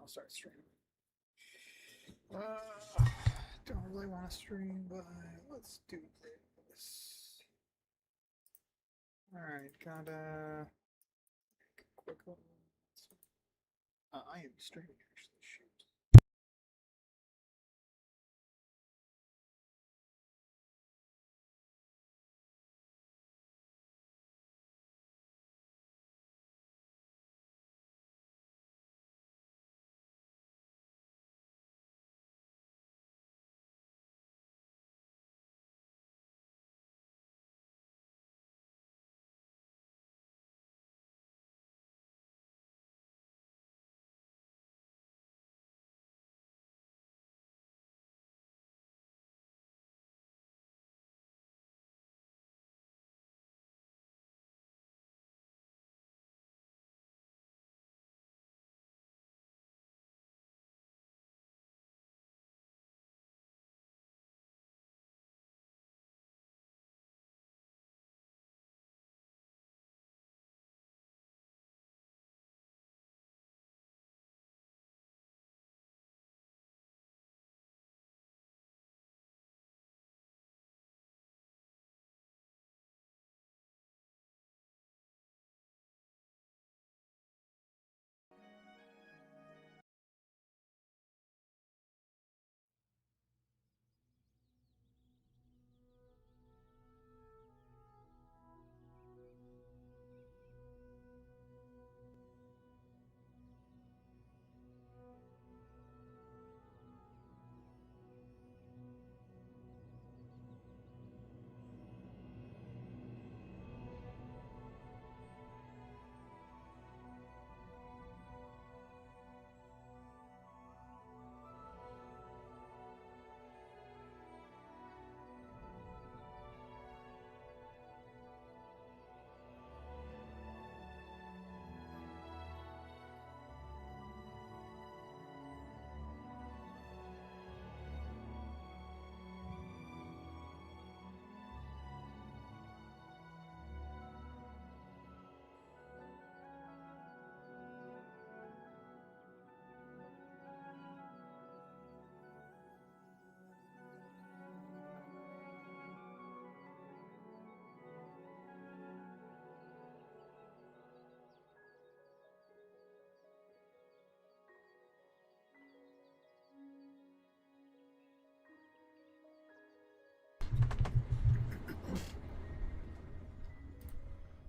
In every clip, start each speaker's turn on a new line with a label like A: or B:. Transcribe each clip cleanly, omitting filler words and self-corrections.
A: I'll start streaming. Don't really want to stream, but let's do this. Alright, gotta make a quick one. I am streaming actually. Shoot.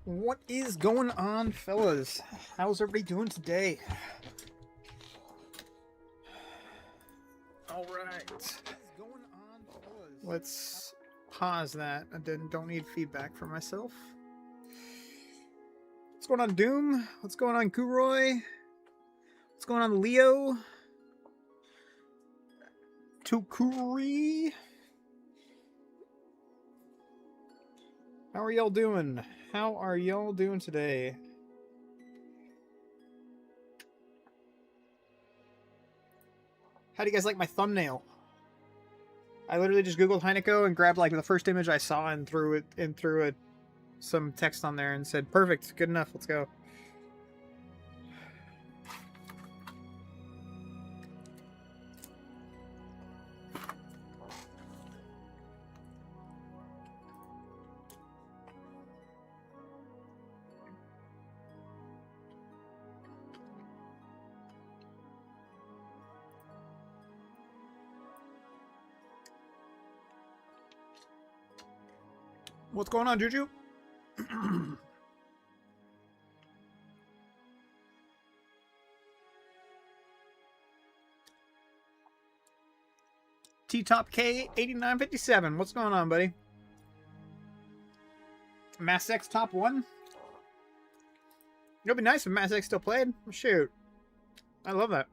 A: What is going on, fellas? How's everybody doing today? All right. Let's pause that. I don't need feedback from myself. What's going on, Doom? What's going on, Kuroy? What's going on, Leo? Tukuri? How are y'all doing? How are y'all doing today? How do you guys like my thumbnail? I literally just googled Haineko and grabbed like the first image I saw and threw some text on there and said, "Perfect, good enough. Let's go." What's going on, Juju? T-Top K8957. What's going on, buddy? Mass X top 1? It'd be nice if Mass X still played. Shoot. I love that.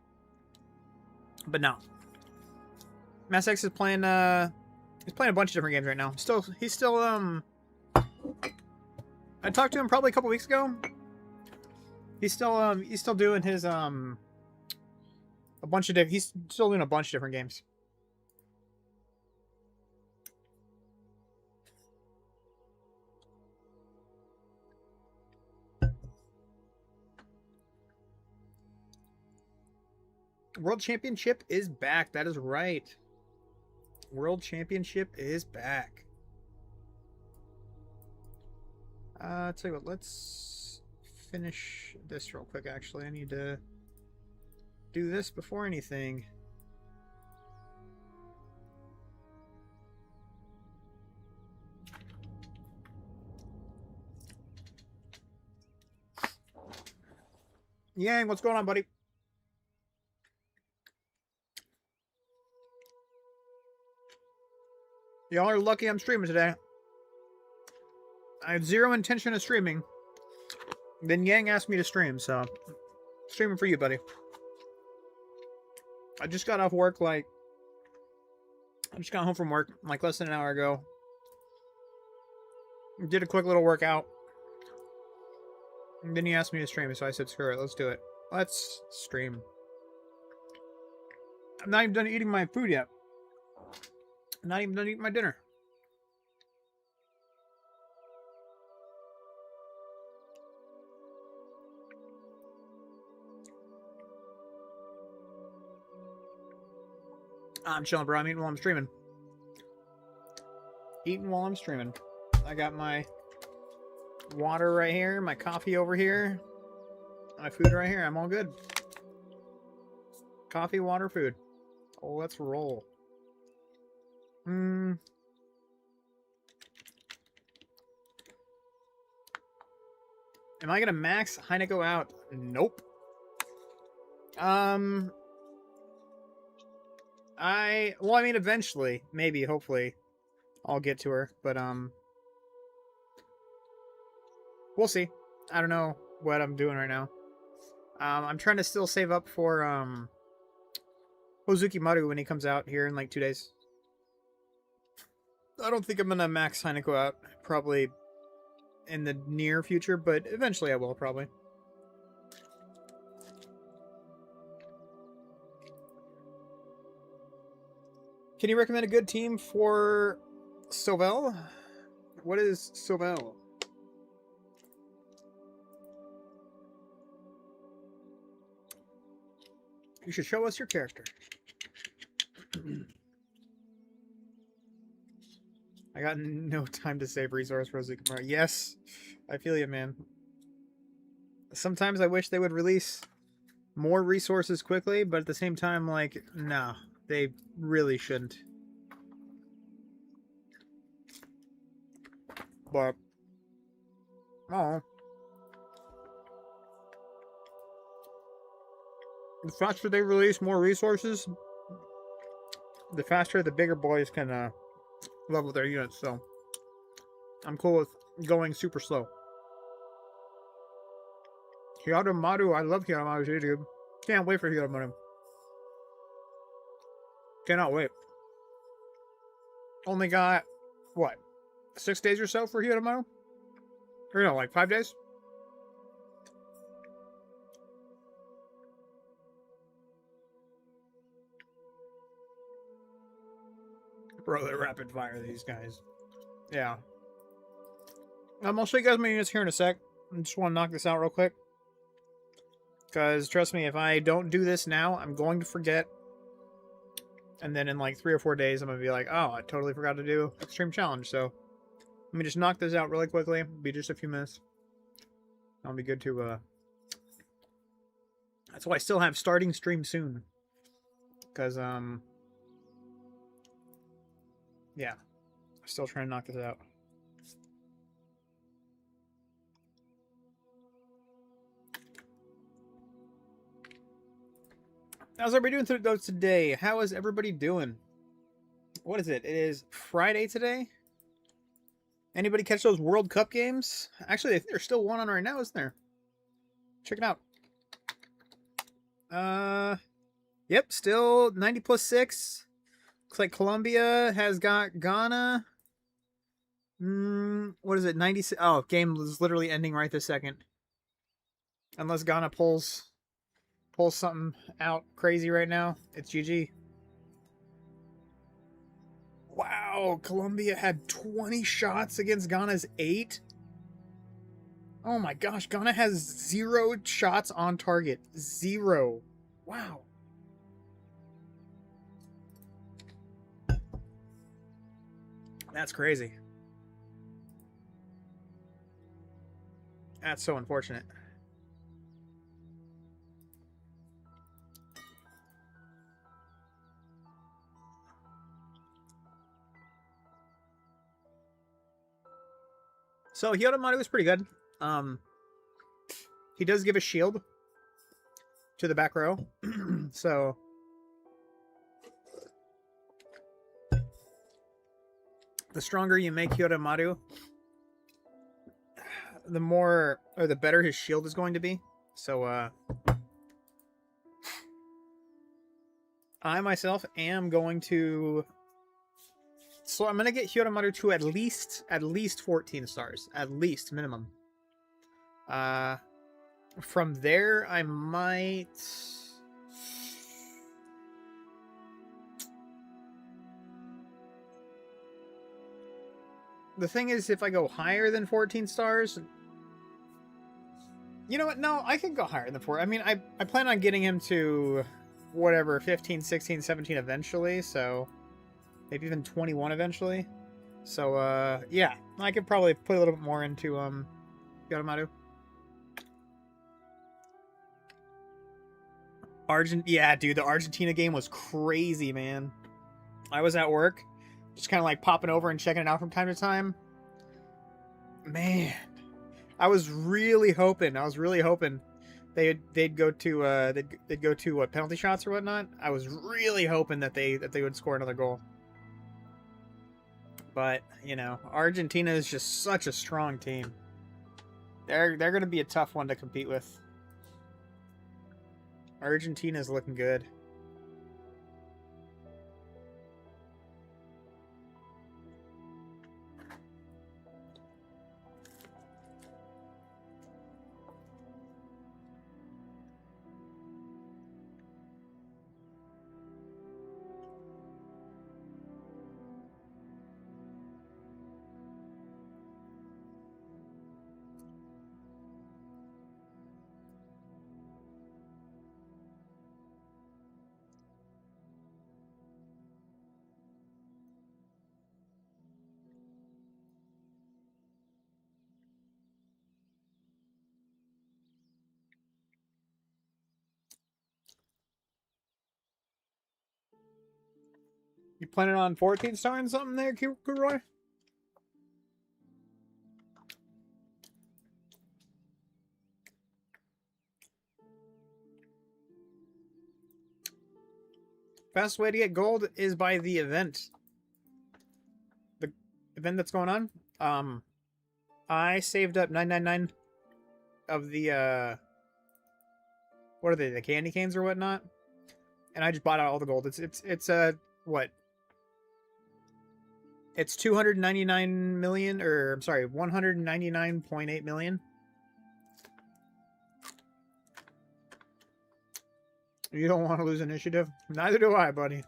A: But no. Mass X is playing he's playing a bunch of different games right now. He's still I talked to him probably a couple weeks ago. He's still doing his he's still doing a bunch of different games. World Championship is back. That is right. World Championship is back. Tell you what, let's finish this real quick, actually. I need to do this before anything. Yang, what's going on, buddy? Y'all are lucky I'm streaming today. I had zero intention of streaming. Then Yang asked me to stream, so streaming for you, buddy. I just got off work, I just got home from work, less than an hour ago. Did a quick little workout. And then he asked me to stream, so I said, screw it, let's do it. Let's stream. I'm not even done eating my food yet. I'm not even done eating my dinner. I'm chilling, bro. I'm eating while I'm streaming. Eating while I'm streaming. I got my water right here, my coffee over here, my food right here. I'm all good. Coffee, water, food. Oh, let's roll. Am I gonna max Haineko out? Nope. Well, I mean, eventually, maybe, hopefully, I'll get to her, but, we'll see. I don't know what I'm doing right now. I'm trying to still save up for, Hozuki Maru when he comes out here in, 2 days. I don't think I'm gonna max Haineko out, probably in the near future, but eventually I will, probably. Can you recommend a good team for Sovel? What is Sovel? You should show us your character. I got no time to save resource for Zukamura. Yes, I feel you, man. Sometimes I wish they would release more resources quickly, but at the same time, no, they really shouldn't. But, oh. The faster they release more resources, the faster the bigger boys can level their units, so I'm cool with going super slow. Hiyamaru, I love Hiyamaru's YouTube. Can't wait for Hiyamaru. Cannot wait. Only got, what, 6 days or so for Hiyamaru? Or no, 5 days? Bro, they're rapid fire, these guys. Yeah. I'll show you guys my units here in a sec. I just want to knock this out real quick. Because, trust me, if I don't do this now, I'm going to forget. And then in 3 or 4 days, I'm going to be like, oh, I totally forgot to do Extreme Challenge. So, let me just knock this out really quickly. It'll be just a few minutes. I'll be good to, That's why I still have starting stream soon. Because, yeah. I'm still trying to knock this out. How's everybody doing today? How is everybody doing? What is it? It is Friday today? Anybody catch those World Cup games? Actually, I think there's still one on right now, isn't there? Check it out. Yep, still 90+6. Looks like Colombia has got Ghana. What is it? 96. Oh, game is literally ending right this second. Unless Ghana pulls something out crazy right now. It's GG. Wow, Colombia had 20 shots against Ghana's 8. Oh my gosh, Ghana has 0 shots on target. 0. Wow. That's crazy. That's so unfortunate. So Hyodomaru is pretty good. He does give a shield to the back row. So the stronger you make Hyodomaru, the more or the better his shield is going to be. So I myself am going to, so I'm gonna get Hyodomaru to at least 14 stars, at least minimum. From there I might, the thing is, if I go higher than 14 stars, you know what? No, I can go higher than 4. I mean, I plan on getting him to whatever, 15, 16, 17 eventually, so maybe even 21 eventually. So, yeah, I could probably put a little bit more into, Hyodomaru. Yeah, dude, the Argentina game was crazy, man. I was at work, just kind of like popping over and checking it out from time to time. Man, I was really hoping they'd go to they'd go to what, penalty shots or whatnot. I was really hoping that they would score another goal. But, you know, Argentina is just such a strong team. They're going to be a tough one to compete with. Argentina's looking good. You planning on 14 starring something there, Kuroy? Best way to get gold is by the event. The event that's going on. I saved up 999 of the what are they, the candy canes or whatnot, and I just bought out all the gold. It's what? It's 299 million, or I'm sorry, 199.8 million. You don't want to lose initiative? Neither do I, buddy.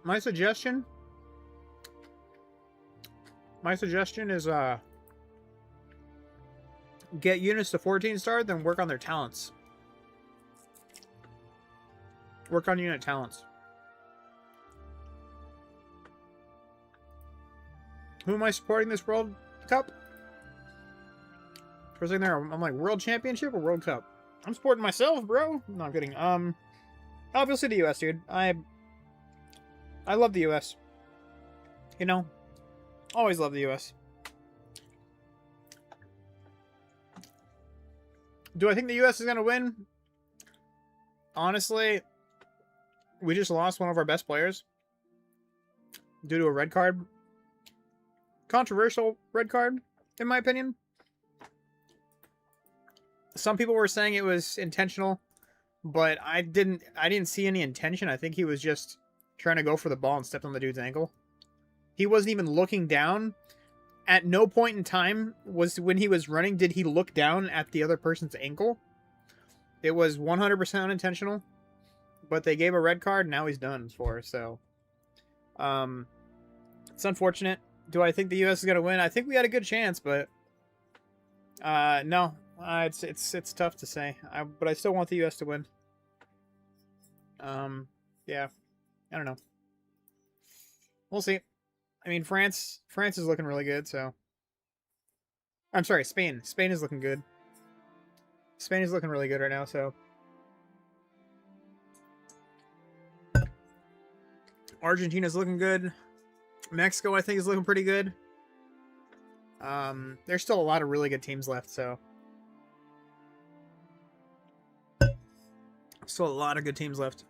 A: My suggestion is get units to 14 star, then work on their talents. Work on unit talents. Who am I supporting this World Cup? First thing there, I'm like, World Championship or World Cup? I'm supporting myself, bro. No, I'm kidding. Obviously the US, dude. I love the US. You know, always love the US. Do I think the US is going to win? Honestly, we just lost one of our best players due to a red card. Controversial red card, in my opinion. Some people were saying it was intentional, but I didn't see any intention. I think he was just trying to go for the ball and stepped on the dude's ankle. He wasn't even looking down. at no point in time was when he was running did he look down at the other person's ankle. It was 100% unintentional, but they gave a red card, and now he's done for. So, it's unfortunate. Do I think the U.S. is gonna win? I think we had a good chance, but no, it's tough to say. But I still want the U.S. to win. Yeah, I don't know. We'll see. I mean, France is looking really good. So, I'm sorry, Spain. Spain is looking good. Spain is looking really good right now. So, Argentina's looking good. Mexico, I think, is looking pretty good. There's still a lot of really good teams left, so still a lot of good teams left.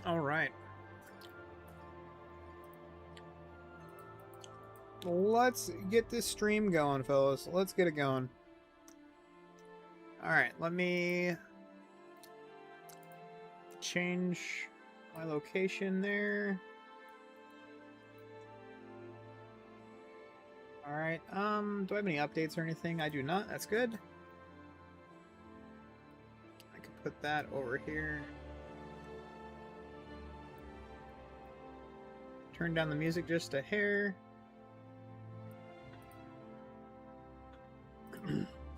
A: All right. Let's get this stream going, fellas. Let's get it going. All right, let me change my location there. All right. Do I have any updates or anything? I do not. That's good. I can put that over here. Turn down the music just a hair.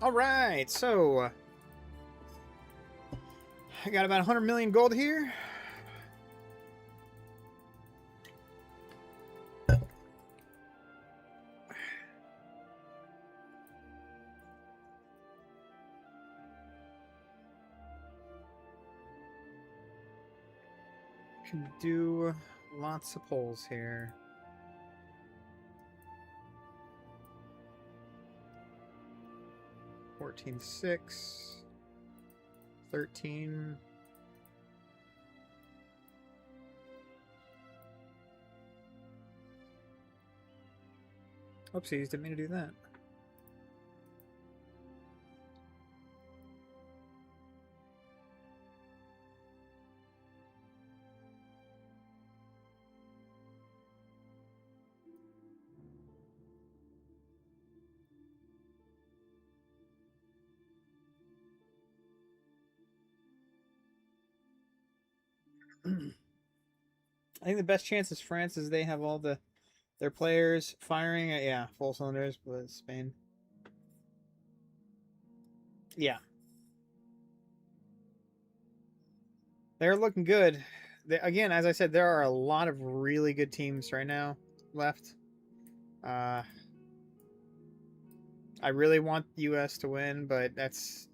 A: All right, so I got about 100 million gold here. Can do lots of polls here. $14.6, 13. Oopsies, didn't mean to do that. I think the best chance is France, is they have all their players firing at, yeah, full cylinders, but Spain. Yeah. They're looking good. Again, as I said, there are a lot of really good teams right now left. I really want the U.S. to win, but that's...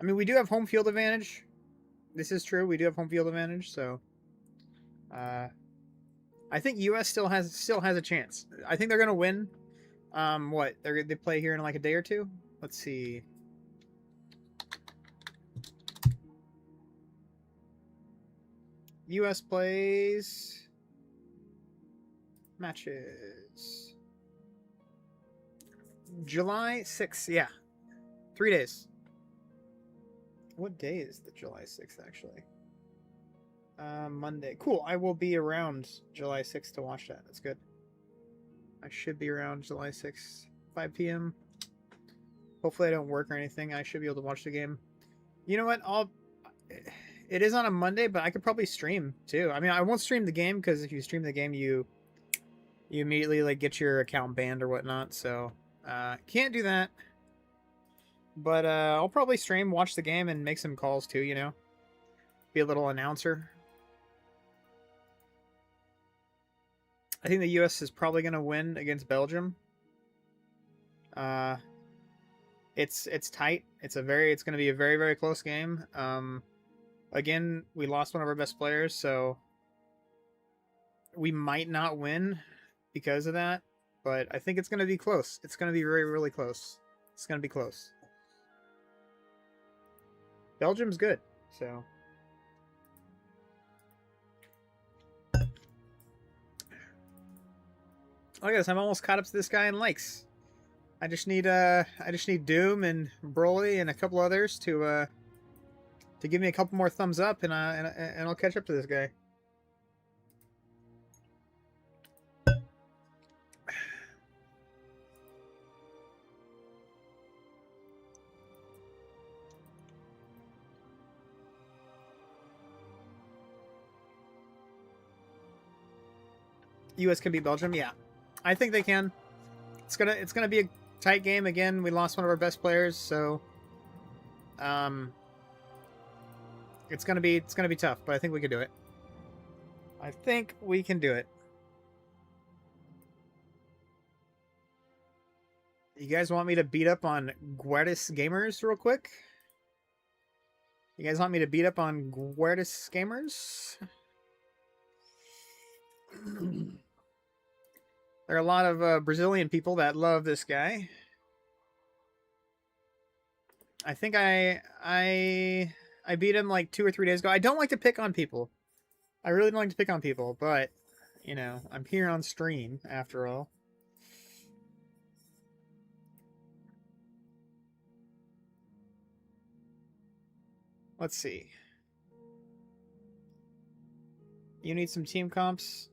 A: I mean, we do have home field advantage. This is true. We do have home field advantage, so... I think U.S. still has a chance. I think they're gonna win. What they play here in like a day or two. Let's see. U.S. plays matches July 6th. Yeah, 3 days. What day is the July 6th actually? Monday. Cool. I will be around July 6th to watch that. That's good. I should be around July 6th, 5 p.m. Hopefully I don't work or anything. I should be able to watch the game. You know what? It is on a Monday, but I could probably stream too. I mean, I won't stream the game because if you stream the game, you immediately like get your account banned or whatnot. So can't do that. But I'll probably stream, watch the game, and make some calls too. You know, be a little announcer. I think the U.S. is probably going to win against Belgium. It's tight. It's going to be a very, very close game. Again, we lost one of our best players, so we might not win because of that. But I think it's going to be close. It's going to be really, really close. It's going to be close. Belgium's good, so. Oh yes, I'm almost caught up to this guy in likes. I just need Doom and Broly and a couple others to give me a couple more thumbs up, and I'll catch up to this guy. US can beat Belgium, yeah. I think they can. It's gonna be a tight game again. We lost one of our best players, so it's gonna be tough, but I think we can do it. I think we can do it. You guys want me to beat up on Guertis Gamers real quick? You guys want me to beat up on Guertis Gamers? There are a lot of Brazilian people that love this guy. I think I beat him like 2 or 3 days ago. I don't like to pick on people. I really don't like to pick on people, but, you know, I'm here on stream, after all. Let's see. You need some team comps?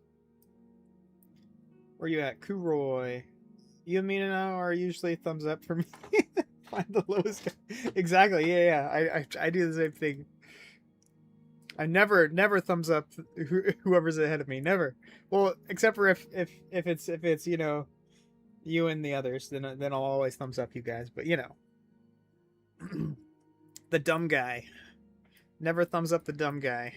A: Where you at? Kuroy. You and me now are usually thumbs up for me. Find the lowest guy. Exactly, yeah. I do the same thing. I never thumbs up whoever's ahead of me. Never. Well, except for if it's you know, you and the others, then I'll always thumbs up you guys. But you know, the dumb guy. Never thumbs up the dumb guy.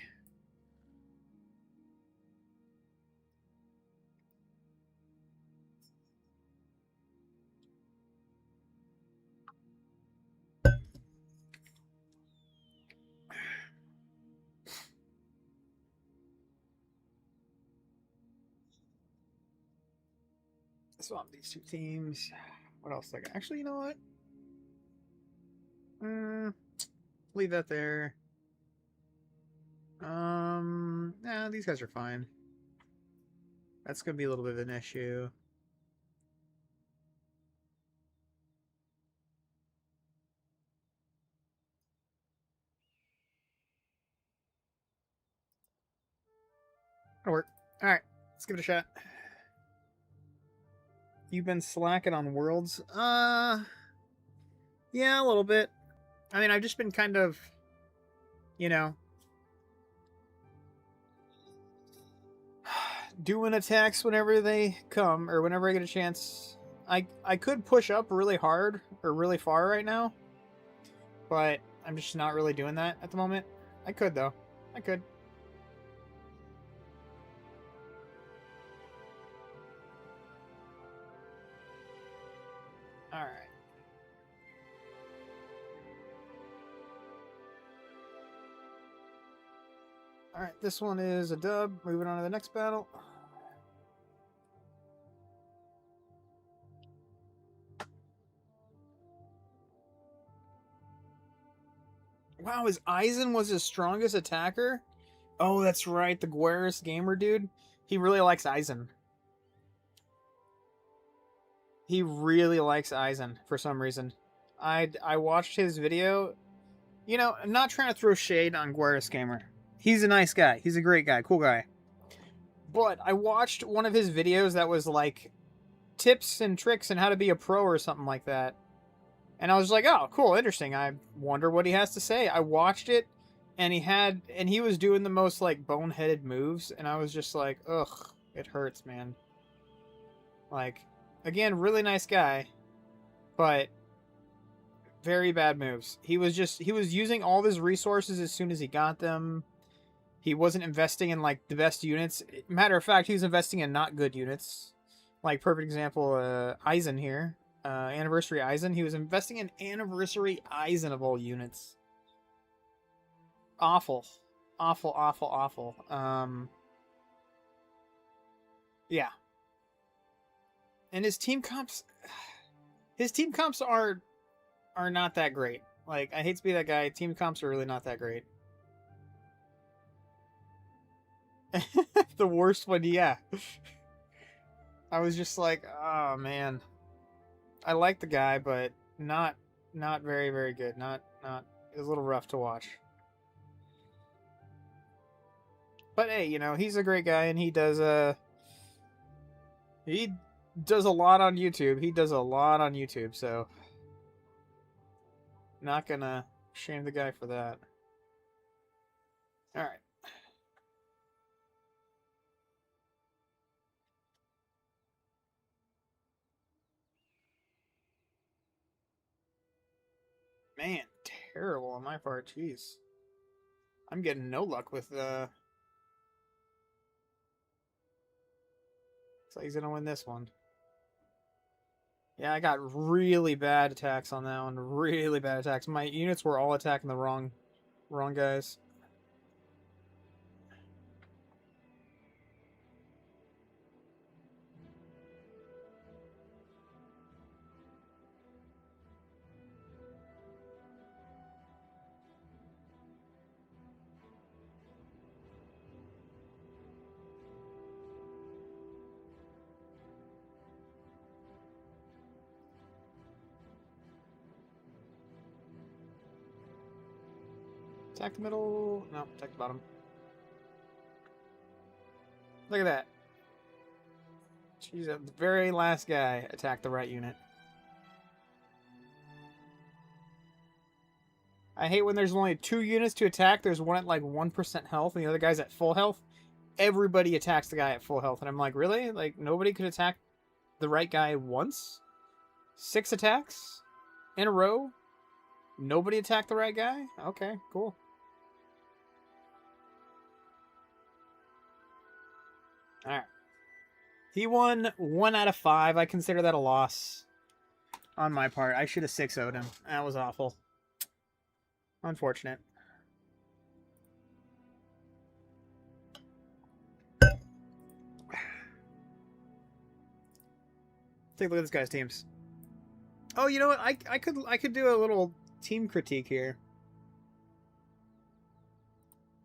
A: Swap these two teams. What else I got? Actually, you know what? Leave that there. Nah, these guys are fine. That's gonna be a little bit of an issue. That'll work. Alright, let's give it a shot. You've been slacking on Worlds? Yeah, a little bit. I mean, I've just been kind of, you know, doing attacks whenever they come, or whenever I get a chance. I could push up really hard, or really far right now, but I'm just not really doing that at the moment. I could, though. I could. Alright. Alright, this one is a dub. Moving on to the next battle. Wow, his Aizen was his strongest attacker? Oh, that's right, the Guerris gamer dude. He really likes Aizen. He really likes Aizen for some reason. I watched his video. You know, I'm not trying to throw shade on Guerris Gamer. He's a nice guy. He's a great guy. Cool guy. But I watched one of his videos that was like tips and tricks and how to be a pro or something like that. And I was like, oh, cool, interesting. I wonder what he has to say. I watched it, And he was doing the most like boneheaded moves, and I was just like, ugh, it hurts, man. Like, again, really nice guy, but very bad moves. He was using all of his resources as soon as he got them. He wasn't investing in like the best units. Matter of fact, he was investing in not good units. Like perfect example, Eisen here, Anniversary Eisen. He was investing in Anniversary Eisen of all units. Awful, awful, awful, awful. Yeah. And his team comps are not that great. Like, I hate to be that guy. Team comps are really not that great. The worst one, yeah. I was just like, oh man. I like the guy, but not very, very good. Not it was a little rough to watch. But hey, you know, he's a great guy, and he does a lot on YouTube. He does a lot on YouTube, so not gonna shame the guy for that. All right. Man, terrible on my part. Jeez. I'm getting no luck with so he's gonna win this one. Yeah, I got really bad attacks on that one. Really bad attacks. My units were all attacking the wrong guys. Attack the middle. No, attack the bottom. Look at that. Jeez, the very last guy attacked the right unit. I hate when there's only 2 units to attack. There's one at like 1% health and the other guy's at full health. Everybody attacks the guy at full health. And I'm like, really? Like, nobody could attack the right guy once? 6 attacks in a row? Nobody attacked the right guy? Okay, cool. Alright. He won 1 out of 5. I consider that a loss on my part. I should have 6-0'd him. That was awful. Unfortunate. Take a look at this guy's teams. Oh, you know what? I could do a little team critique here.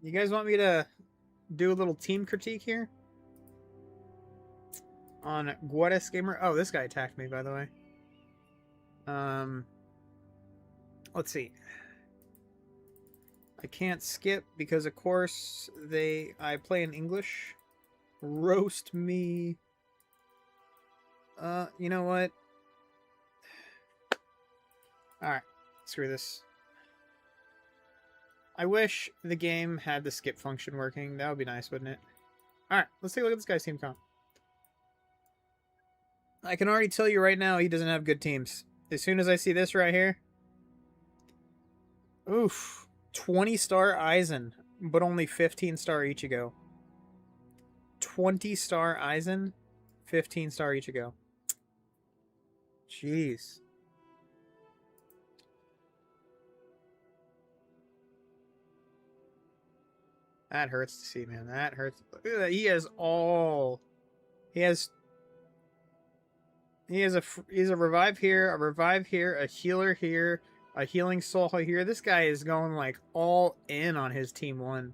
A: You guys want me to do a little team critique here? On Guares Gamer. Oh, this guy attacked me, by the way. Let's see. I can't skip because, of course, I play in English. Roast me. You know what? Alright, screw this. I wish the game had the skip function working. That would be nice, wouldn't it? Alright, let's take a look at this guy's team comp. I can already tell you right now he doesn't have good teams. As soon as I see this right here. Oof. 20-star Eisen, but only 15-star Ichigo. 20-star Eisen, 15-star Ichigo. Jeez. That hurts to see, man. That hurts. Look at that. He has a revive here, a healer here, a healing soul here. This guy is going like all in on his team 1.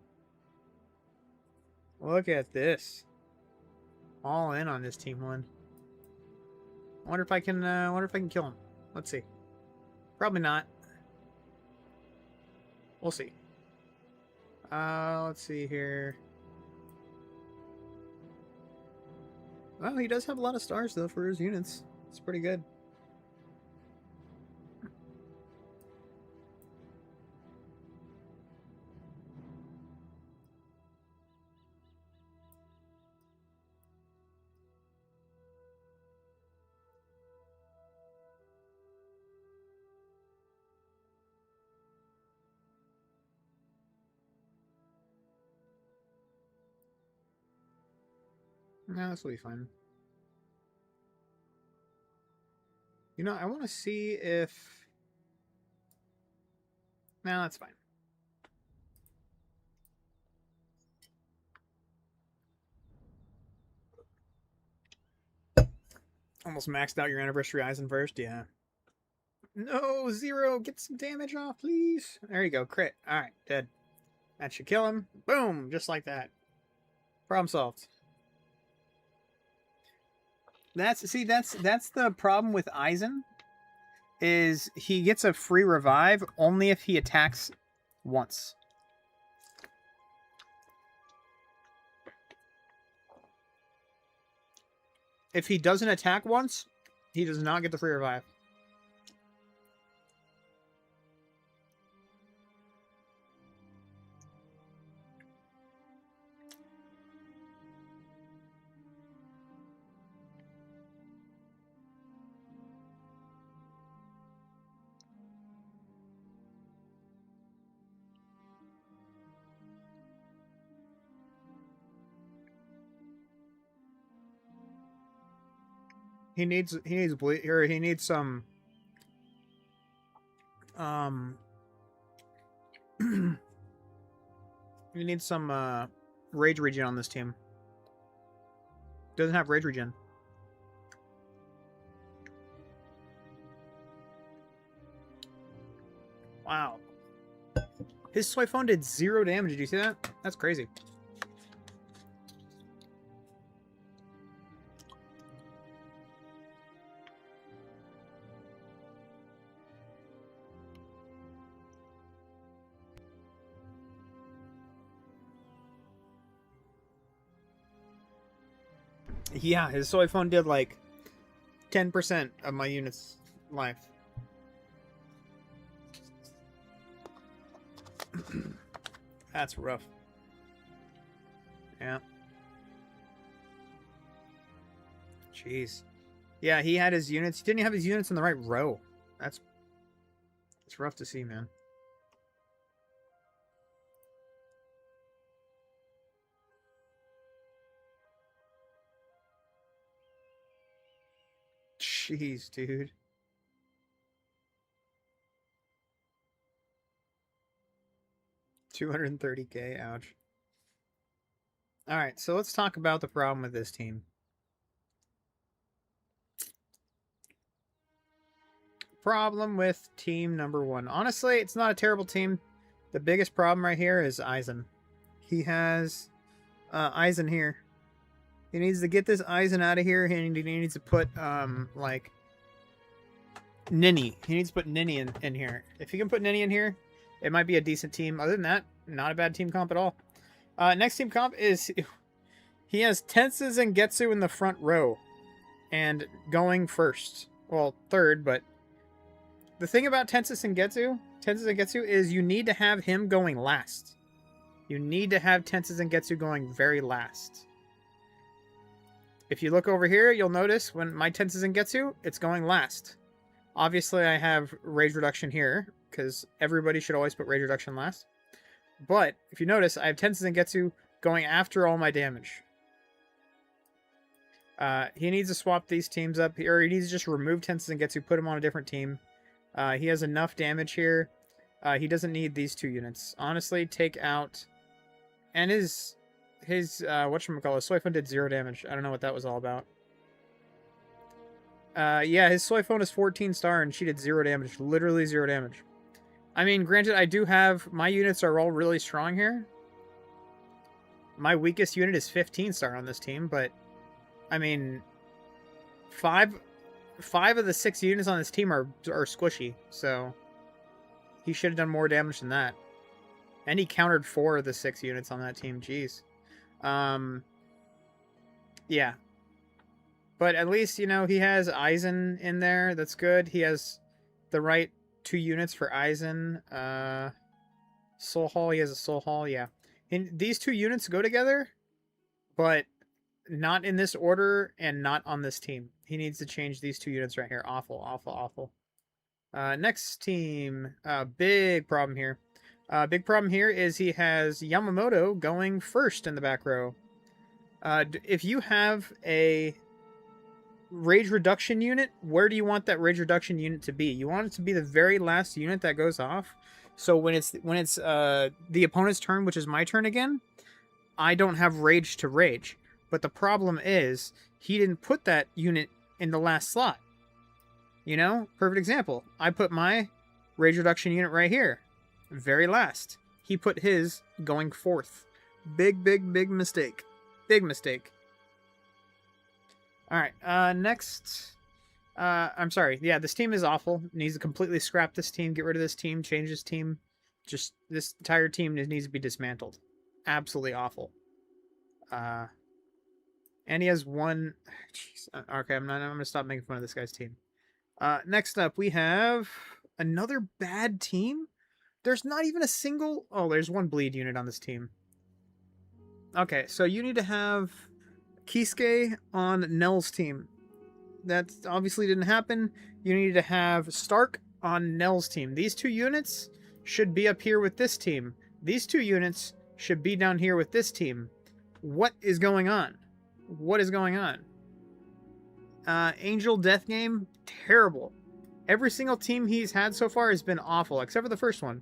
A: Look at this. All in on this team 1. I wonder if I can kill him. Let's see. Probably not. We'll see. Let's see here. Well, he does have a lot of stars, though, for his units. It's pretty good. No, this will be fine. You know, I want to see if... No, that's fine. Almost maxed out your anniversary Eisen first, yeah. No, Zero, get some damage off, please. There you go, crit. Alright, dead. That should kill him. Boom, just like that. Problem solved. That's the problem with Eisen, is he gets a free revive only if he attacks once. If he doesn't attack once, he does not get the free revive. He needs bleed, or he needs some he needs some rage regen on this team. Doesn't have rage regen. Wow. His soy phone did 0 damage. Did you see that? That's crazy. Yeah, his soy phone did like 10% of my unit's life. That's rough. Yeah. Jeez. Yeah, he had his units. He didn't have his units in the right row. It's rough to see, man. Jeez, dude. $230K, ouch. Alright, so let's talk about the problem with this team. Problem with team number 1. Honestly, it's not a terrible team. The biggest problem right here is Eisen. He has Eisen here. He needs to get this Eisen out of here, and he needs to put, like, Ninny. He needs to put Ninny in here. If he can put Ninny in here, it might be a decent team. Other than that, not a bad team comp at all. Next team comp is... He has Tensa Zangetsu in the front row. And going first. Well, third, but... The thing about Tensa Zangetsu is you need to have him going last. You need to have Tensa Zangetsu going very last. If you look over here, you'll notice when my Tensa Zangetsu, it's going last. Obviously, I have rage reduction here, because everybody should always put rage reduction last. But, if you notice, I have Tensa Zangetsu going after all my damage. He needs to swap these teams up, or he needs to just remove Tensa Zangetsu, put him on a different team. He has enough damage here. He doesn't need these 2 units. Honestly, take out... And his whatchamacallit, soy phone did 0 damage. I don't know what that was all about. Yeah, his soy phone is 14 star and she did 0 damage. Literally 0 damage. I mean, granted, I do have... My units are all really strong here. My weakest unit is 15 star on this team, but... I mean... 5 of the 6 units on this team are squishy, so... He should have done more damage than that. And he countered 4 of the 6 units on that team. Jeez. Yeah. But at least, you know, he has Eisen in there. That's good. He has the right 2 units for Eisen. Soul Hall. He has a Soul Hall. Yeah. And these 2 units go together, but not in this order and not on this team. He needs to change these 2 units right here. Awful, awful, awful. Next team. Big problem here. Big problem here is he has Yamamoto going first in the back row. If you have a rage reduction unit, where do you want that rage reduction unit to be? You want it to be the very last unit that goes off. So when it's the opponent's turn, which is my turn again, I don't have rage to rage. But the problem is he didn't put that unit in the last slot. You know, perfect example. I put my rage reduction unit right here, very last. He put his going fourth. Big mistake. Big mistake. All right. Next. I'm sorry. Yeah, this team is awful. Needs to completely scrap this team. Get rid of this team. Change this team. Just this entire team needs to be dismantled. Absolutely awful. And he has one. Jeez. Okay, I'm gonna stop making fun of this guy's team. Next up, we have another bad team. There's not even a single. Oh, there's one bleed unit on this team. Okay, so you need to have Kisuke on Nell's team. That obviously didn't happen. You need to have Stark on Nell's team. These two units should be up here with this team. These two units should be down here with this team. What is going on? What is going on? Angel Death Game, terrible. Every single team he's had so far has been awful, except for the first one.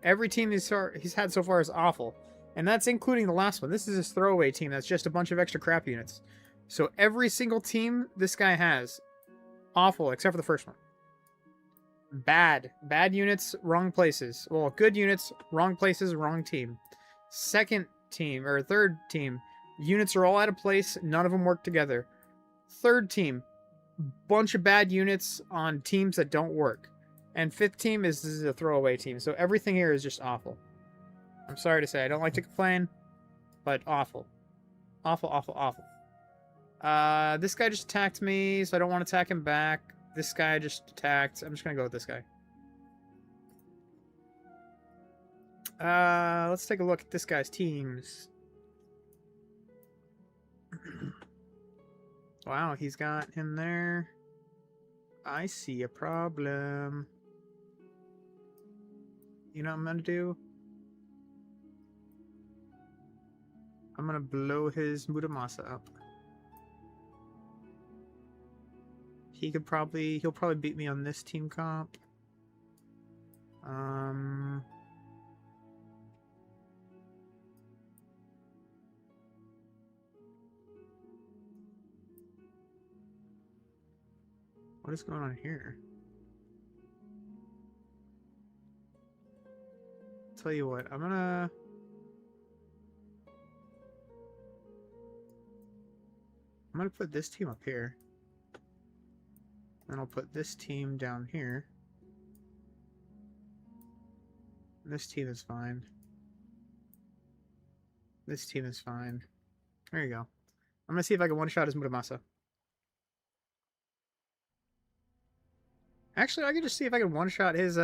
A: Every team he's had so far is awful. And that's including the last one. This is his throwaway team that's just a bunch of extra crap units. So every single team this guy has, awful, except for the first one. Bad. Bad units, wrong places. Well, good units, wrong places, wrong team. Second team, or third team, units are all out of place, none of them work together. Third team, bunch of bad units on teams that don't work. And fifth team this is a throwaway team. So everything here is just awful. I'm sorry to say, I don't like to complain, but awful. Awful, awful, awful. This guy just attacked me, so I don't want to attack him back. This guy just attacked. I'm just gonna go with this guy. Let's take a look at this guy's teams. Wow, he's got him there. I see a problem. You know what I'm gonna do? I'm gonna blow his Muramasa up. He'll probably beat me on this team comp. What is going on here? Tell you what, I'm gonna put this team up here. And I'll put this team down here. This team is fine. This team is fine. There you go. I'm gonna see if I can one-shot his Muramasa. Actually, I can just see if I can one-shot his,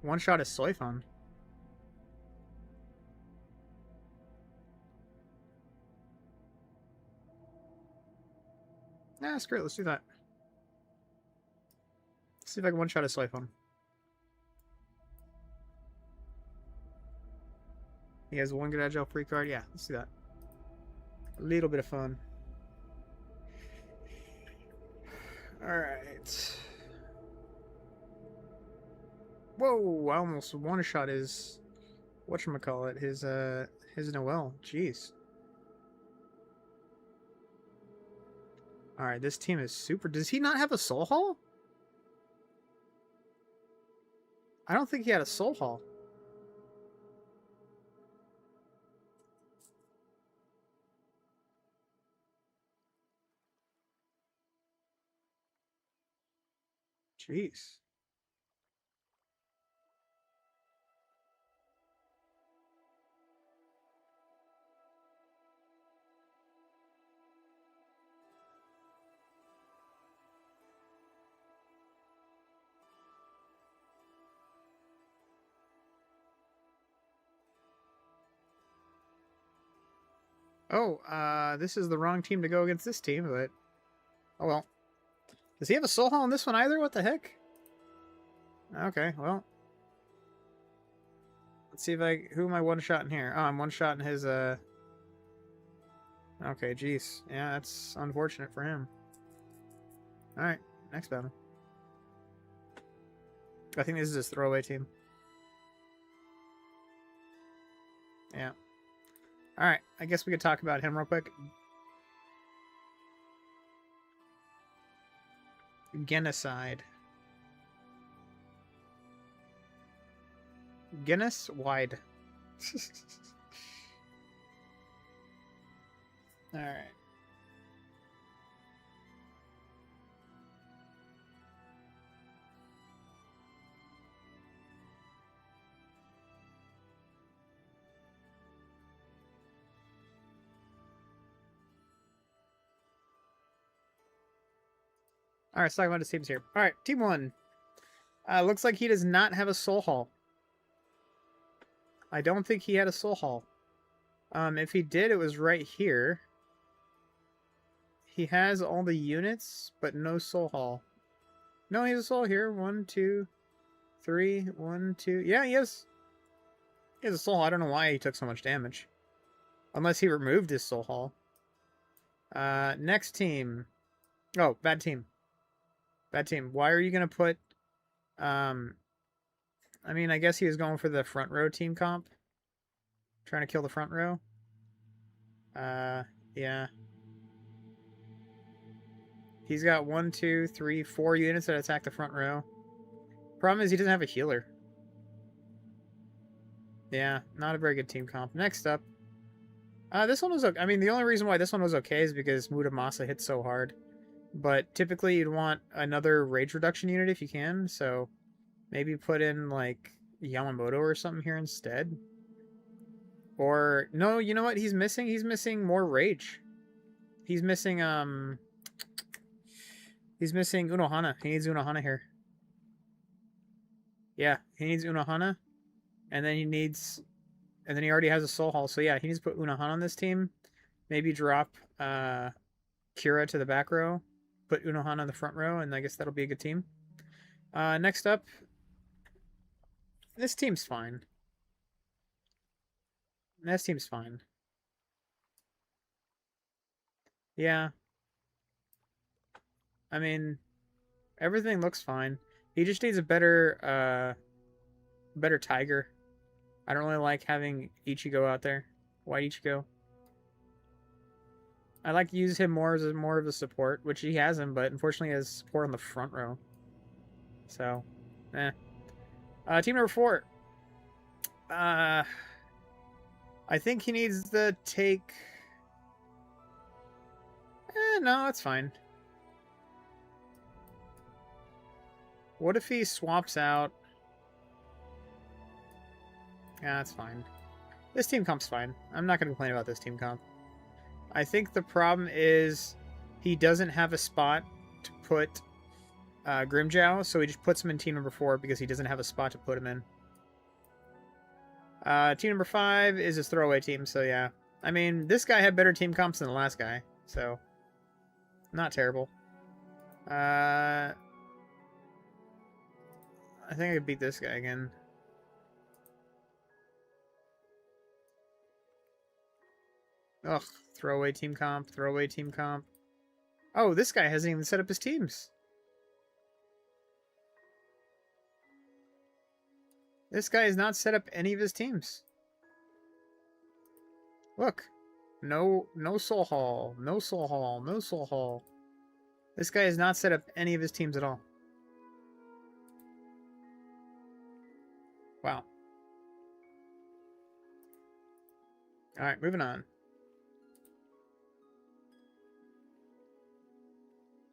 A: one-shot his Soifon. Nah, screw it. Let's do that. Let's see if I can one-shot his Soifon. He has one good agile free card. Yeah, let's do that. A little bit of fun. Alright. Whoa, I almost one-shot his... whatchamacallit, his Noel. Jeez. Alright, this team is super... Does he not have a Soul Hall? I don't think he had a Soul Hall. Jeez. Oh, this is the wrong team to go against this team, but... oh well. Does he have a Soul Hall in this one either? What the heck? Okay, well. Let's see if who am I one-shotting here? Oh, I'm one-shotting his, Okay, jeez. Yeah, that's unfortunate for him. Alright, next battle. I think this is his throwaway team. Yeah. Alright, I guess we could talk about him real quick. Genocide. Guinness wide. Alright. Alright, let's talk about his teams here. Alright, team 1. Looks like he does not have a soul hall. I don't think he had a soul hall. If he did, it was right here. He has all the units, but no soul hall. No, he has a soul here. 1, 2, 3. 1, 2. Yeah, he has. He has a soul hall. I don't know why he took so much damage. Unless he removed his soul hall. Next team. Oh, bad team. Bad team. Why are you going to put... I mean, I guess he was going for the front row team comp. Trying to kill the front row. Yeah. He's got 1, 2, 3, 4 units that attack the front row. Problem is he doesn't have a healer. Yeah, not a very good team comp. Next up. This one was okay. I mean, the only reason why this one was okay is because Muramasa hit so hard. But typically you'd want another rage reduction unit if you can, so maybe put in, like, Yamamoto or something here instead. Or, no, you know what he's missing? He's missing more rage. He's missing, He's missing Unohana. He needs Unohana here. Yeah, he needs Unohana. And then he needs... And then he already has a soul hall. So yeah, he needs to put Unohana on this team. Maybe drop Kira to the back row. Put Unohana in the front row, and I guess that'll be a good team. Next up... This team's fine. This team's fine. Yeah. I mean, everything looks fine. He just needs a better Tiger. I don't really like having Ichigo out there. White Ichigo. I like to use him more as more of a support, which he has him, but unfortunately he has support on the front row. So, team number 4. I think he needs to take... no, it's fine. What if he swaps out... Yeah, that's fine. This team comp's fine. I'm not going to complain about this team comp. I think the problem is he doesn't have a spot to put Grimjow, so he just puts him in team number 4 because he doesn't have a spot to put him in. Team number 5 is his throwaway team, so yeah. I mean, this guy had better team comps than the last guy, so not terrible. I think I could beat this guy again. Ugh, throwaway team comp, throwaway team comp. Oh, this guy hasn't even set up his teams. This guy has not set up any of his teams. Look. No soul hall, no soul hall, no soul hall. This guy has not set up any of his teams at all. Wow. Alright, moving on.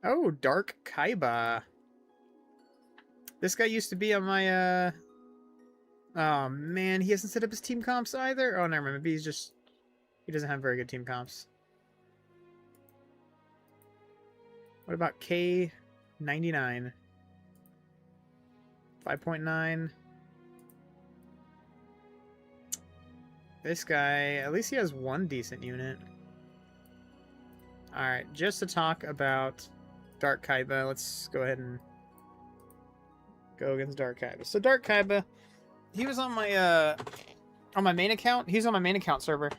A: Oh, Dark Kaiba. This guy used to be on my, Oh, man, he hasn't set up his team comps either? Oh, never mind. Maybe he's just... He doesn't have very good team comps. What about K99? 5.9. This guy, at least he has one decent unit. Alright, just to talk about Dark Kaiba, let's go ahead and go against Dark Kaiba. So Dark Kaiba, he was on my main account. He's on my main account server.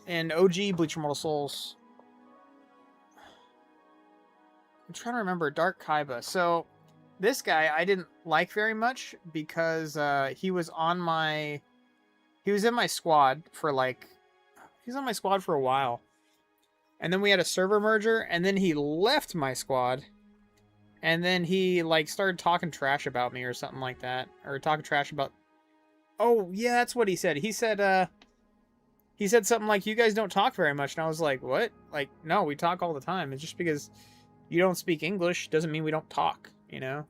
A: And OG Bleach Immortal Souls. I'm trying to remember Dark Kaiba. So this guy I didn't like very much because he was in my squad for like he was on my squad for a while. And then we had a server merger, and then he left my squad. And then he like started talking trash about me or something like that. Or talking trash about Oh, yeah, that's what he said. He said something like, you guys don't talk very much. And I was like, what? Like, no, we talk all the time. It's just because you don't speak English doesn't mean we don't talk, you know?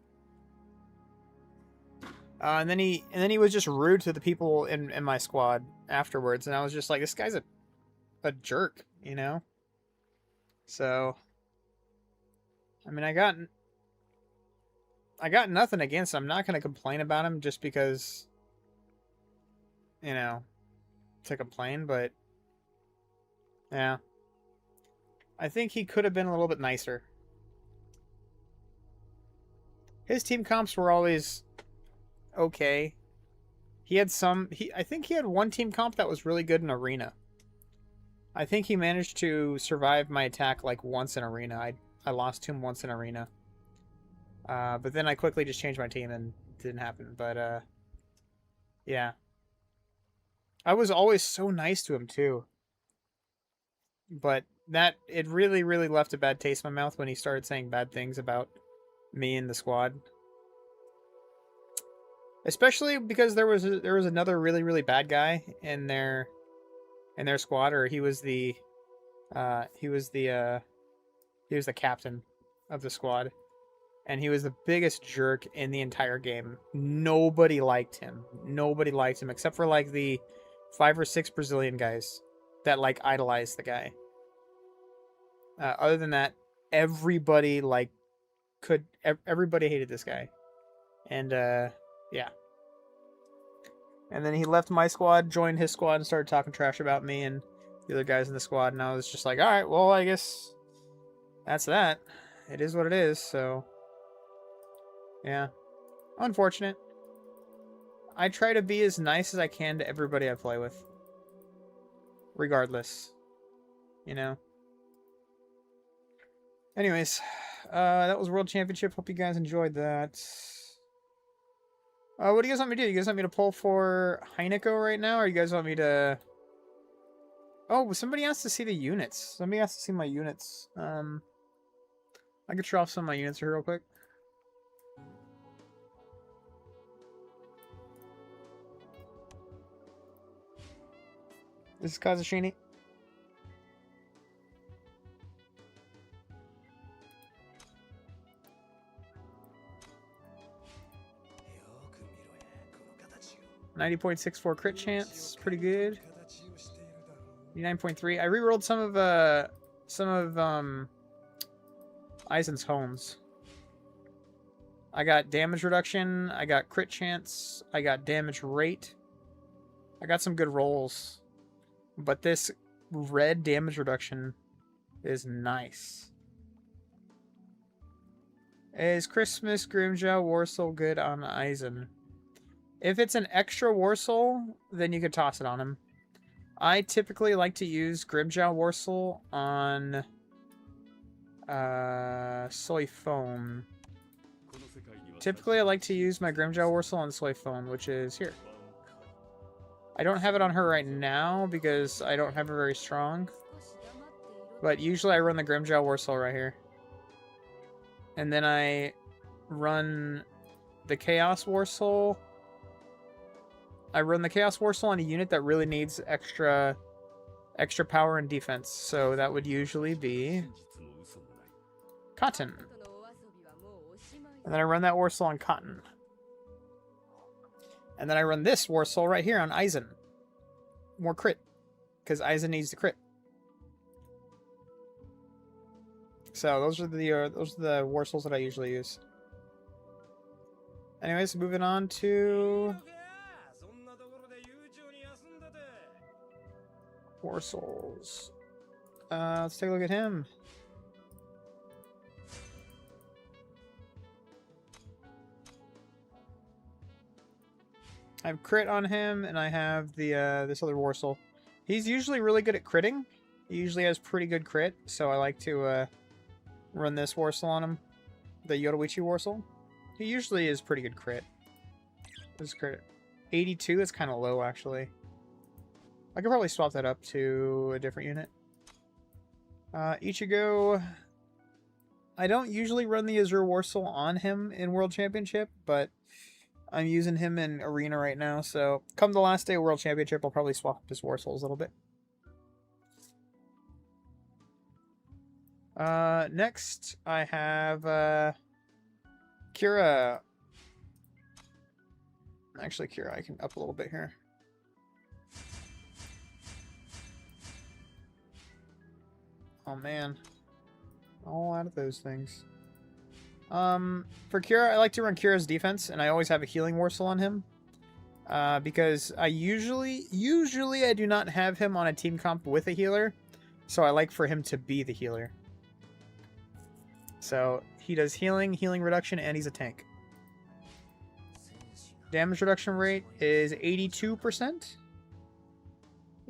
A: And then he was just rude to the people in my squad afterwards. And I was just like, this guy's a jerk, you know? So, I mean, I got nothing against him. I'm not going to complain about him just because, you know, to complain, but yeah. I think he could have been a little bit nicer. His team comps were always okay. He had I think he had one team comp that was really good in Arena. I think he managed to survive my attack like once in Arena. I lost to him once in Arena. But then I quickly just changed my team and it didn't happen. But yeah. I was always so nice to him too. But it really, really left a bad taste in my mouth when he started saying bad things about me and the squad. Especially because there was another really, really bad guy in their squad, or he was the captain of the squad, and he was the biggest jerk in the entire game. Nobody liked him. Nobody liked him except for like the 5 or 6 Brazilian guys that like idolized the guy. Other than that, everybody everybody hated this guy, and yeah. And then he left my squad, joined his squad, and started talking trash about me and the other guys in the squad. And I was just like, all right, well, I guess that's that. It is what it is. So yeah, unfortunate. I try to be as nice as I can to everybody I play with, regardless, you know. Anyways, that was World Championship. Hope you guys enjoyed that. What do you guys want me to do? You guys want me to pull for Haineko right now, or you guys want me to... Oh, somebody asked to see the units. Somebody asked to see my units. I could show off some of my units here real quick. This is Kazushini. .64 crit chance, pretty good. 89.3. I rerolled some of Aizen's homes. I got damage reduction, I got crit chance, I got damage rate. I got some good rolls. But this red damage reduction is nice. Is Christmas Grimjaw Warsoul good on Aizen? If it's an extra Warsoul, then you could toss it on him. I typically like to use Grimjaw Warsoul on Soy Phone. Typically I like to use my Grimjaw Warsoul on Soy Phone, which is here. I don't have it on her right now because I don't have her very strong. But usually I run the Grimjaw Warsoul right here. And then I run the Chaos Warsoul. I run the Chaos Warsoul on a unit that really needs extra power and defense. So that would usually be Cotton. And then I run that Warsoul on Cotton. And then I run this Warsoul right here on Aizen. More crit. Because Aizen needs the crit. So those are the Warsouls that I usually use. Anyways, moving on to Warsouls. Let's take a look at him. I have crit on him, and I have the this other Warsaw. He's usually really good at critting. He usually has pretty good crit, so I like to run this Warsaw on him. The Yoruichi Warsaw. He usually is pretty good crit. This crit 82 is kind of low, actually. I could probably swap that up to a different unit. Ichigo. I don't usually run the Azure Warsaw on him in World Championship, but I'm using him in Arena right now, so come the last day of World Championship, I'll probably swap up his Warsauls a little bit. Next, I have Kira. Actually, Kira, I can up a little bit here. Oh, man. All out of those things. For Kira, I like to run Kira's defense, and I always have a healing Warsaw on him. Because I usually I do not have him on a team comp with a healer, so I like for him to be the healer. So he does healing reduction, and he's a tank. Damage reduction rate is 82%.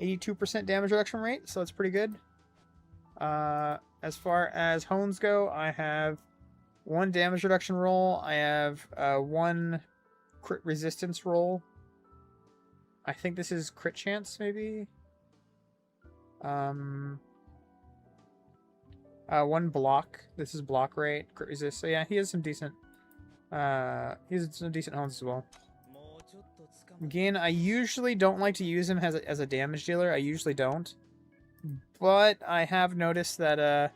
A: 82% damage reduction rate, so that's pretty good. As far as hones go, I have 1 damage reduction roll. I have 1 crit resistance roll. I think this is crit chance, maybe. 1 block. This is block rate, crit resist. So yeah, he has some decent. He has some decent hones as well. Again, I usually don't like to use him as a damage dealer. I usually don't. But I have noticed that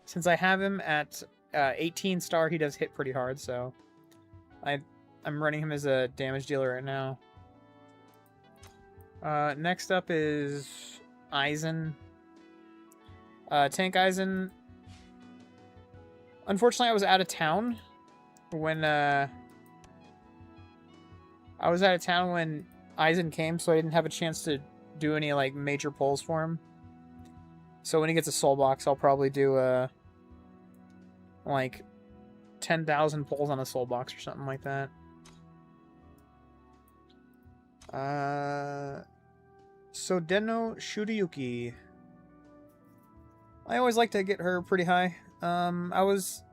A: since I have him at 18 star, he does hit pretty hard, so I'm running him as a damage dealer right now. Next up is Aizen. Tank Aizen. Unfortunately, I was out of town when Aizen came, so I didn't have a chance to do any like major pulls for him. So when he gets a soul box, I'll probably do like 10,000 pulls on a soul box or something like that. Sodeno Shuriyuki. I always like to get her pretty high. I was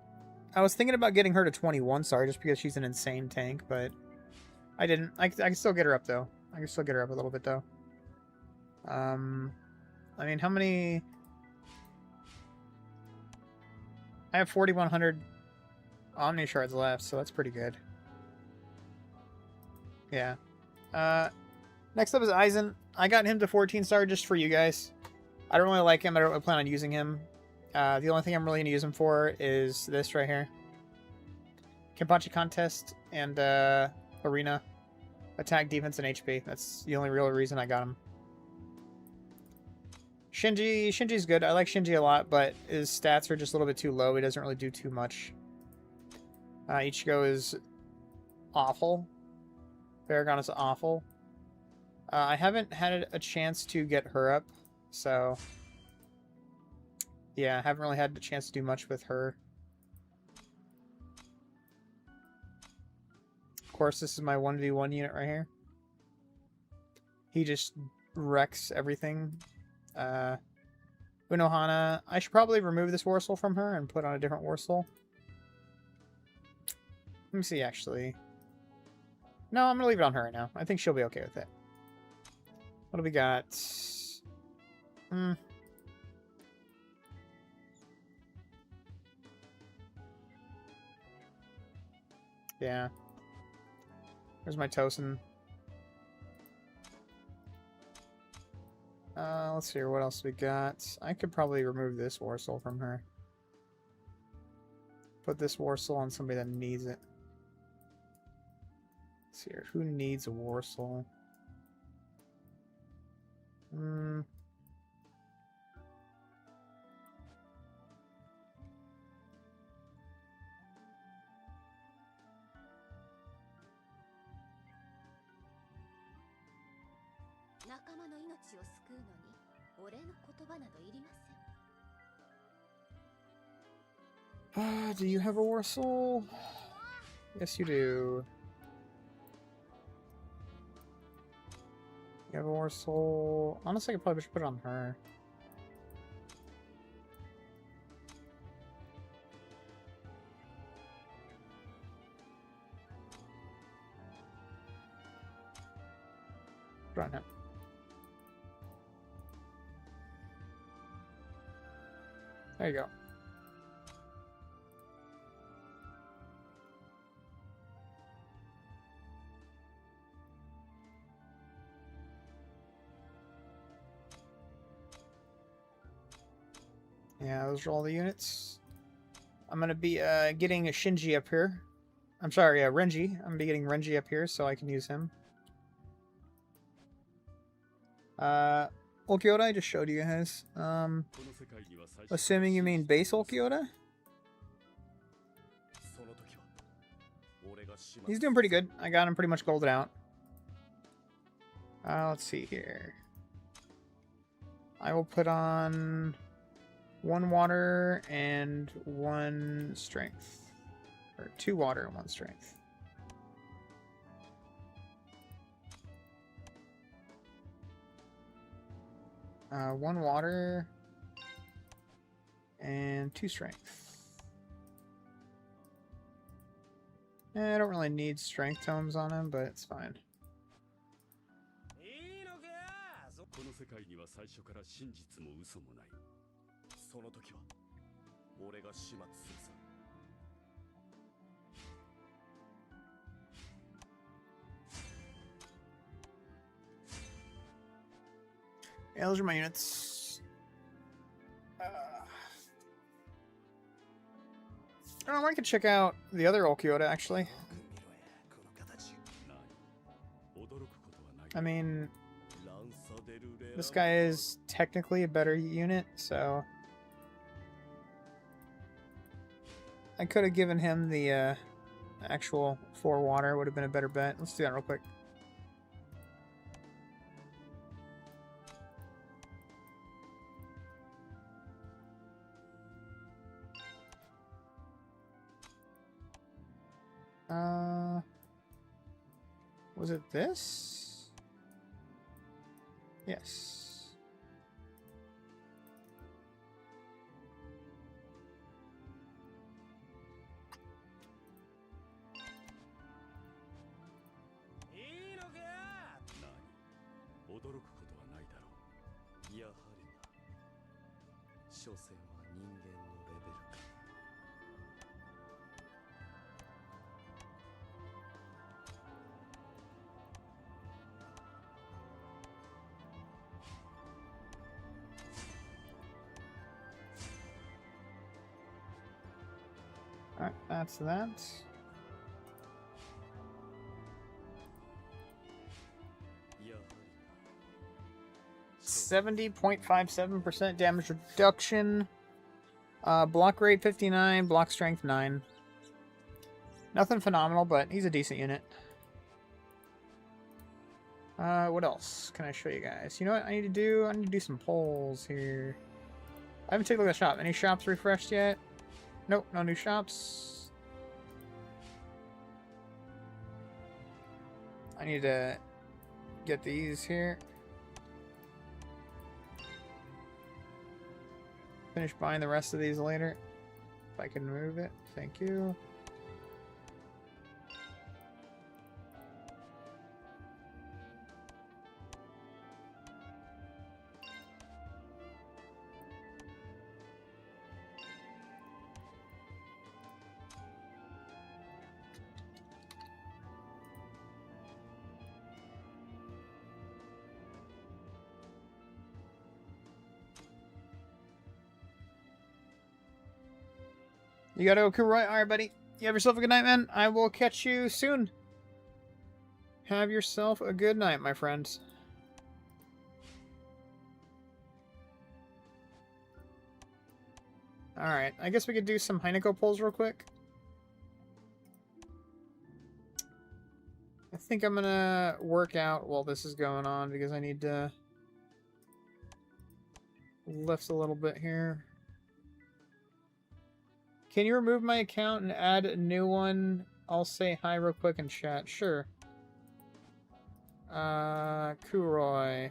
A: thinking about getting her to 21 star just because she's an insane tank, but I didn't. I can still get her up though. I can still get her up a little bit though. I mean, how many? I have 4,100 Omni Shards left, so that's pretty good. Yeah. Next up is Aizen. I got him to 14 star just for you guys. I don't really like him. I don't really plan on using him. The only thing I'm really going to use him for is this right here. Kenpachi Contest and Arena. Attack, defense, and HP. That's the only real reason I got him. Shinji's good. I like Shinji a lot, but his stats are just a little bit too low. He doesn't really do too much. Ichigo is awful. Baragon is awful. I haven't had a chance to get her up, so yeah, I haven't really had the chance to do much with her. Of course, this is my 1v1 unit right here. He just wrecks everything. Unohana. I should probably remove this Warsaw from her and put on a different Warsaw. Let me see, actually. No, I'm going to leave it on her right now. I think she'll be okay with it. What do we got? Yeah. There's my Tosin. Let's see here. What else we got? I could probably remove this Warsaw from her. Put this Warsaw on somebody that needs it. Let's see here. Who needs a Warsaw? Do you have a Warsaw? Yes, you do. You have a soul. Honestly, I probably should put it on her. Put it on him. There you go. Yeah, those are all the units. I'm gonna be getting a Shinji up here. I'm sorry, Renji. I'm gonna be getting Renji up here so I can use him. Ulquiorra, I just showed you guys. Assuming you mean base Ulquiorra? He's doing pretty good. I got him pretty much golded out. Let's see here. I will put on 1 water and 1 strength. Or 2 water and 1 strength. One water and 2 strength. I don't really need strength tomes on him, but it's fine. Yeah, those are my units. Oh, I could check out the other Ulquiorra, actually. I mean, this guy is technically a better unit, so I could have given him the actual 4 water. Would have been a better bet. Let's do that real quick. Was it this? Yes. Alright, that's that. %70.57% damage reduction. Block rate 59, block strength 9. Nothing phenomenal, but he's a decent unit. What else can I show you guys? You know what I need to do? I need to do some polls here. I haven't taken a look at the shop. Any shops refreshed yet? Nope, no new shops. I need to get these here. Finish buying the rest of these later. If I can move it. Thank you. You gotta go right. Alright, buddy. You have yourself a good night, man. I will catch you soon. Have yourself a good night, my friends. Alright, I guess we could do some Haineko pulls real quick. I think I'm gonna work out while this is going on because I need to lift a little bit here. Can you remove my account and add a new one? I'll say hi real quick in chat. Sure. Kuroi.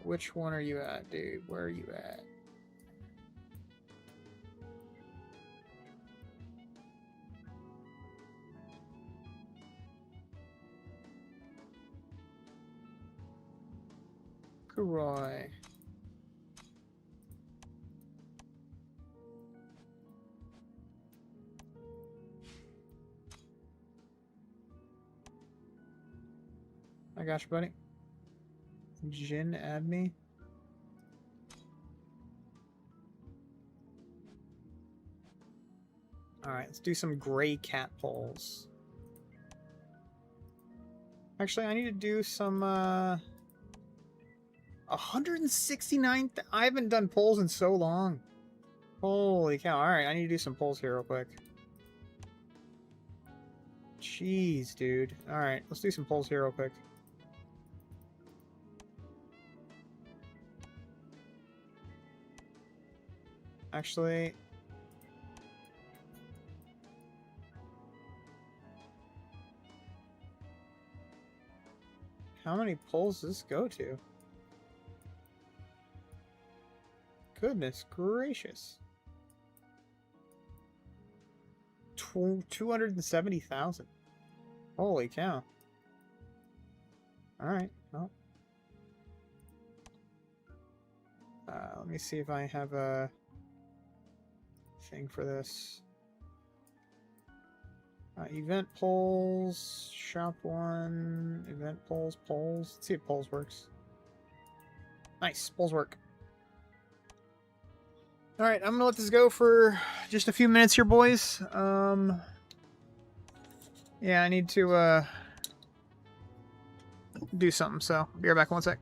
A: Which one are you at, dude? Where are you at? Kuroi. I got you, buddy. Jin, add me. Alright, let's do some gray cat polls. Actually, I need to do some, 169... I haven't done polls in so long. Holy cow. Alright, I need to do some polls here real quick. Jeez, dude. Alright, let's do some polls here real quick. Actually... how many polls does this go to? Goodness gracious. 270,000. Holy cow. Alright, well. Let me see if I have a thing for this. Event polls, shop one, event polls, polls. Let's see if polls works. Nice, polls work. Alright, I'm gonna let this go for just a few minutes here, boys. Yeah, I need to do something, so be right back 1 sec.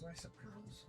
A: I suppose.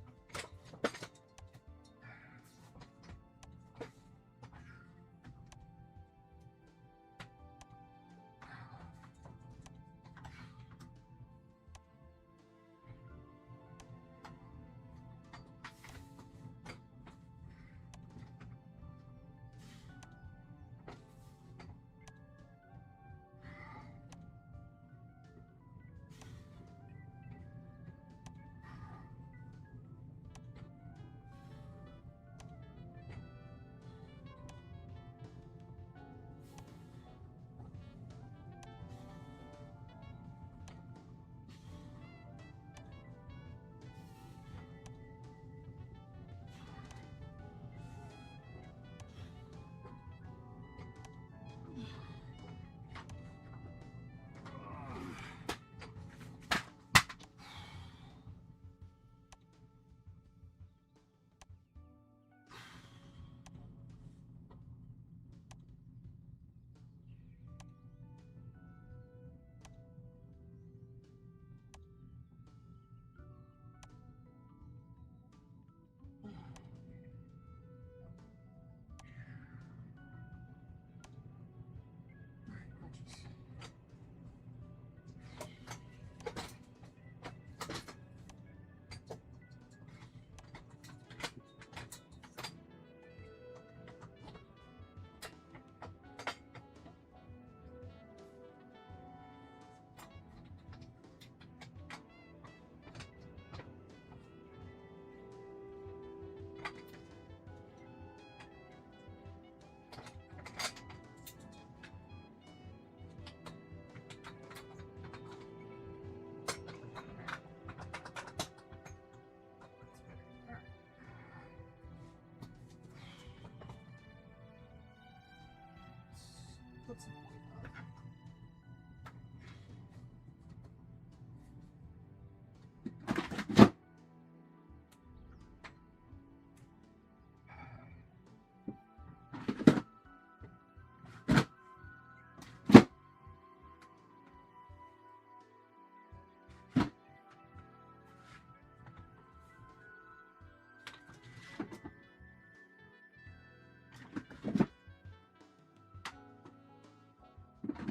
A: Put some point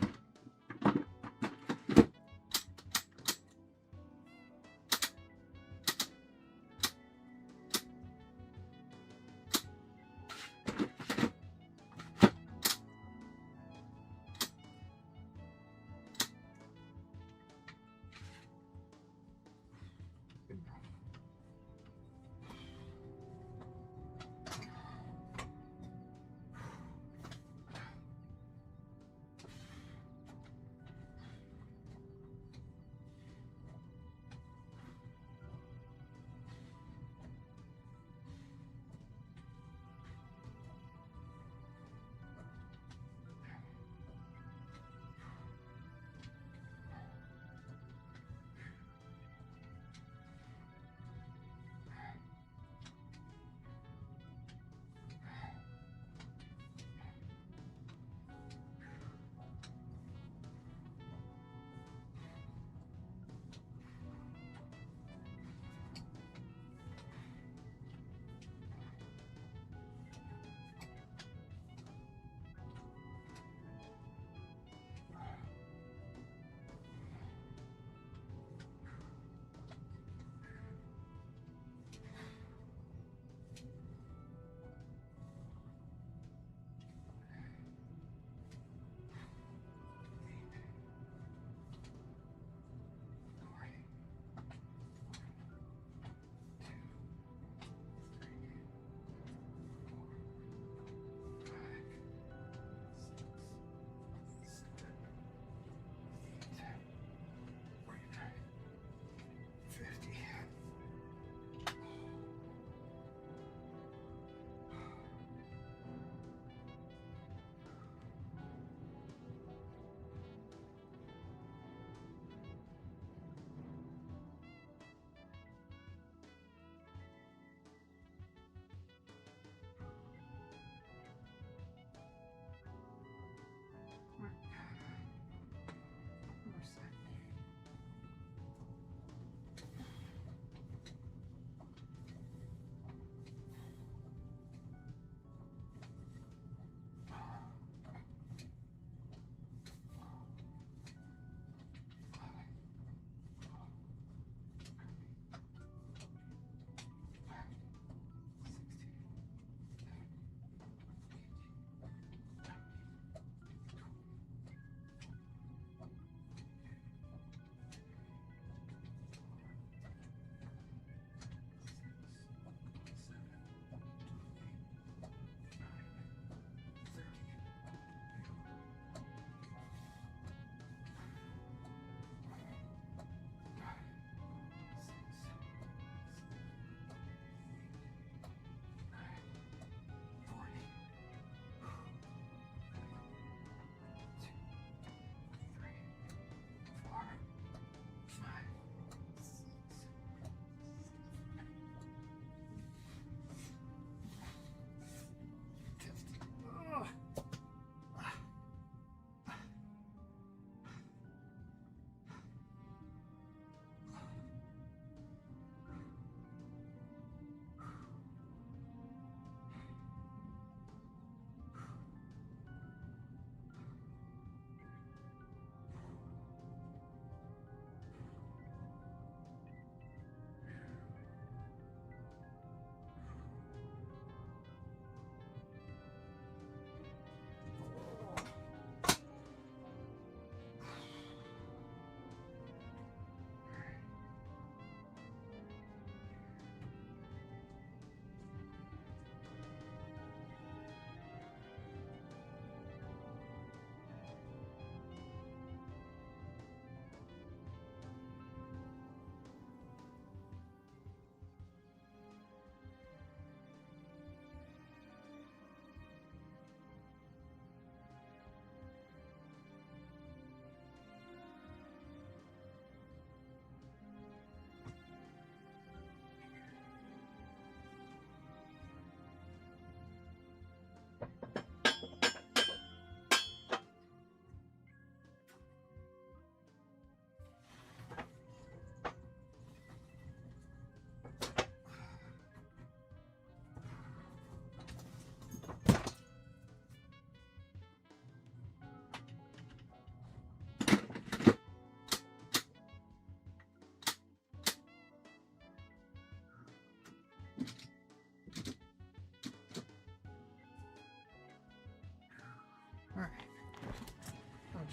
A: up.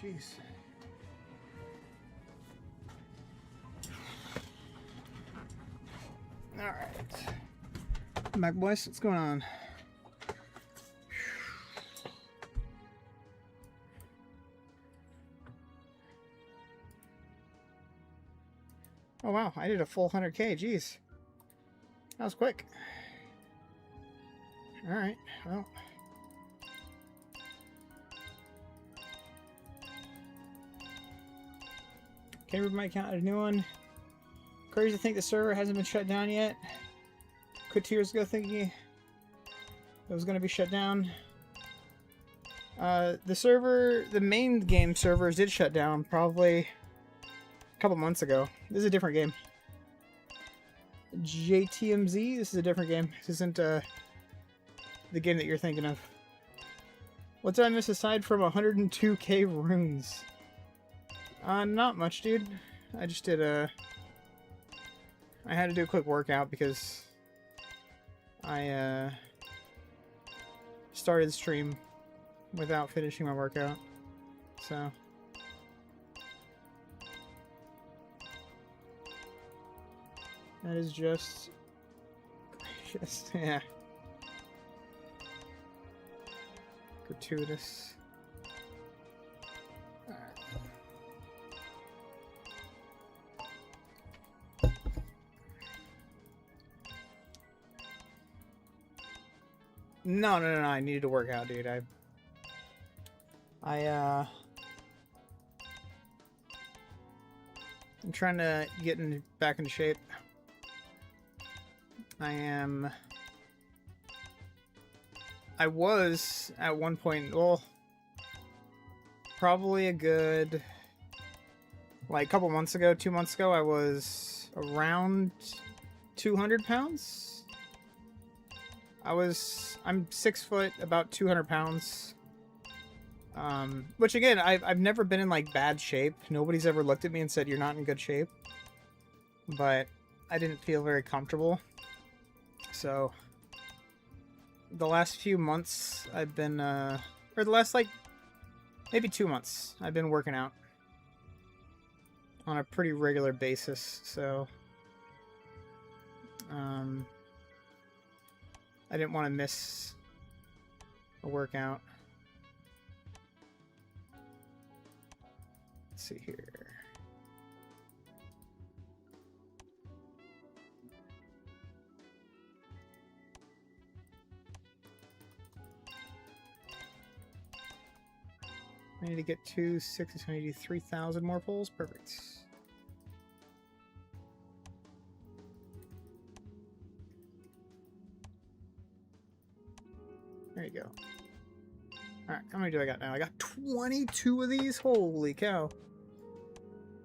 A: jeez. Alright. I'm back, boys. What's going on? Oh wow, I did a full 100k, jeez. That was quick. Alright, well. Okay, read my account, add a new one. Crazy to think the server hasn't been shut down yet. Quit 2 years ago thinking it was going to be shut down. The main game servers did shut down probably a couple months ago. This is a different game. JTMZ, this is a different game. This isn't the game that you're thinking of. What did I miss aside from 102k runes? Not much, dude. I just did I had to do a quick workout because I started the stream without finishing my workout. So that is just yeah. Gratuitous. No, I needed to work out, dude. I'm trying to get back into shape. I was at one point, well, probably a good, like a couple months ago, 2 months ago, I was around 200 pounds. I'm 6 foot, about 200 pounds. Which again, I've never been in like bad shape. Nobody's ever looked at me and said you're not in good shape. But I didn't feel very comfortable. So the last few months I've been, or the last like maybe 2 months, I've been working out on a pretty regular basis. So I didn't want to miss a workout. Let's see here. I need to get to 6, so I need to do 3,000 more pulls. Perfect. There you go. Alright, how many do I got now? I got 22 of these? Holy cow.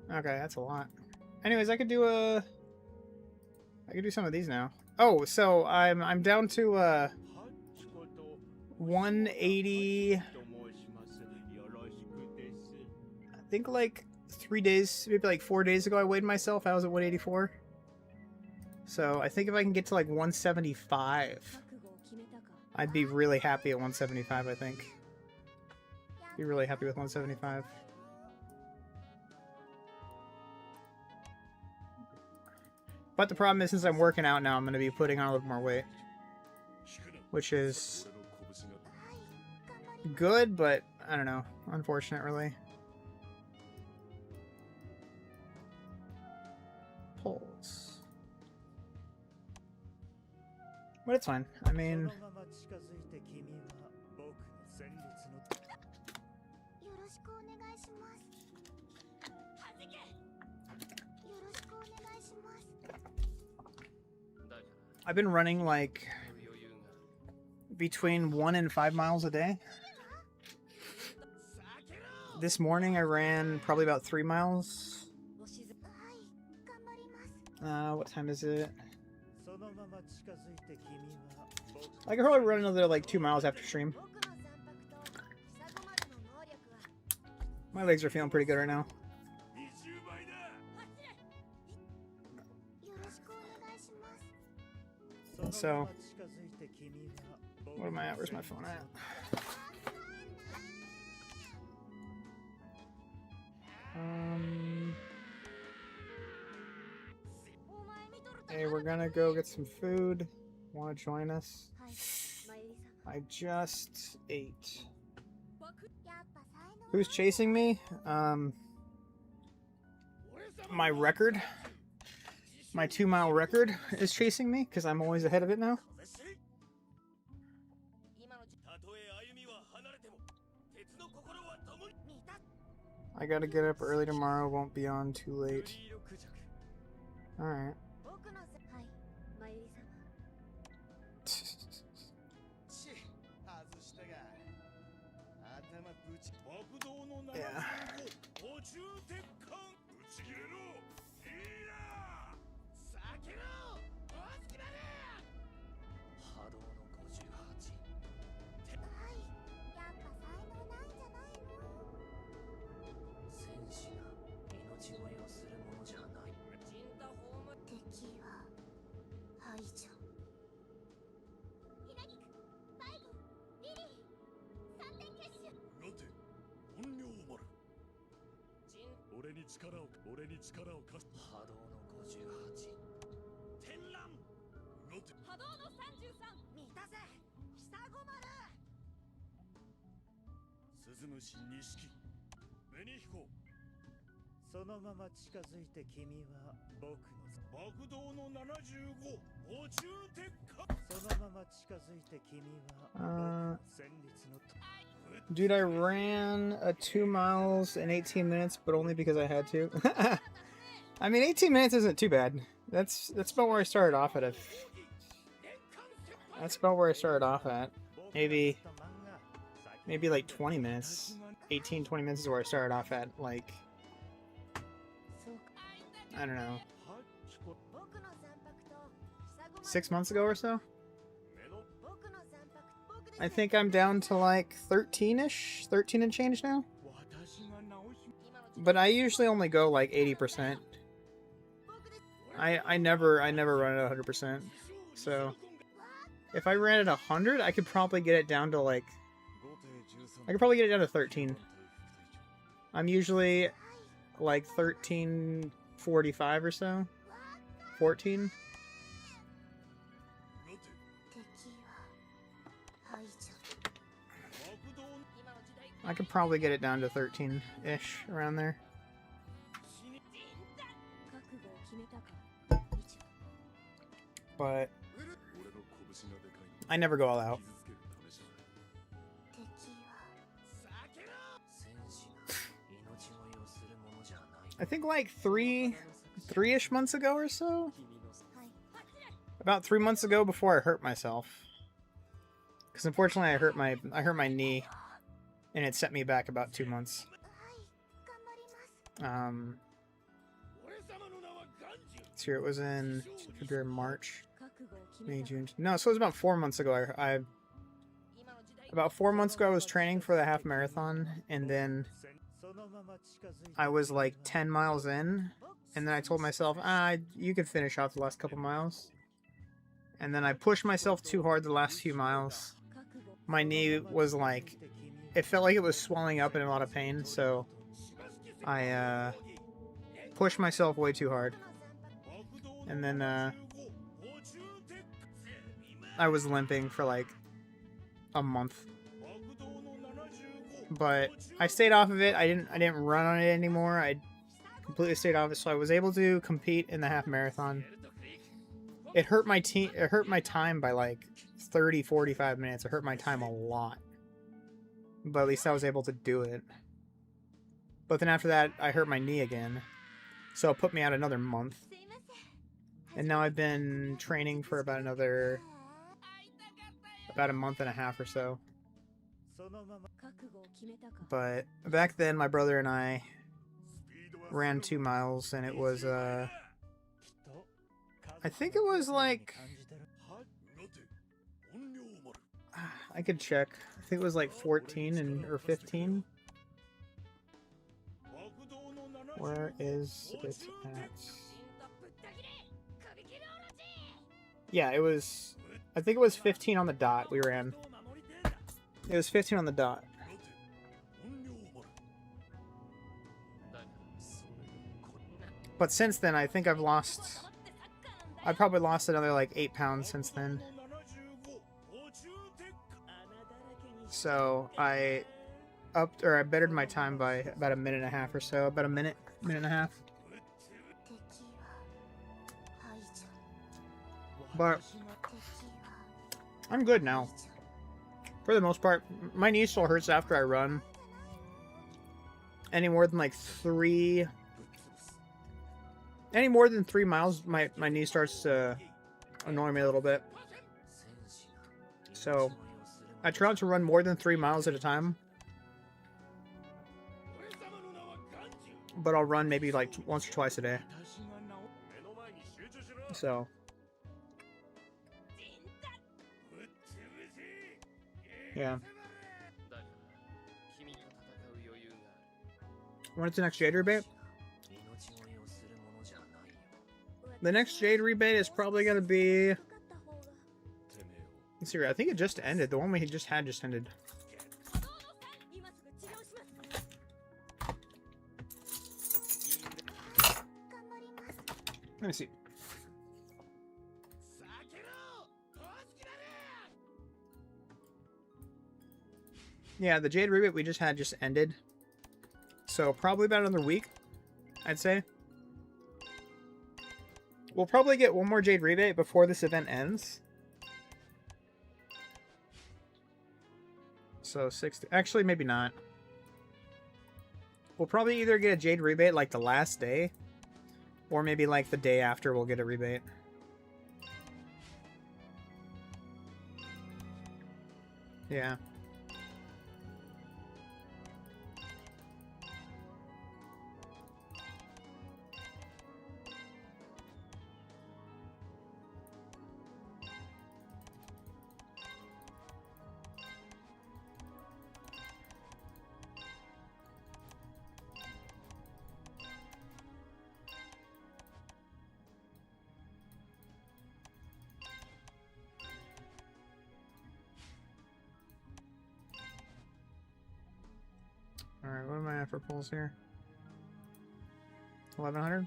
A: Okay, that's a lot. Anyways, I could do some of these now. Oh, so I'm down to 180. I think like 3 days, maybe like 4 days ago I weighed myself. I was at 184. So I think if I can get to like 175, I'd be really happy at 175, I think. Be really happy with 175. But the problem is, since I'm working out now, I'm going to be putting on a little more weight. Which is good, but I don't know. Unfortunate, really. Pulls. But it's fine. I mean... I've been running like between 1 and 5 miles a day. This morning I ran probably about 3 miles. What time is it? I could probably run another like 2 miles after stream. My legs are feeling pretty good right now. So, what am I at? Where's my phone at? we're gonna go get some food. Want to join us? I just ate. Who's chasing me? My record. My 2-mile record is chasing me because I'm always ahead of it now. I gotta get up early tomorrow, won't be on too late. Alright. Yeah. Dude, I ran 2 miles in 18 minutes, but only because I had to. I mean, 18 minutes isn't too bad. That's about where I started off at. That's about where I started off at. Maybe like 20 minutes. 18, 20 minutes is where I started off at. Like, I don't know, 6 months ago or so. I think I'm down to like 13-ish, 13 and change now. But I usually only go like 80%. I never run at 100%. So if I ran at 100, I could probably get it down to like, I could probably get it down to 13. I'm usually like 13:45 or so, 14. I could probably get it down to 13-ish, around there. But I never go all out. I think like three-ish months ago or so. About 3 months ago, before I hurt myself. Because unfortunately I hurt my knee. And it set me back about 2 months. So it was in February, March, May, June. No, so it was about 4 months ago. About 4 months ago I was training for the half marathon, and then I was like 10 miles in, and then I told myself, you can finish off the last couple miles. And then I pushed myself too hard the last few miles. My knee was like, it felt like it was swelling up and in a lot of pain, so I pushed myself way too hard. And then I was limping for like a month. But I stayed off of it. I didn't run on it anymore. I completely stayed off it, so I was able to compete in the half marathon. It hurt my time by like 30-45 minutes. It hurt my time a lot. But at least I was able to do it. But then after that, I hurt my knee again. So it put me out another month. And now I've been training for about a month and a half or so. But back then, my brother and I ran 2 miles, and it was, I think it was like, I could check. I think it was like 14 or 15. Where is it at? Yeah, it was, I think it was 15 on the dot we ran. It was 15 on the dot. But since then, I think I've lost I probably lost another like 8 pounds since then. So I I bettered my time by about a minute and a half or so. About a minute and a half. But I'm good now. For the most part, my knee still hurts after I run. Any more than 3 miles, my knee starts to annoy me a little bit. So I try not to run more than 3 miles at a time. But I'll run maybe like once or twice a day. So yeah. When's the next Jade rebate? The next Jade rebate is probably going to be... Let's see, I think it just ended. The one we just had just ended. Let me see. Yeah, the Jade rebate we just had just ended. So probably about another week, I'd say. We'll probably get one more Jade rebate before this event ends. So 60. Actually, maybe not. We'll probably either get a Jade rebate like the last day, or maybe like the day after we'll get a rebate. Yeah. Alright, what am I at for pulls here? 1100?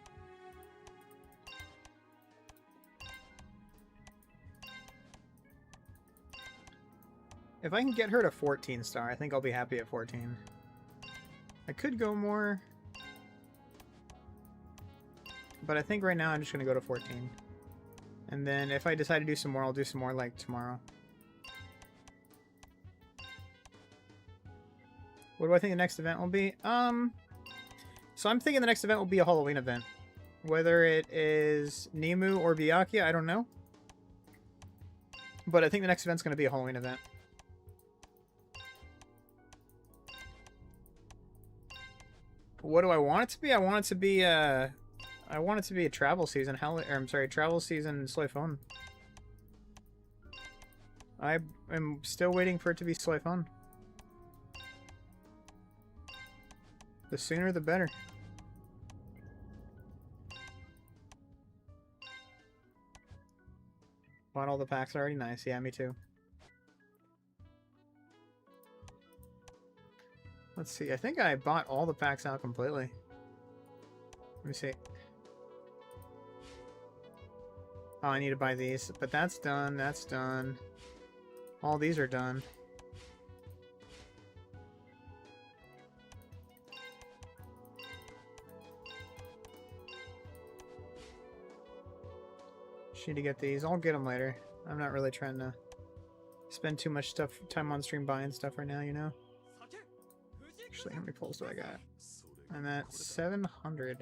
A: If I can get her to 14 star, I think I'll be happy at 14. I could go more, but I think right now I'm just going to go to 14. And then if I decide to do some more, I'll do some more like tomorrow. What do I think the next event will be? So I'm thinking the next event will be a Halloween event. Whether it is Nemu or Byakuya, I don't know. But I think the next event's going to be a Halloween event. What do I want it to be? I want it to be I want it to be a travel season. Travel season Soy Phone. I am still waiting for it to be Soy Phone. The sooner the better. Bought all the packs already? Nice. Yeah, me too. Let's see. I think I bought all the packs out completely. Let me see. Oh, I need to buy these. But that's done. That's done. All these are done. Need to get these. I'll get them later. I'm not really trying to spend too much time on stream buying stuff right now, you know? Actually, how many pulls do I got? I'm at 700.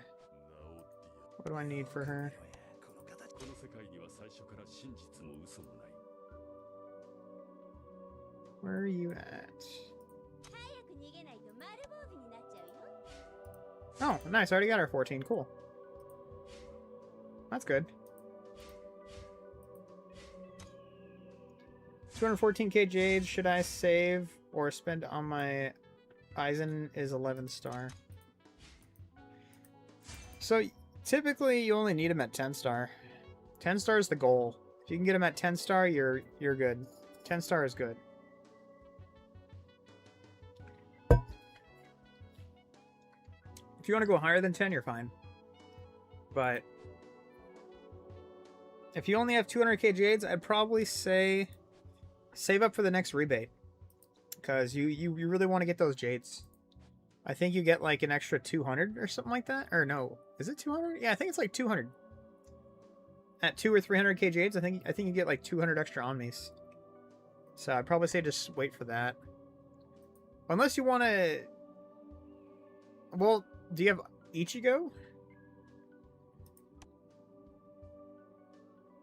A: What do I need for her? Where are you at? Oh, nice. I already got her 14. Cool. That's good. 214k Jade. Should I save or spend on my Aizen is 11 star? So typically you only need him at 10 star. 10 star is the goal. If you can get him at 10 star, you're good. 10 star is good. If you want to go higher than 10, you're fine. But If you only have 200k jades, I'd probably say save up for the next rebate. Because you really want to get those jades. I think you get like an extra 200 or something like that. Or no, is it 200? Yeah, I think it's like 200. At 2 or 300k jades, I think you get like 200 extra omnis. So I'd probably say just wait for that. Unless you want to... Well, do you have Ichigo?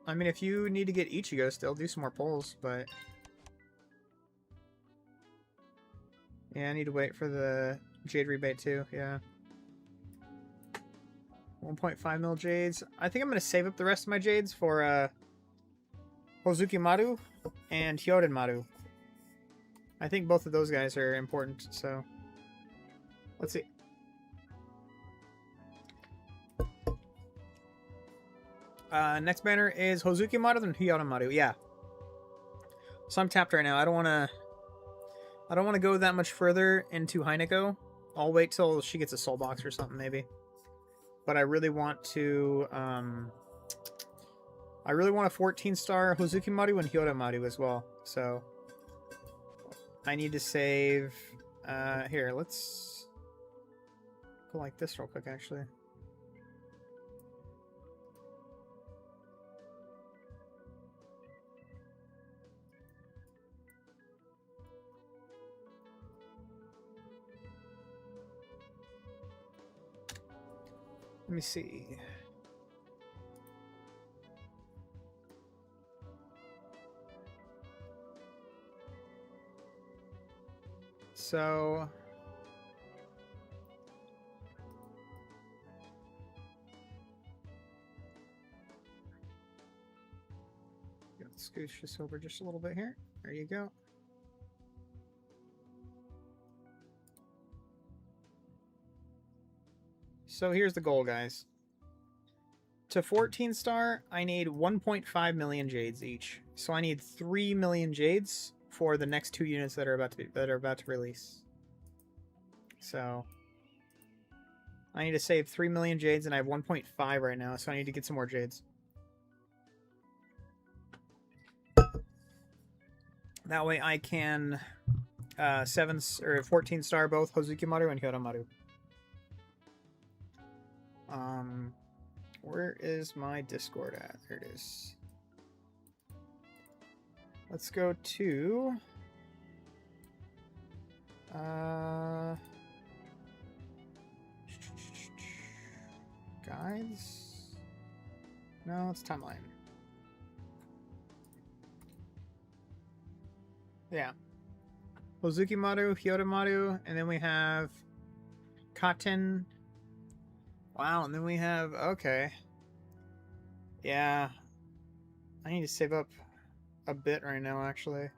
A: I mean, if you need to get Ichigo still, do some more pulls, but... Yeah, I need to wait for the jade rebate too, yeah. 1.5 mil jades. I think I'm going to save up the rest of my jades for Hozuki Maru and Hyoden Maru. I think both of those guys are important, so... Let's see. Next banner is Hozuki Maru and Hyoden Maru. Yeah. So I'm tapped right now. I don't want to go that much further into Haineko. I'll wait till she gets a soul box or something, maybe. But I really want to... I really want a 14-star Hozuki Maru and Hyoden Maru as well. So... I need to save... here, let's... go like this real quick, actually. Let me see. So... let's scooch this over just a little bit here. There you go. So here's the goal, guys. To 14-star, I need 1.5 million jades each. So I need 3 million jades for the next 2 units that are about to release. So I need to save 3 million jades, and I have 1.5 right now, so I need to get some more jades. That way I can 7 or 14-star both Hozuki Maru and Hyoden Maru. Where is my Discord at? There it is. Let's go to guides. No, it's timeline. Yeah. Hozuki Maru, Hyoden Maru, and then we have Katen. Wow, and then we have... Okay. Yeah. I need to save up a bit right now, actually.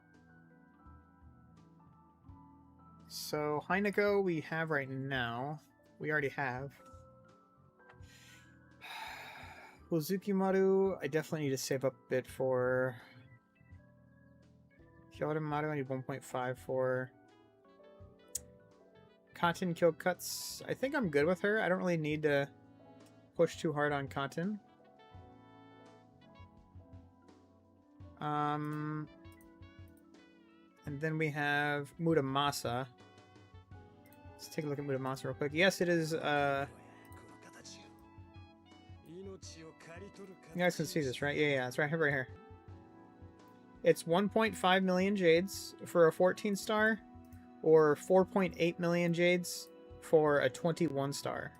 A: So, Haineko we have right now. We already have. Hozuki Maru, I definitely need to save up a bit for... Hyoden Maru, I need 1.5 for... Katen Kill Cuts. I think I'm good with her. I don't really need to push too hard on Katen. And then we have Muramasa. Let's take a look at Muramasa real quick. Yes, it is, you guys can see this, right? Yeah, it's right here. It's 1.5 million jades for a 14-star, or 4.8 million jades for a 21-star.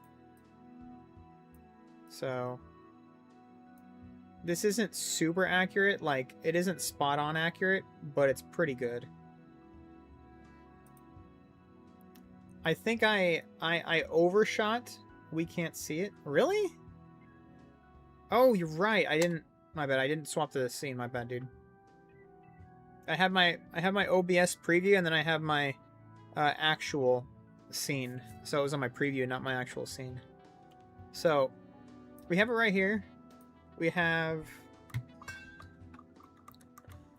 A: So... this isn't super accurate, like, it isn't spot-on accurate, but it's pretty good. I think I overshot. We can't see it. Really? Oh, you're right. I didn't... my bad. I didn't swap to the scene. My bad, dude. I have my OBS preview, and then I have my actual scene. So it was on my preview, not my actual scene. So, we have it right here. We have...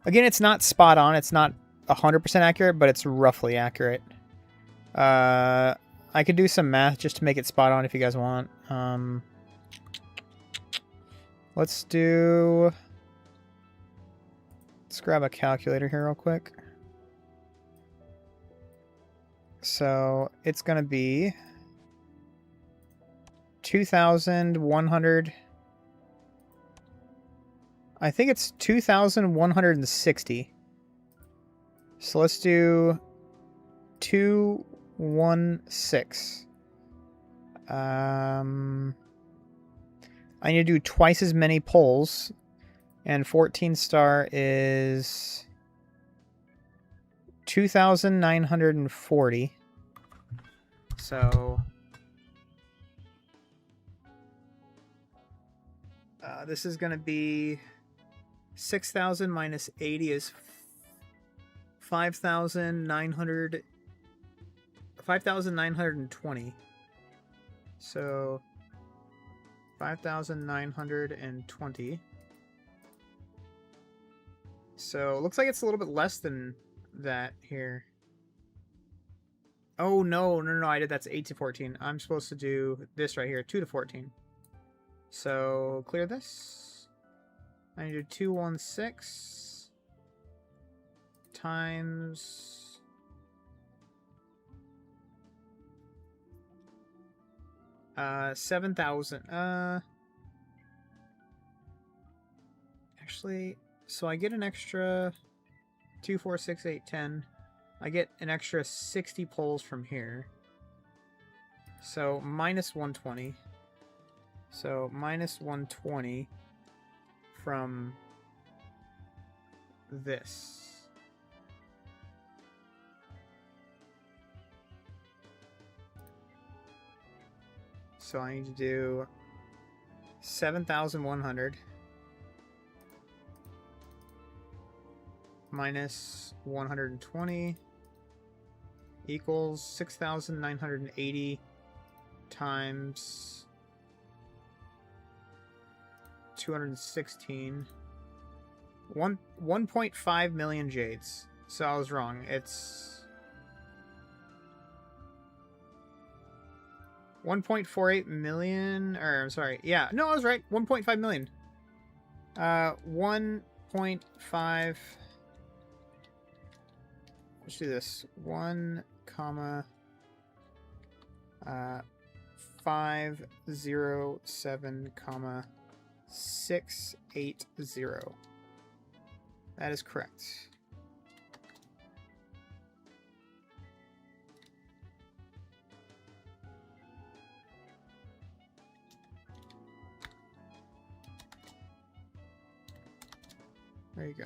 A: again, it's not spot on. It's not 100% accurate, but it's roughly accurate. I could do some math just to make it spot on if you guys want. Let's grab a calculator here real quick. So it's going to be 2,100. I think it's 2,160. So let's do 216. I need to do twice as many polls, and 14 star is 2,940. So this is going to be 6,000 minus 80 is 5,920. So 5,920. So it looks like it's a little bit less than that here. Oh, no, I did that's 8 to 14. I'm supposed to do this right here, 2 to 14. So clear this. I need to do 216 times 7,000. Actually, so I get an extra 2, 4, 6, 8, 10. I get an extra 60 polls from here. So minus 120. So minus 120 from this. So I need to do 7,100 minus 120 equals 6,980 times 216. 1.5 million jades. So I was wrong. It's 1.48 million, or I'm sorry. Yeah, no, I was right. 1.5 million. 1.5. Let's do this. 1, 507, 680. That is correct. There you go.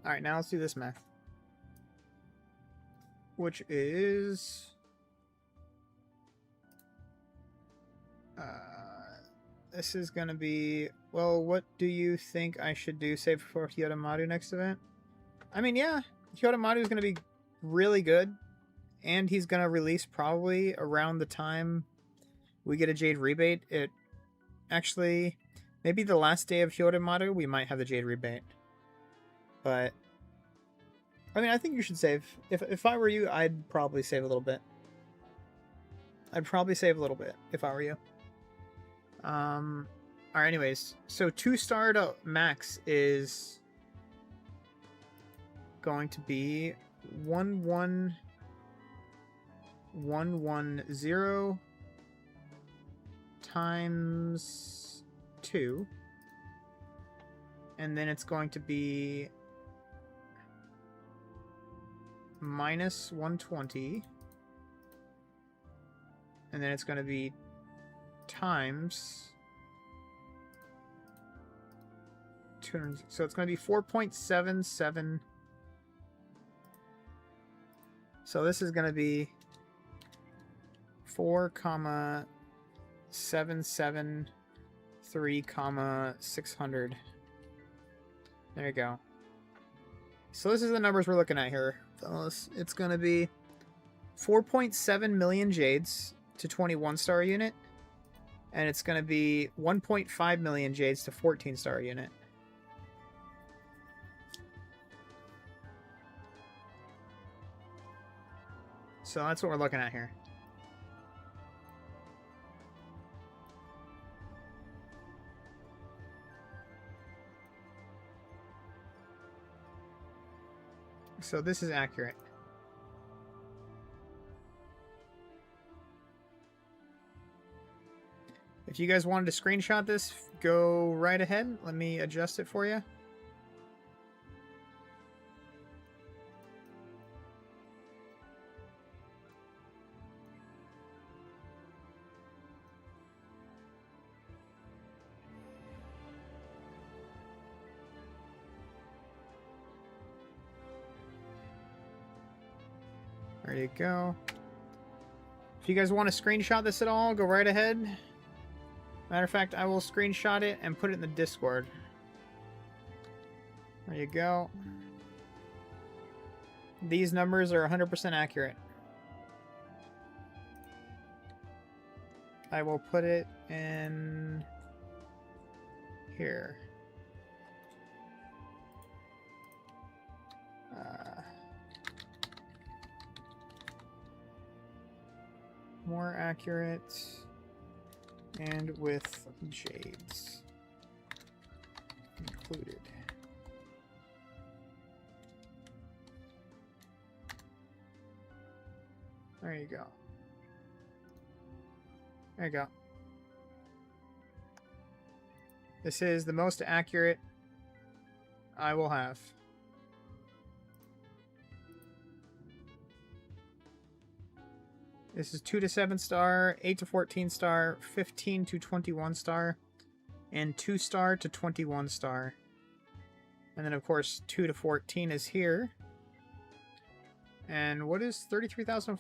A: All right, now let's do this math, which is this is gonna be, well, what do you think I should do? Save for Hyodomaru next event? I mean, yeah, Hyodomaru is gonna be really good, and he's gonna release probably around the time we get a Jade rebate. It actually, maybe the last day of Hyodomaru, we might have the Jade rebate. But I mean, I think you should save. If I were you, I'd probably save a little bit. I'd probably save a little bit if I were you. Alright, anyways. So 2-star to max is going to be 11110 times 2. And then it's going to be minus 120. And then it's going to be times 200. So it's going to be 4.77. So this is going to be 4,773, 600. There you go. So this is the numbers we're looking at here, fellas. It's going to be 4.7 million jades to 21-star unit. And it's going to be 1.5 million jades to 14-star unit. So that's what we're looking at here. So this is accurate. If you guys wanted to screenshot this, go right ahead. Let me adjust it for you. There you go. If you guys want to screenshot this at all, go right ahead. Matter of fact, I will screenshot it and put it in the Discord. There you go. These numbers are 100% accurate. I will put it in here. More accurate and with jades included. There you go. There you go. This is the most accurate I will have. This is 2 to 7 star, 8 to 14 star, 15 to 21 star, and 2 star to 21 star. And then, of course, 2 to 14 is here. And what is 33,000?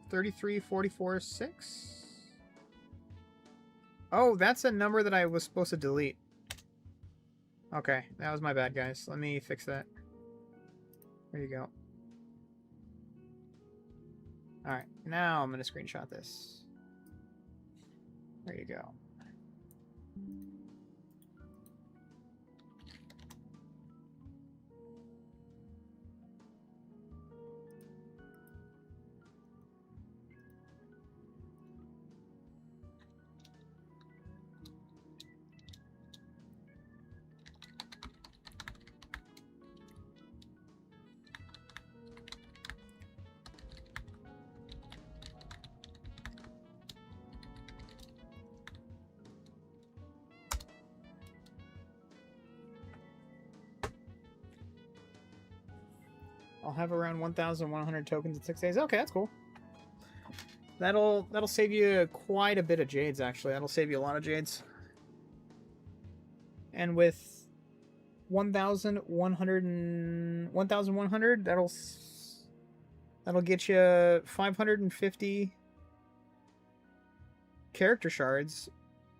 A: 33,446? Oh, that's a number that I was supposed to delete. Okay, that was my bad, guys. Let me fix that. There you go. Alright, now I'm going to screenshot this. There you go. I'll have around 1,100 tokens in 6 days. Okay, that's cool. That'll save you quite a bit of jades, actually. That'll save you a lot of jades. And with 1,100, that'll get you 550 character shards.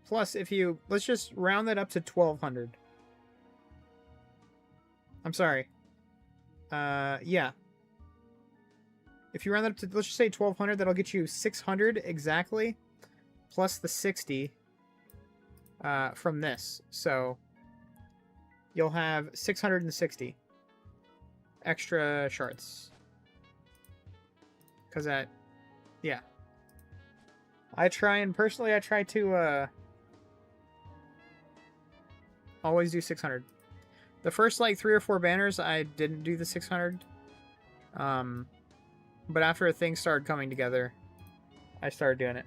A: Plus, if you let's just round that up to 1,200. I'm sorry. Yeah. If you round that up to, let's just say 1,200, that'll get you 600 exactly, plus the 60 from this. So you'll have 660 extra shards. Because that, yeah. I try to always do 600. The first, like, 3 or 4 banners, I didn't do the 600. But after things started coming together, I started doing it.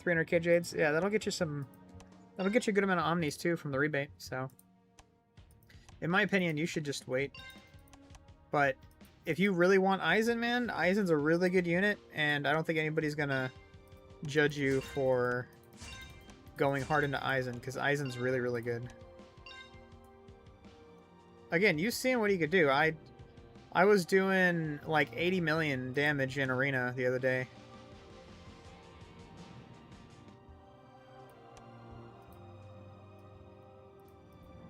A: 300k jades. Yeah, that'll get you some... That'll get you a good amount of omnis, too, from the rebate, so... In my opinion, you should just wait. But if you really want Eisen, man, Eisen's a really good unit, and I don't think anybody's gonna judge you for going hard into Eisen, because Eisen's really, really good. Again, you've seen what he could do. I was doing like 80 million damage in Arena the other day.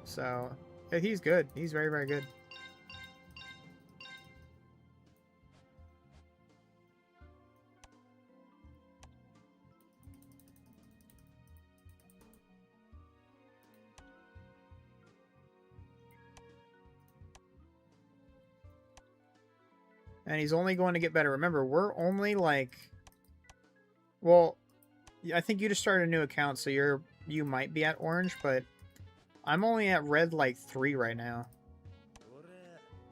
A: So, yeah, he's good. He's very, very good. And he's only going to get better. Remember, we're only like... Well, I think you just started a new account, so you might be at orange, but I'm only at red like 3 right now.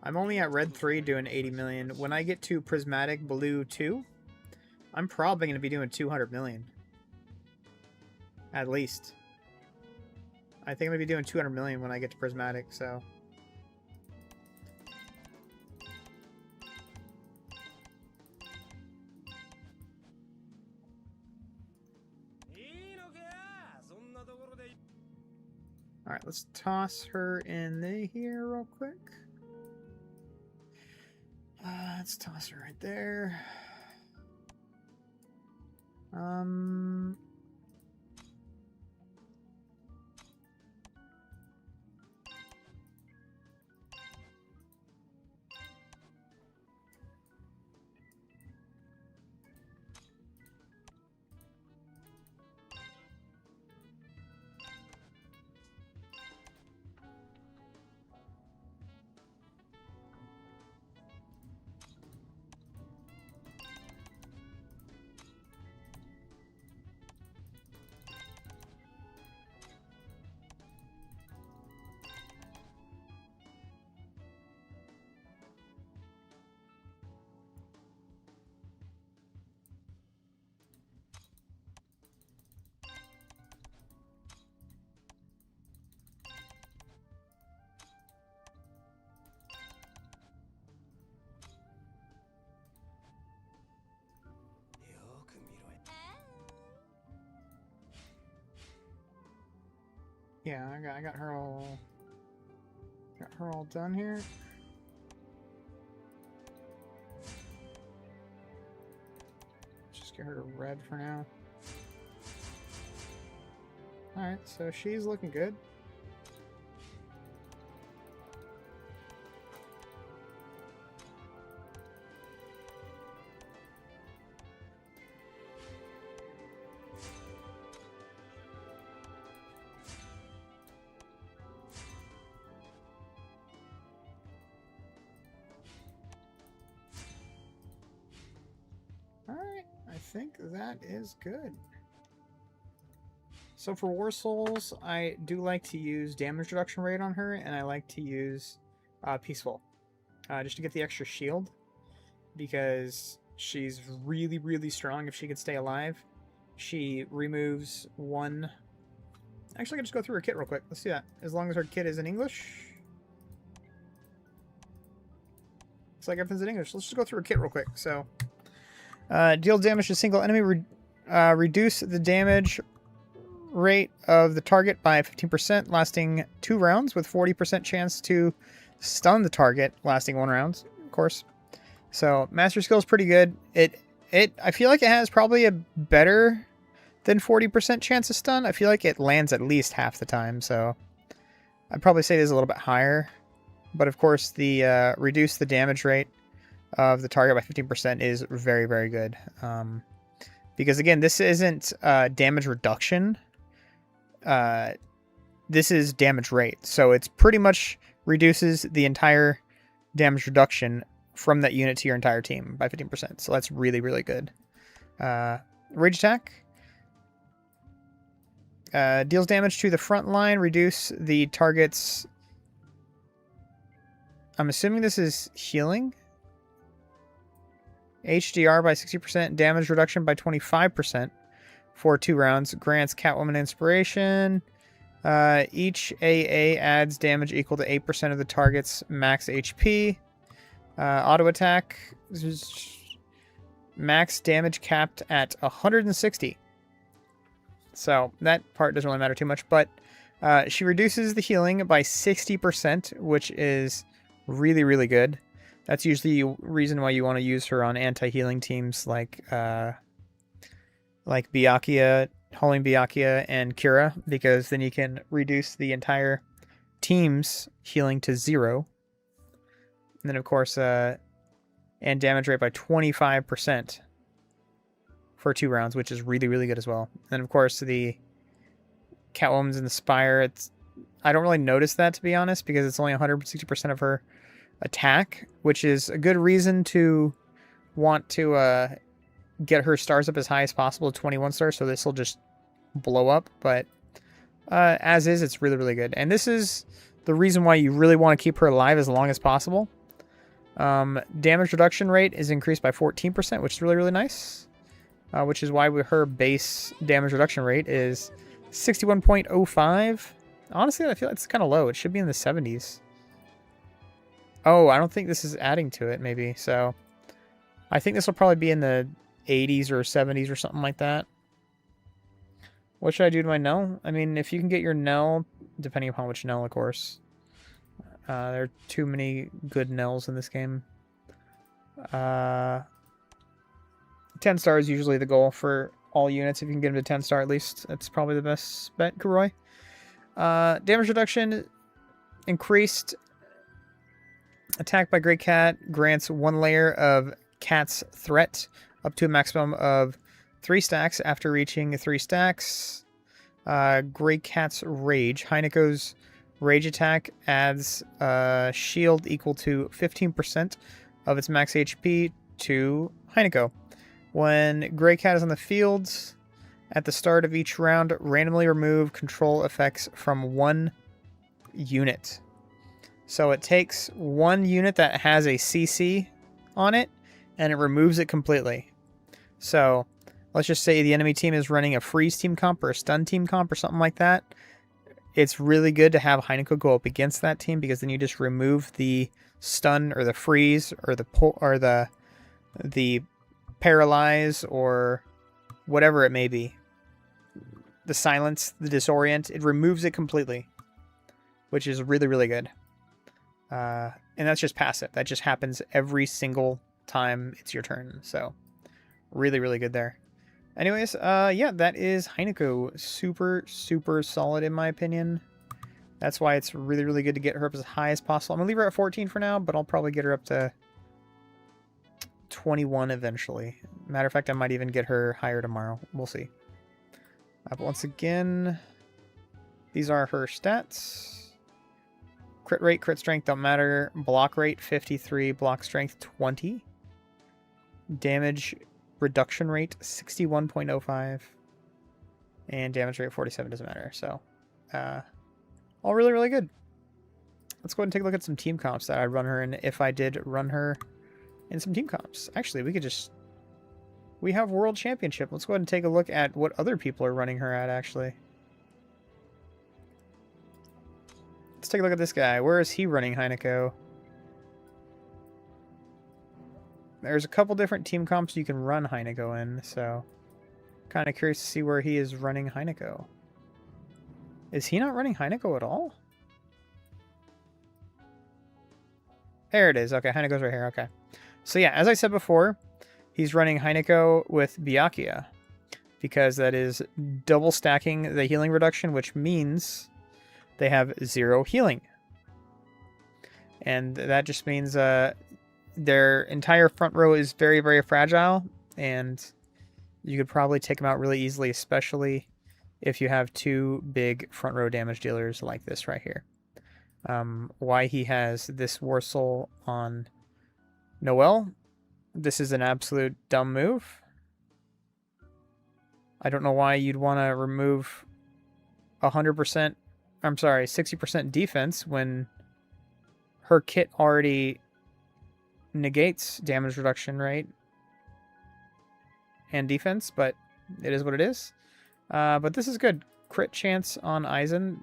A: I'm only at red 3 doing 80 million. When I get to prismatic blue 2, I'm probably going to be doing 200 million. At least. I think I'm going to be doing 200 million when I get to prismatic, so... Alright, let's toss her in here real quick. Let's toss her right there. Yeah, I got her all done here. Just get her to red for now. Alright, so she's looking good. I think that is good. So for War Souls, I do like to use damage reduction rate on her, and I like to use Peaceful, just to get the extra shield, because she's really, really strong if she could stay alive. She removes one... Actually, I can just go through her kit real quick. Let's do that. As long as her kit is in English. Looks like everything's in English. Let's just go through her kit real quick. So... deal damage to single enemy, reduce the damage rate of the target by 15%, lasting 2 rounds, with 40% chance to stun the target, lasting 1 round, of course. So, Master Skill is pretty good. I feel like it has probably a better than 40% chance of stun. I feel like it lands at least half the time, so I'd probably say it is a little bit higher. But of course, the reduce the damage rate of the target by 15% is very, very good. Because again, this isn't damage reduction. This is damage rate. So it's pretty much reduces the entire damage reduction from that unit to your entire team by 15%. So that's really, really good. Rage attack. Deals damage to the front line. Reduce the target's... I'm assuming this is healing. HDR by 60%, damage reduction by 25% for 2 rounds. Grants Catwoman inspiration. Each AA adds damage equal to 8% of the target's max HP. Auto attack. This is max damage capped at 160. So that part doesn't really matter too much, but she reduces the healing by 60%, which is really, really good. That's usually the reason why you want to use her on anti-healing teams like Byakuya, Hauling Byakuya, and Kira, because then you can reduce the entire team's healing to 0. And then, of course, and damage rate by 25% for 2 rounds, which is really, really good as well. And then, of course, the Catwoman's in the Spire. I don't really notice that, to be honest, because it's only 160% of her attack, which is a good reason to want to get her stars up as high as possible, 21 stars, so this will just blow up. But as is, it's really, really good. And this is the reason why you really want to keep her alive as long as possible, Damage reduction rate is increased by 14%, which is really, really nice. Which is why her base damage reduction rate is 61.05. Honestly, I feel like it's kind of low. It should be in the 70s. Oh, I don't think this is adding to it, maybe. So, I think this will probably be in the 80s or 70s or something like that. What should I do to my Nell? I mean, if you can get your Nell, depending upon which Nell, of course. There are too many good Nells in this game. 10 star is usually the goal for all units. If you can get them to 10 star at least, that's probably the best bet, Kuroi. Damage reduction increased. Attack by Grey Cat grants 1 layer of Cat's threat up to a maximum of 3 stacks after reaching 3 stacks. Grey Cat's Rage. Heineko's Rage attack adds a shield equal to 15% of its max HP to Haineko. When Grey Cat is on the field, at the start of each round, randomly remove control effects from 1 unit. So it takes 1 unit that has a CC on it, and it removes it completely. So, let's just say the enemy team is running a freeze team comp or a stun team comp or something like that. It's really good to have Haineko go up against that team, because then you just remove the stun or the freeze or the paralyze or whatever it may be. The silence, the disorient, it removes it completely, which is really, really good. And that's just passive. That just happens every single time it's your turn. So really, really good there. Anyways, yeah, that is Haineko. Super, super solid in my opinion. That's why it's really, really good to get her up as high as possible. I'm going to leave her at 14 for now, but I'll probably get her up to 21 eventually. Matter of fact, I might even get her higher tomorrow. We'll see. But once again, these are her stats. Crit rate, crit strength don't matter. Block rate 53, block strength 20. Damage reduction rate 61.05. And damage rate 47 doesn't matter. So, all really, really good. Let's go ahead and take a look at some team comps that I'd run her in if I did run her in some team comps. Actually, we could just... We have World Championship. Let's go ahead and take a look at what other people are running her at, actually. Let's take a look at this guy. Where is he running Haineko? There's a couple different team comps you can run Haineko in, so... Kind of curious to see where he is running Haineko. Is he not running Haineko at all? There it is. Okay, Heineko's right here. Okay. So yeah, as I said before, he's running Haineko with Byakuya, because that is double stacking the healing reduction, which means they have 0 healing. And that just means their entire front row is very, very fragile, and you could probably take them out really easily, especially if you have 2 big front row damage dealers like this right here. Why he has this War Soul on Noelle. This is an absolute dumb move. I don't know why you'd want to remove 100%, I'm sorry, 60% defense when her kit already negates damage reduction, right? And defense, but it is what it is. But this is good. Crit chance on Aizen.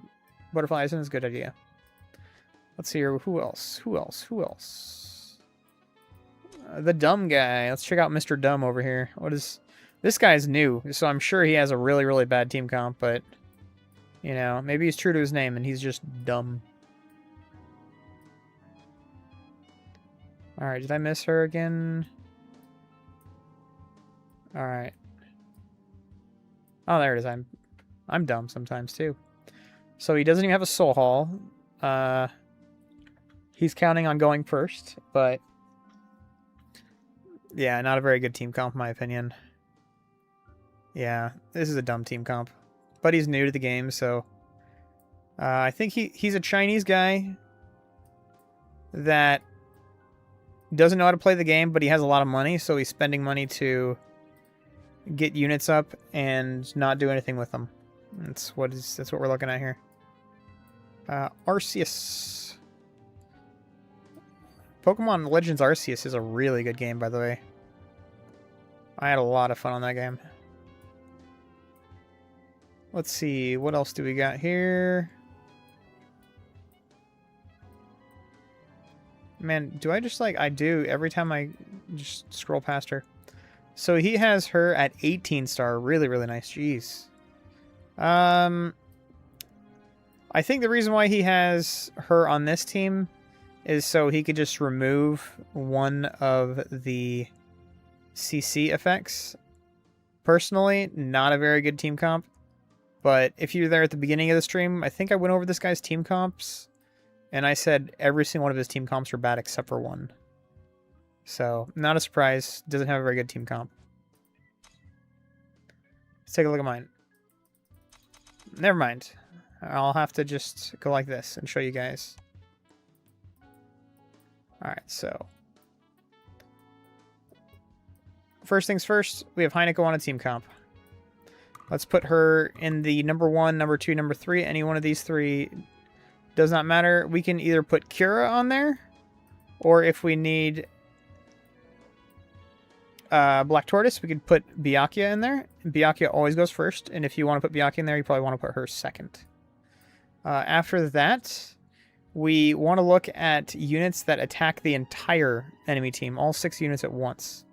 A: Butterfly Aizen is a good idea. Let's see here. Who else? Who else? Who else? The dumb guy. Let's check out Mr. Dumb over here. What is... This guy's new, so I'm sure he has a really, really bad team comp, but... You know, maybe he's true to his name and he's just dumb. Alright, did I miss her again? Alright. Oh, there it is. I'm dumb sometimes, too. So he doesn't even have a soul haul. He's counting on going first, but... Yeah, not a very good team comp, in my opinion. Yeah, this is a dumb team comp. But he's new to the game, so... I think he's a Chinese guy that doesn't know how to play the game, but he has a lot of money, so he's spending money to get units up and not do anything with them. That's what we're looking at here. Arceus. Pokemon Legends Arceus is a really good game, by the way. I had a lot of fun on that game. Let's see, what else do we got here? Man, do I just like... I do every time I just scroll past her. So he has her at 18 star. Really, really nice. Jeez. I think the reason why he has her on this team is so he could just remove one of the CC effects. Personally, not a very good team comp. But if you were there at the beginning of the stream, I think I went over this guy's team comps. And I said every single one of his team comps were bad except for one. So, not a surprise. Doesn't have a very good team comp. Let's take a look at mine. Never mind. I'll have to just go like this and show you guys. Alright, so. First things first, we have Haineko on a team comp. Let's put her in the number 1, number 2, number 3. Any one of these three does not matter. We can either put Cura on there, or if we need Black Tortoise, we could put Byakuya in there. Byakuya always goes first, and if you want to put Byakuya in there, you probably want to put her second. After that, we want to look at units that attack the entire enemy team, all 6 units at once.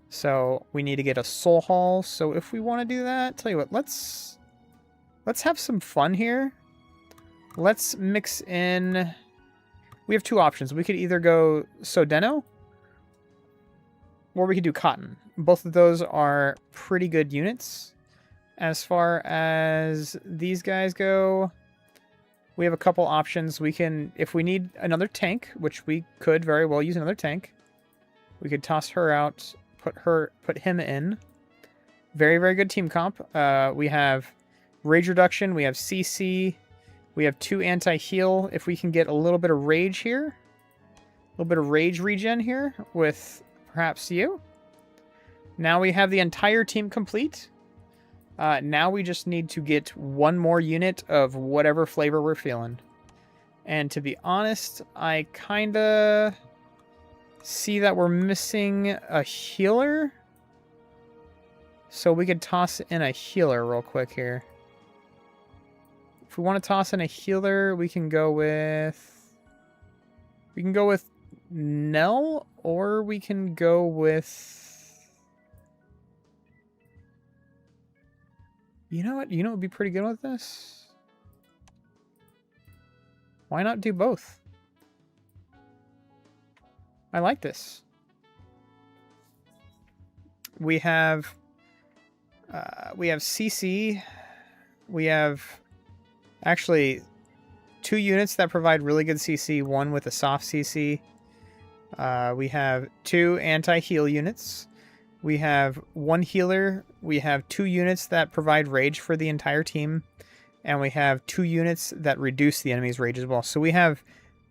A: So we need to get a Soul Hall. So if we want to do that, tell you what, let's have some fun here. Let's mix in... We have 2 options. We could either go Sodeno, or we could do Cotton. Both of those are pretty good units. As far as these guys go, we have a couple options. We can, if we need another tank, which we could very well use another tank, we could toss her out, put him in. Very, very good team comp. We have Rage Reduction, we have CC, we have 2 anti-heal. If we can get a little bit of Rage here, a little bit of Rage regen here with perhaps you. Now we have the entire team complete. Now we just need to get one more unit of whatever flavor we're feeling. And to be honest, I kind of see that we're missing a healer. So we could toss in a healer real quick here. If we want to toss in a healer, we can go with... Nell, or we can go with... You know what? You know what would be pretty good with this? Why not do both? I like this. We have CC. We have actually 2 units that provide really good CC. One with a soft CC. We have 2 anti-heal units. We have 1 healer. We have 2 units that provide rage for the entire team. And we have 2 units that reduce the enemy's rage as well. So we have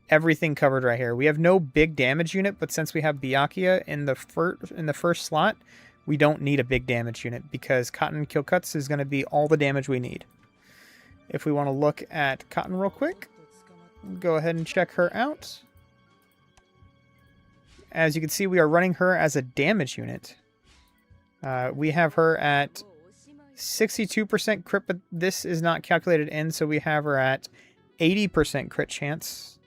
A: everything covered right here. We have no big damage unit, but since we have Byakuya in the first slot, we don't need a big damage unit because Cotton Kill Cuts is going to be all the damage we need. If we want to look at Cotton real quick, go ahead and check her out. As you can see, we are running her as a damage unit. We have her at 62% crit, but this is not calculated in, so we have her at 80% crit chance,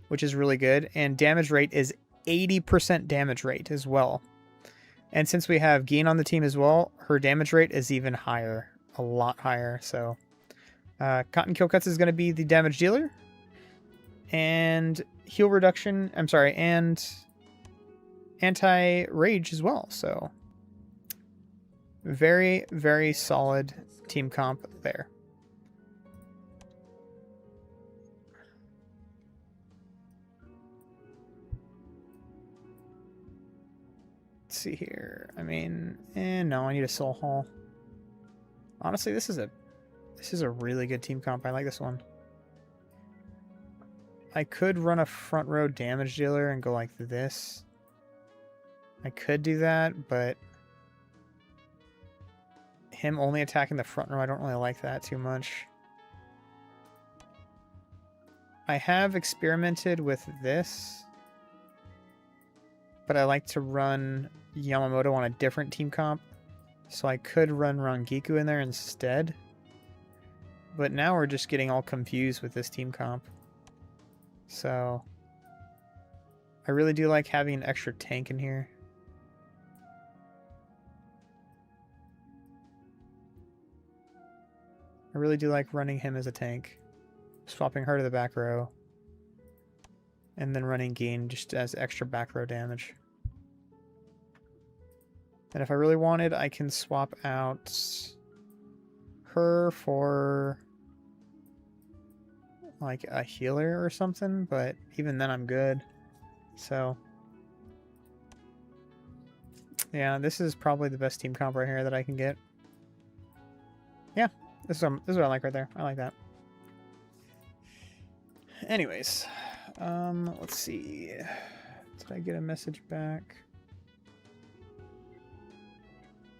A: which is really good. And damage rate is 80% damage rate as well. And since we have Geen on the team as well, her damage rate is even higher, a lot higher. So Cotton Kill Cuts is going to be the damage dealer. And heal reduction, I'm sorry, and anti-rage as well. So very, very solid team comp there. Let's see here. I mean, no, I need a Soul Hall. Honestly, this is a really good team comp. I like this one. I could run a front row damage dealer and go like this. I could do that, but him only attacking the front row, I don't really like that too much. I have experimented with this. but I like to run Yamamoto on a different team comp, so I could run Rangiku in there instead. But now we're just getting all confused with this team comp. So I really do like having an extra tank in here. I really do like running him as a tank. Swapping her to the back row. And then running Gin just as extra back row damage. And if I really wanted, I can swap out her for like a healer or something, but even then I'm good. So yeah, this is probably the best team comp right here that I can get. Yeah, this is what I like right there. I like that. Anyways, let's see. Did I get a message back?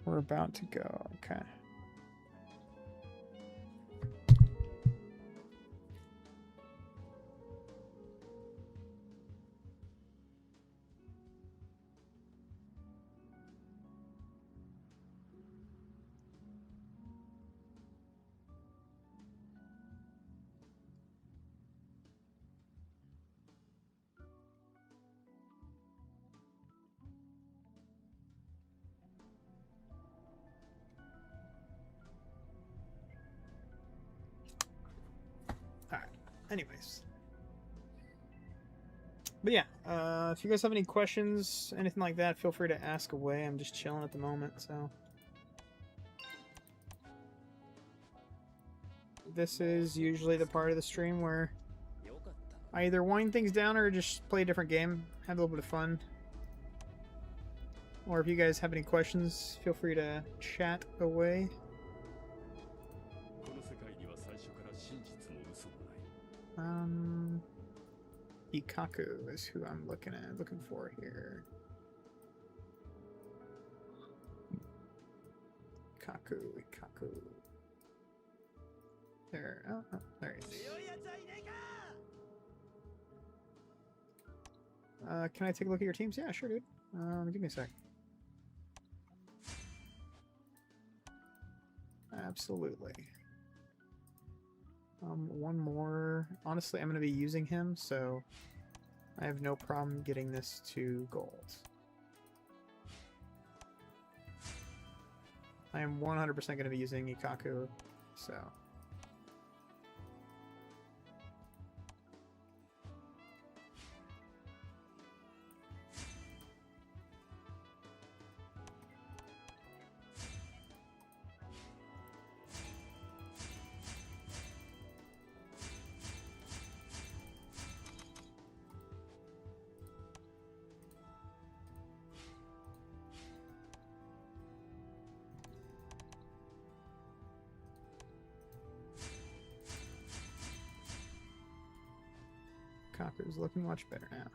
A: We're about to go. Okay. Anyways. But yeah, if you guys have any questions, anything like that, feel free to ask away. I'm just chilling at the moment, so. This is usually the part of the stream where I either wind things down or just play a different game, have a little bit of fun. Or if you guys have any questions, feel free to chat away. Ikaku is who I'm looking for here. Ikaku. There, oh, there he is. Can I take a look at your teams? Yeah, sure, dude. Give me a sec. Absolutely. One more. Honestly, I'm going to be using him, so I have no problem getting this to gold. I am 100% going to be using Ikaku, so... Kaku's looking much better now.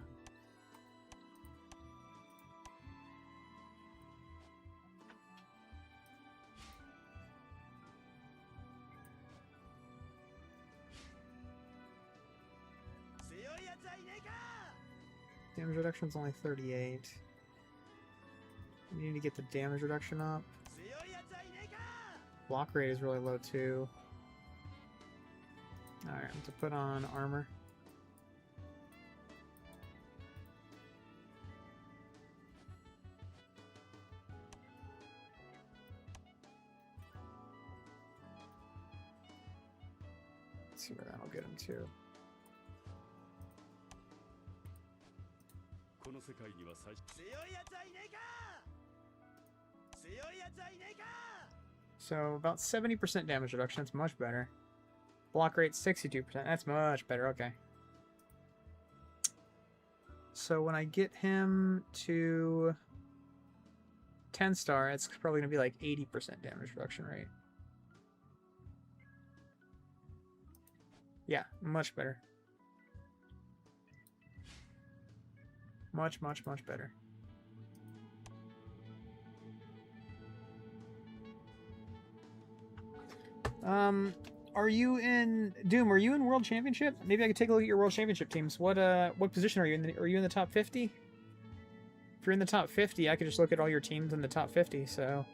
A: Damage reduction is only 38. You need to get the damage reduction up. Block rate is really low too. Alright, I'm to put on armor. Let's see where that'll get him to. So about 70% damage reduction, that's much better. Block rate 62%, that's much better, okay. So when I get him to 10 star, it's probably going to be like 80% damage reduction rate. Yeah, much better. Much better. Are you in Doom? Are you in World Championship? Maybe I could take a look at your World Championship teams. What position are you in? Are you in the top 50? If you're in the top 50, I could just look at all your teams in the top 50, so...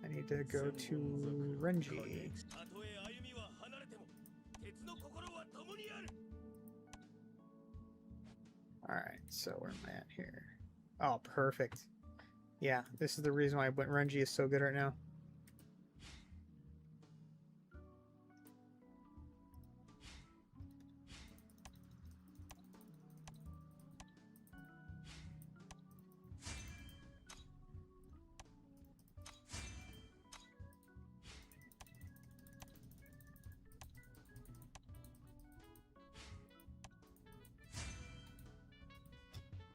A: I need to go to Renji. Alright, so where am I at here? Oh, perfect. Yeah, this is the reason why Renji is so good right now.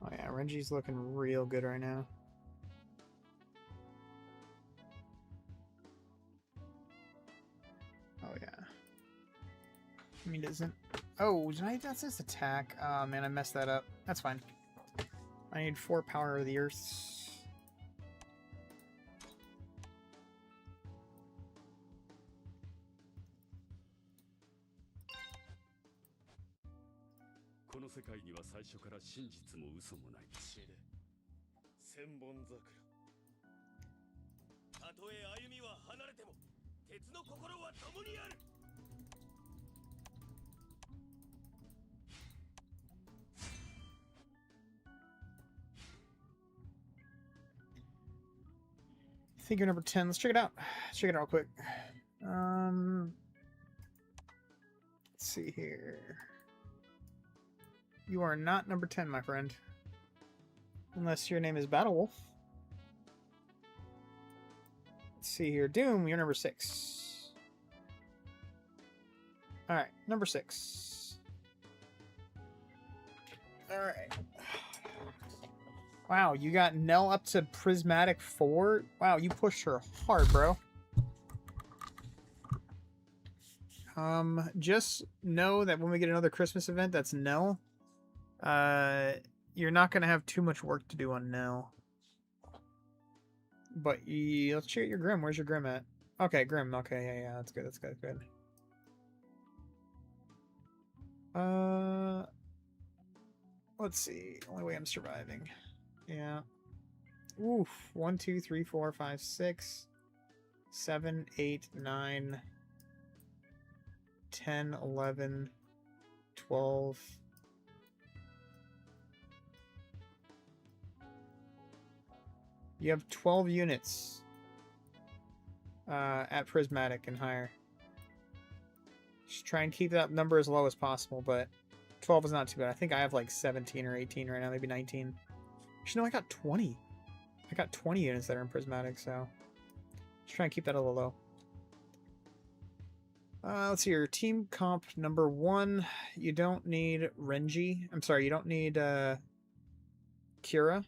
A: Oh yeah, Renji's looking real good right now. Oh yeah. I mean, isn't... Oh, that's his attack. Oh man, I messed that up. That's fine. I need 4 power of the earth. Figure number 10. Let's check it out. Check it out real quick. Let's see here. You are not number 10, my friend. Unless your name is Battle Wolf. Let's see here. Doom, you're number 6. Alright, number 6. Alright. Wow, you got Nell up to Prismatic 4? Wow, you pushed her hard, bro. Just know that when we get another Christmas event that's Nell, you're not going to have too much work to do on Nell. But let's check out your Grim. Where's your Grim at? Okay, Grim. Okay, yeah, that's good. That's good. Good. Let's see. Only way I'm surviving. Yeah. Oof. 1, 2, 3, 4, 5, 6, 7, 8, 9, 10, 11, 12. You have 12 units at Prismatic and higher. Just try and keep that number as low as possible, but 12 is not too bad. I think I have like 17 or 18 right now, maybe 19. Actually, no, I got 20. I got 20 units that are in Prismatic, so just try and keep that a little low. Let's see your team comp number 1. You don't need Renji. I'm sorry, you don't need Kira.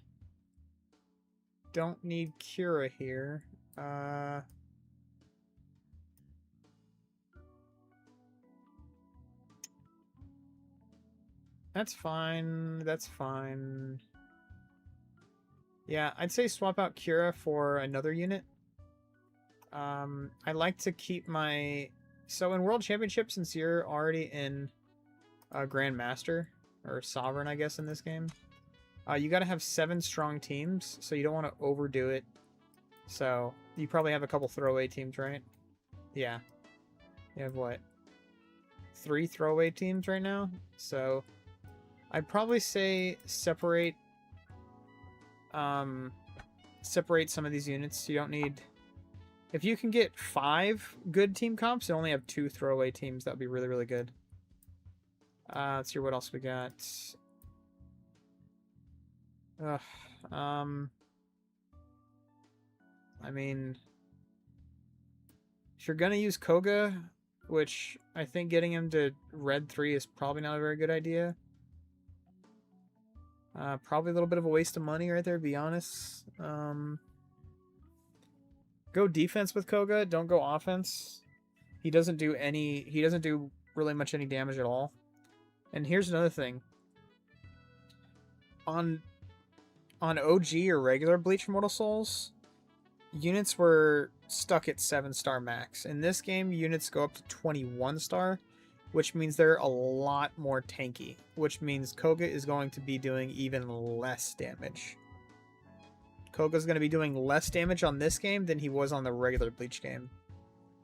A: Don't need Kira here. That's fine. That's fine. Yeah, I'd say swap out Kira for another unit. I like to keep my... So in World Championship, since you're already in Grandmaster, or Sovereign, I guess, in this game, you gotta have 7 strong teams, so you don't want to overdo it. So, you probably have a couple throwaway teams, right? Yeah. You have, what? 3 throwaway teams right now? So, I'd probably say separate some of these units. You don't need... If you can get 5 good team comps and only have 2 throwaway teams, that would be really, really good. Let's see what else we got. I mean, if you're gonna use Koga, which I think getting him to Red 3 is probably not a very good idea. Probably a little bit of a waste of money right there, to be honest. Go defense with Koga, don't go offense. He doesn't do really much any damage at all. And here's another thing. On OG or regular Bleach Immortal Souls, units were stuck at 7-star max. In this game, units go up to 21 star, which means they're a lot more tanky, which means Koga is going to be doing even less damage. Koga's going to be doing less damage on this game than he was on the regular Bleach game.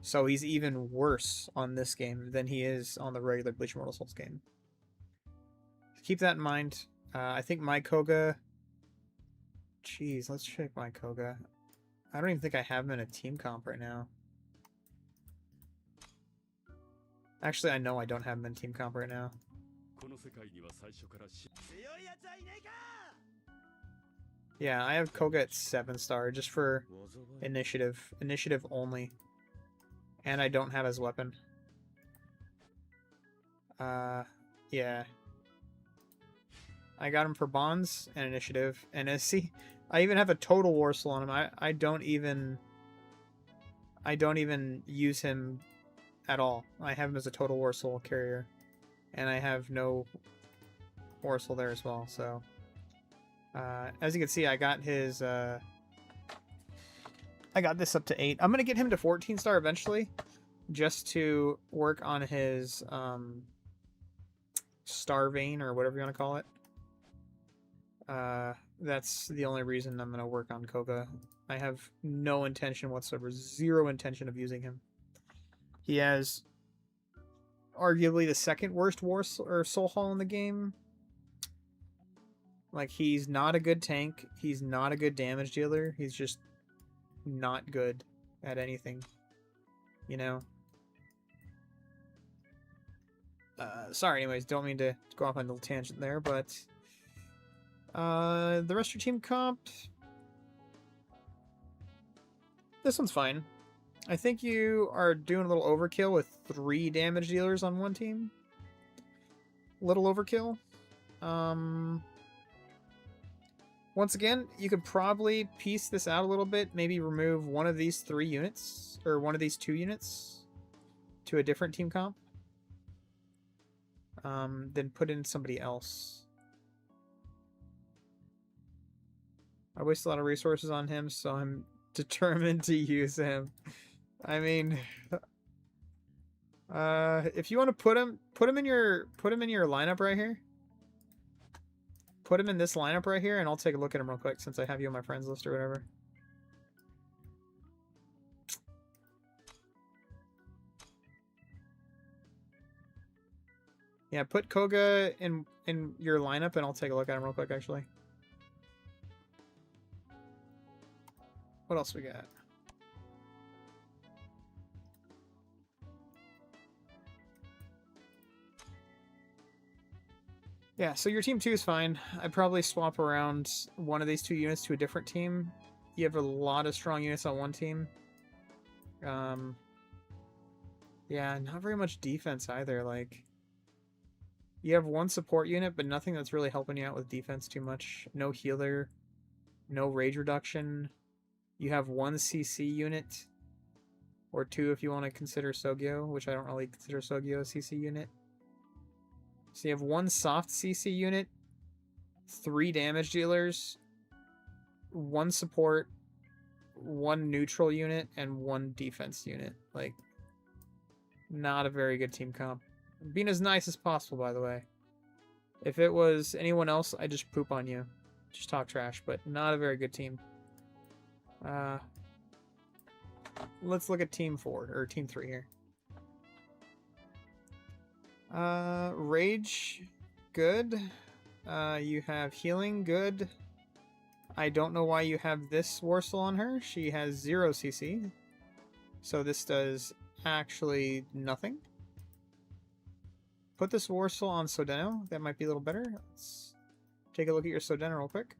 A: So he's even worse on this game than he is on the regular Bleach Immortal Souls game. Keep that in mind. I think my Koga... Jeez, let's check my Koga. I don't even think I have him in a team comp right now. Actually, I know I don't have him in team comp right now. Yeah, I have Koga at 7-star just for initiative. Initiative only. And I don't have his weapon. Yeah. I got him for bonds and initiative. And see, I even have a total war soul on him. I don't even use him at all. I have him as a total war soul carrier. And I have no war soul there as well, so as you can see, I got his I got this up to 8. I'm gonna get him to 14-star eventually, just to work on his star vein, or whatever you want to call it. That's the only reason I'm gonna work on Koga. I have no intention whatsoever, zero intention of using him. He has arguably the second worst soul haul in the game. Like, he's not a good tank. He's not a good damage dealer. He's just not good at anything, you know? Sorry, anyways, don't mean to go off on a little tangent there, but the rest of your team comp, this one's fine. I think you are doing a little overkill with 3 damage dealers on one team. Little overkill. Once again, you could probably piece this out a little bit. Maybe remove one of these 3 units, or one of these 2 units, to a different team comp. Then put in somebody else. I waste a lot of resources on him, so I'm determined to use him. I mean, if you want to put him in your lineup right here. Put him in this lineup right here, and I'll take a look at him real quick since I have you on my friends list or whatever. Yeah, put Koga in your lineup, and I'll take a look at him real quick, actually. What else we got? Yeah, so your team 2 is fine. I'd probably swap around one of these 2 units to a different team. You have a lot of strong units on one team. Yeah, not very much defense either. Like, you have 1 support unit, but nothing that's really helping you out with defense too much. No healer, no rage reduction. You have 1 CC unit, or 2 if you want to consider Sogyo, which I don't really consider Sogyo a CC unit. So you have 1 soft CC unit, 3 damage dealers, 1 support, 1 neutral unit, and 1 defense unit. Like, not a very good team comp. Being as nice as possible, by the way. If it was anyone else, I'd just poop on you. Just talk trash, but not a very good team. Let's look at team 4, or team 3 here. Rage, good. You have healing, good. I don't know why you have this Warsaw on her. She has 0 CC. So this does actually nothing. Put this Warsaw on Sodeno. That might be a little better. Let's take a look at your Sodeno real quick.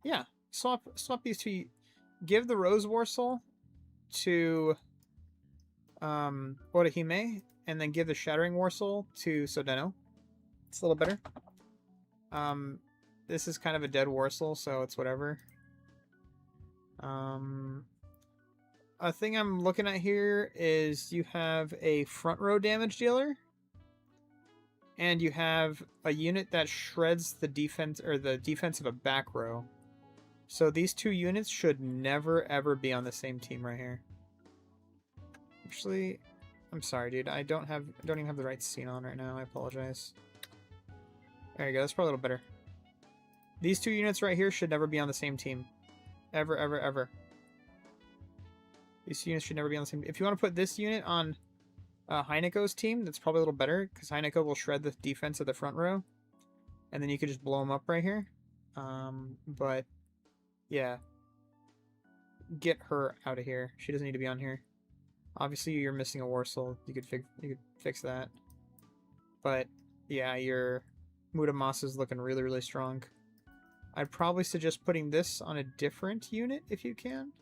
A: Yeah, swap these 2. Give the Rose Warsaw to Orihime, and then give the Shattering Warsaw to Sodeno. It's a little better. This is kind of a dead Warsaw, so it's whatever. A thing I'm looking at here is you have a front row damage dealer, and you have a unit that shreds the defense, or the defense of a back row. So these 2 units should never ever be on the same team right here. Actually, I'm sorry, dude. I don't even have the right scene on right now. I apologize. There you go. That's probably a little better. These two units right here should never be on the same team. Ever, ever, ever. These units should never be on the same. If you want to put this unit on Heineko's team, that's probably a little better, because Haineko will shred the defense of the front row. And then you could just blow them up right here. But, yeah. Get her out of here. She doesn't need to be on here. Obviously, you're missing a Warsaw. You could fix that. But, yeah, your Mutamasa is looking really, really strong. I'd probably suggest putting this on a different unit if you can.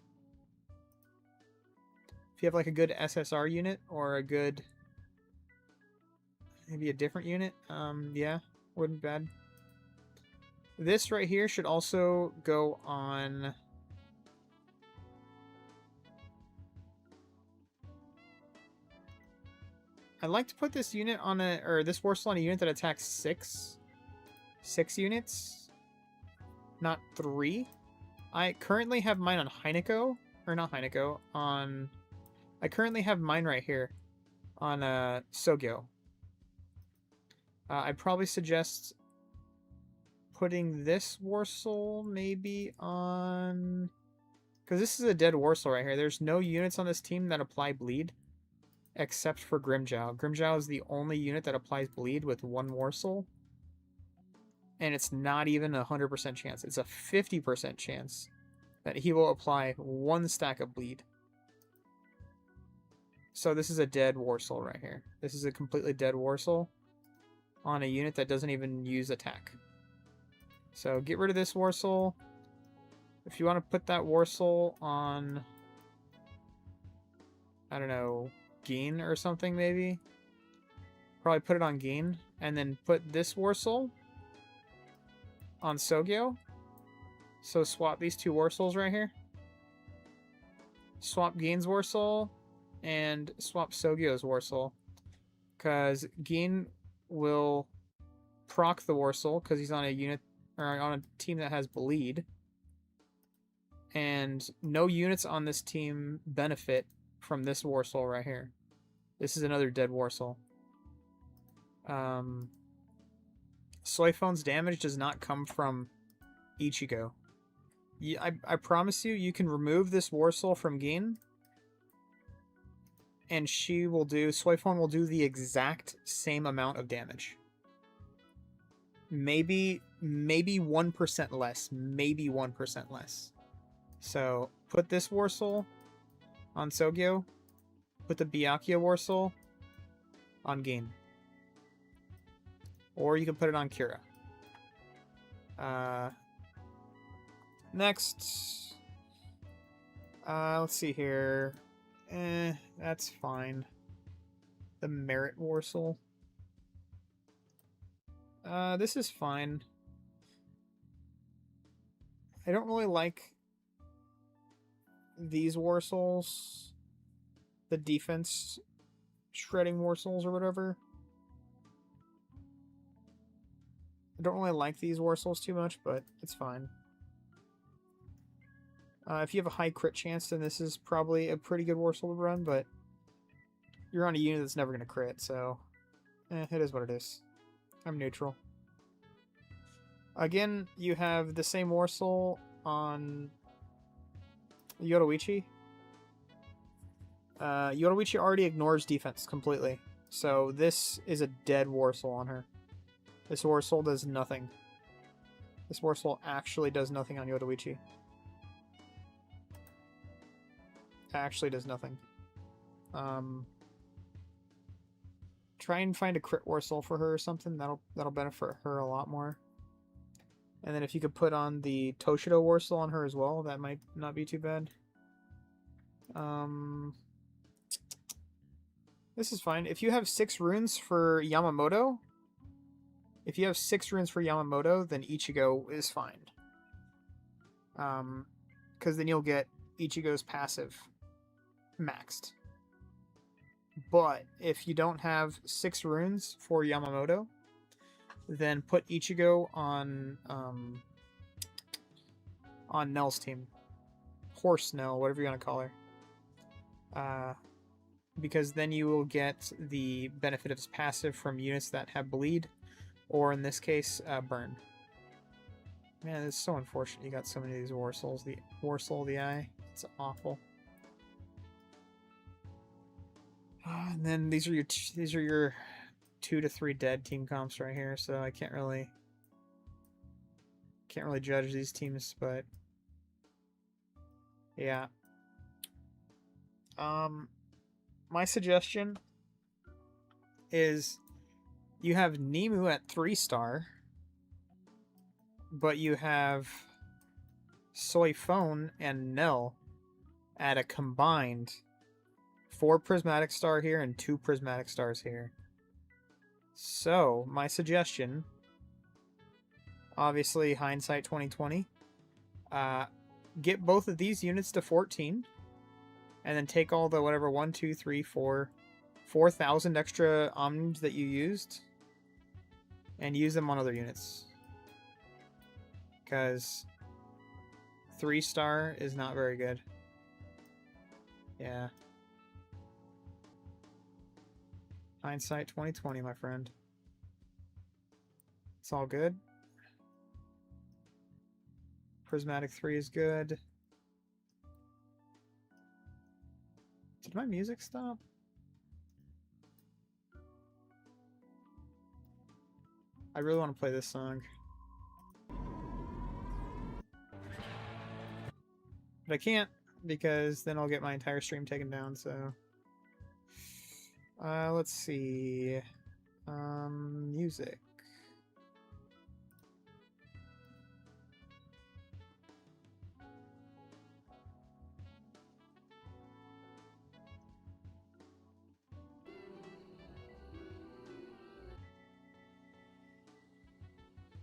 A: If you have like a good SSR unit or a good, maybe a different unit, yeah, wouldn't be bad. This right here should also go on. I'd like to put this unit on this Warsaw on a unit that attacks 6 units, not 3. I currently have mine on Haineko, or not Haineko, on. I currently have mine right here on Sogyo. I'd probably suggest putting this Warsaw maybe on, because this is a dead Warsaw right here. There's no units on this team that apply bleed except for Grimjow. Grimjow is the only unit that applies bleed with 1 Warsaw. And it's not even a 100% chance. It's a 50% chance that he will apply 1 stack of bleed. So this is a dead Warsaw right here. This is a completely dead Warsaw on a unit that doesn't even use attack. So get rid of this Warsaw. If you want to put that Warsaw on, I don't know, Geen or something maybe. Probably put it on Geen. And then put this Warsaw on Sogyo. So swap these 2 Warsaws right here. Swap Geen's Warsaw and swap Sogyo's Warsaw, because Geen will proc the Warsaw because he's on a unit or on a team that has bleed, and no units on this team benefit from this Warsaw right here. This is another dead Warsaw. Soyphone's damage does not come from Ichigo. I promise you can remove this Warsaw from Geen, and Soyphone will do the exact same amount of damage. Maybe 1% less. Maybe 1% less. So put this Warsaw on Sogyo. Put the Byakuya Warsaw on Geen. Or you can put it on Kira. Next. Let's see here. That's fine. The Merit Warsaw. This is fine. I don't really like these Warsaws. The defense shredding Warsaws or whatever. I don't really like these Warsaws too much, but it's fine. If you have a high crit chance, then this is probably a pretty good Warsaw to run, but you're on a unit that's never going to crit, so it is what it is. I'm neutral. Again, you have the same Warsaw on Yoruichi. Yoruichi already ignores defense completely, so this is a dead Warsaw on her. This Warsaw does nothing. This Warsaw actually does nothing on Yoruichi. Actually does nothing. Try and find a crit Warsaw for her or something. That'll benefit her a lot more. And then if you could put on the Toshido Warsaw on her as well, that might not be too bad. This is fine. If you have 6 runes for Yamamoto, then Ichigo is fine. Because then you'll get Ichigo's passive maxed. But if you don't have 6 runes for Yamamoto, then put Ichigo on Nell's team. Horse Nell, whatever you want to call her. because then you will get the benefit of his passive from units that have bleed, or in this case, burn. Man, it's so unfortunate you got so many of these War Souls. The War Soul of the Eye, it's awful. And then these are your 2 to 3 dead team comps right here, so I can't really judge these teams, but yeah. My suggestion is you have Nemu at 3-star, but you have Soy Phone and Nell at a combined 4 prismatic star here and 2 prismatic stars here. So, my suggestion, obviously hindsight 2020, get both of these units to 14, and then take all the whatever 1, 2, 3, 4,000 extra omniums that you used, and use them on other units. Because 3-star is not very good. Yeah. Hindsight 2020, my friend. It's all good. Prismatic 3 is good. Did my music stop? I really want to play this song. But I can't, because then I'll get my entire stream taken down, so... let's see... music.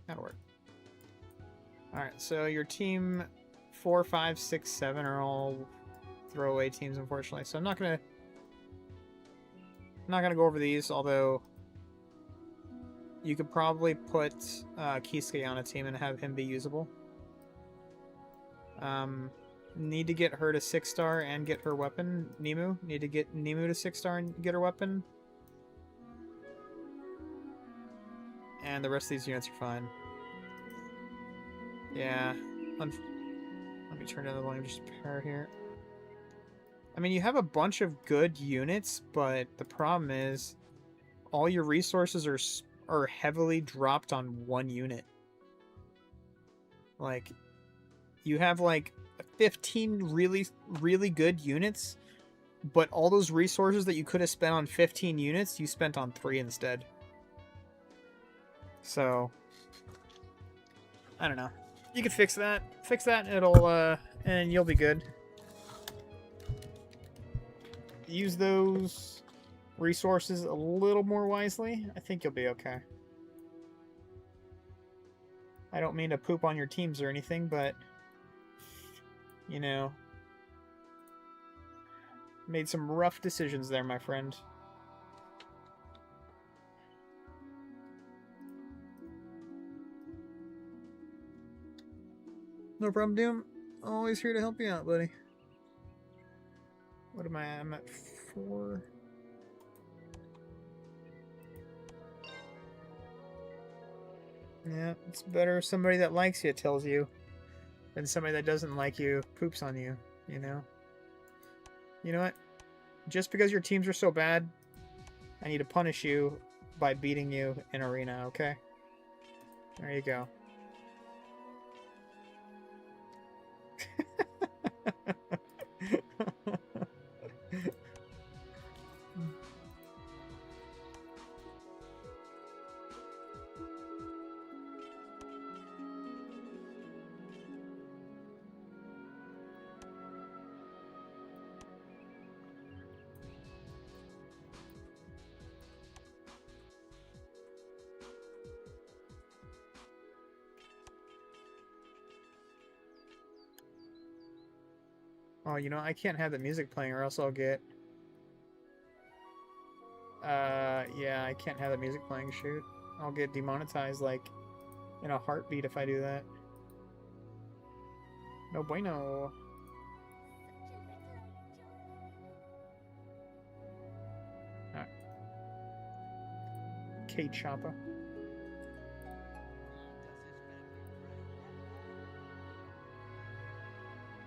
A: That'll work. Alright, so your team 4, 5, 6, 7 are all throwaway teams, unfortunately. So I'm not gonna go over these, although you could probably put Kisuke on a team and have him be usable. Need to get her to 6-star and get her weapon. Nemu. Need to get Nemu to 6-star and get her weapon. And the rest of these units are fine. Yeah. Let me turn down the volume just a hair here. I mean, you have a bunch of good units, but the problem is all your resources are heavily dropped on one unit. Like, you have like 15 really good units, but all those resources that you could have spent on 15 units, you spent on 3 instead. So, I don't know. You could fix that. Fix that, and you'll be good. Use those resources a little more wisely. I think you'll be okay. I don't mean to poop on your teams or anything, but, you know, made some rough decisions there, my friend. No problem, Doom. Always here to help you out, buddy. What am I at? I'm at 4. Yeah, it's better if somebody that likes you tells you than somebody that doesn't like you poops on you, you know? You know what? Just because your teams are so bad, I need to punish you by beating you in arena, okay? There you go. Oh, you know, I can't have the music playing or else I'll get... yeah, I can't have the music playing, shoot. I'll get demonetized, like, in a heartbeat if I do that. No bueno. Tate Champa.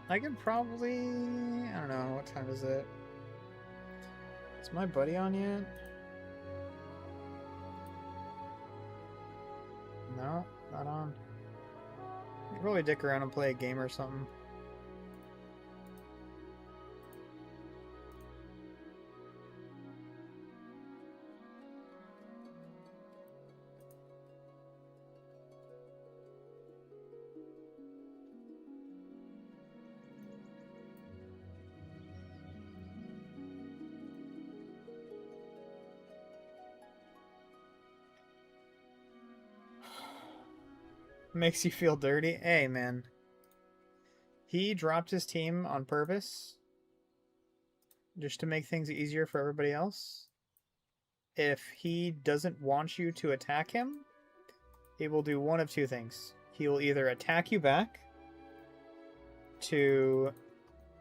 A: I could probably... I don't know, what time is it? Is my buddy on yet? No, not on. I could probably dick around and play a game or something. Makes you feel dirty? Hey, man. He dropped his team on purpose just to make things easier for everybody else. If he doesn't want you to attack him, he will do one of two things. He will either attack you back to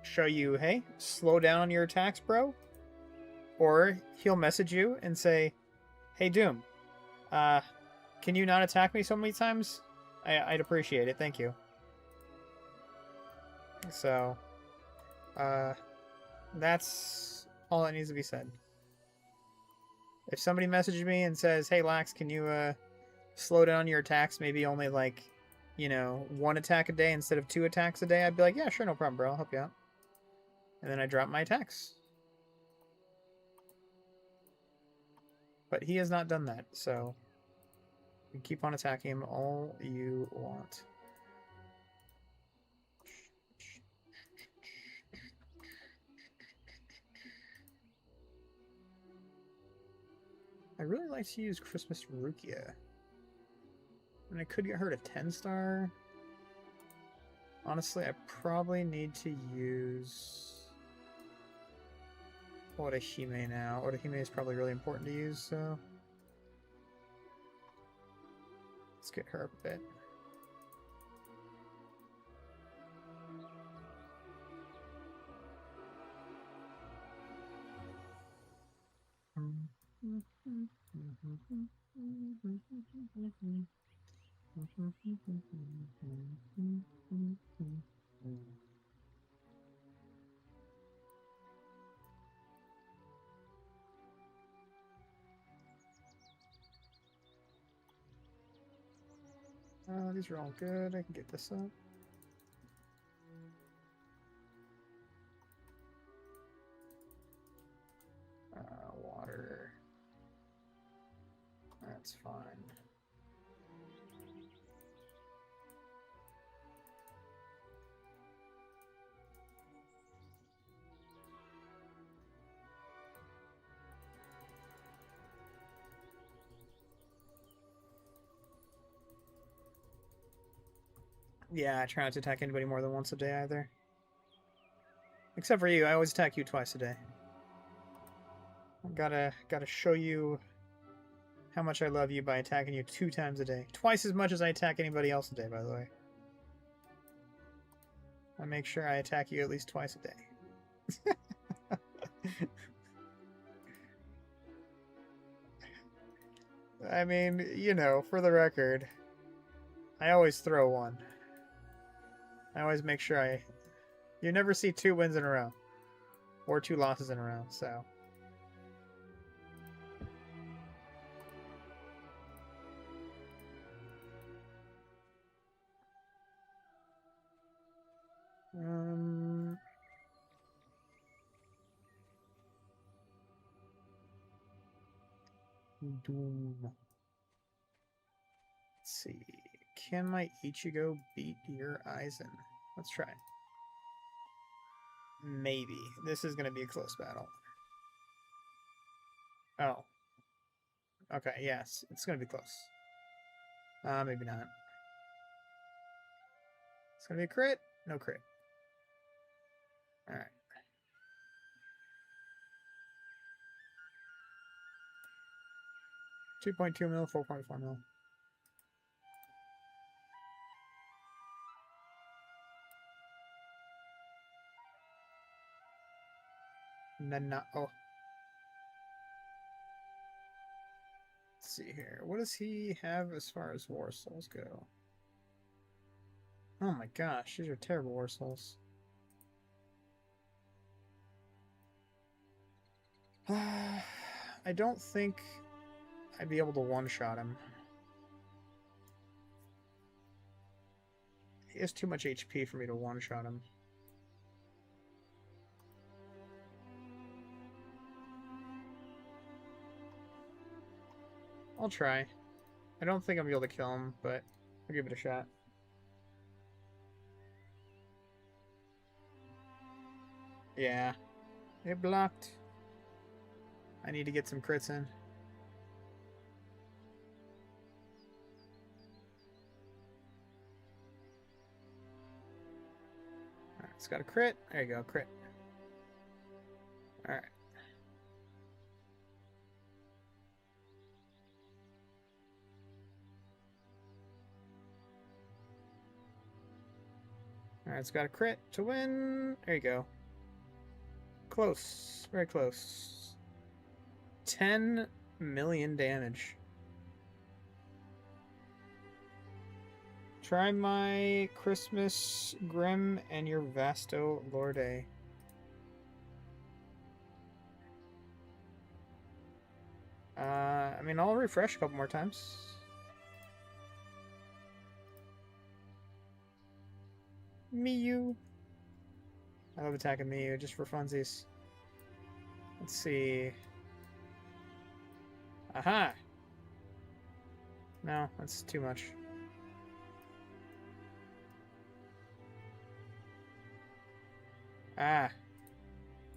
A: show you, hey, slow down on your attacks, bro. Or he'll message you and say, hey, Doom, can you not attack me so many times? I'd appreciate it. Thank you. So, that's all that needs to be said. If somebody messages me and says, hey, Lax, can you slow down your attacks, maybe only like, you know, 1 attack a day instead of 2 attacks a day, I'd be like, yeah, sure, no problem, bro. I'll help you out. And then I drop my attacks. But he has not done that, so you can keep on attacking him all you want. I really like to use Christmas Rukia. And I could get her to 10-star. Honestly, I probably need to use Orihime now. Orihime is probably really important to use, so let's get her up a bit. These are all good. I can get this up. Water. That's fine. Yeah, I try not to attack anybody more than once a day either. Except for you, I always attack you twice a day. Gotta show you how much I love you by attacking you 2 times a day. Twice as much as I attack anybody else a day, by the way. I make sure I attack you at least twice a day. I mean, you know, for the record, I always throw one. I always make sure you never see 2 wins in a row. Or 2 losses in a row, so. Doom. Let's see. Can my Ichigo beat your Aizen? Let's try. Maybe. This is going to be a close battle. Oh. Okay, yes. It's going to be close. Maybe not. It's going to be a crit? No crit. Alright. $2.2 mil, 4.4 mil. And then not. Oh. Let's see here. What does he have as far as war souls go? Oh my gosh, these are terrible war souls. I don't think I'd be able to one-shot him. He has too much HP for me to one-shot him. I'll try. I don't think I'm able to kill him, but I'll give it a shot. Yeah. It blocked. I need to get some crits in. Alright, it's got a crit. There you go, crit. Alright. Alright, it's got a crit to win. There you go. Close. Very close. 10 million damage. Try my Christmas Grim and your Vasto Lorde. I mean, I'll refresh a couple more times. Miyu. I love attacking Miyu just for funsies. Let's see. Aha! No, that's too much. Ah.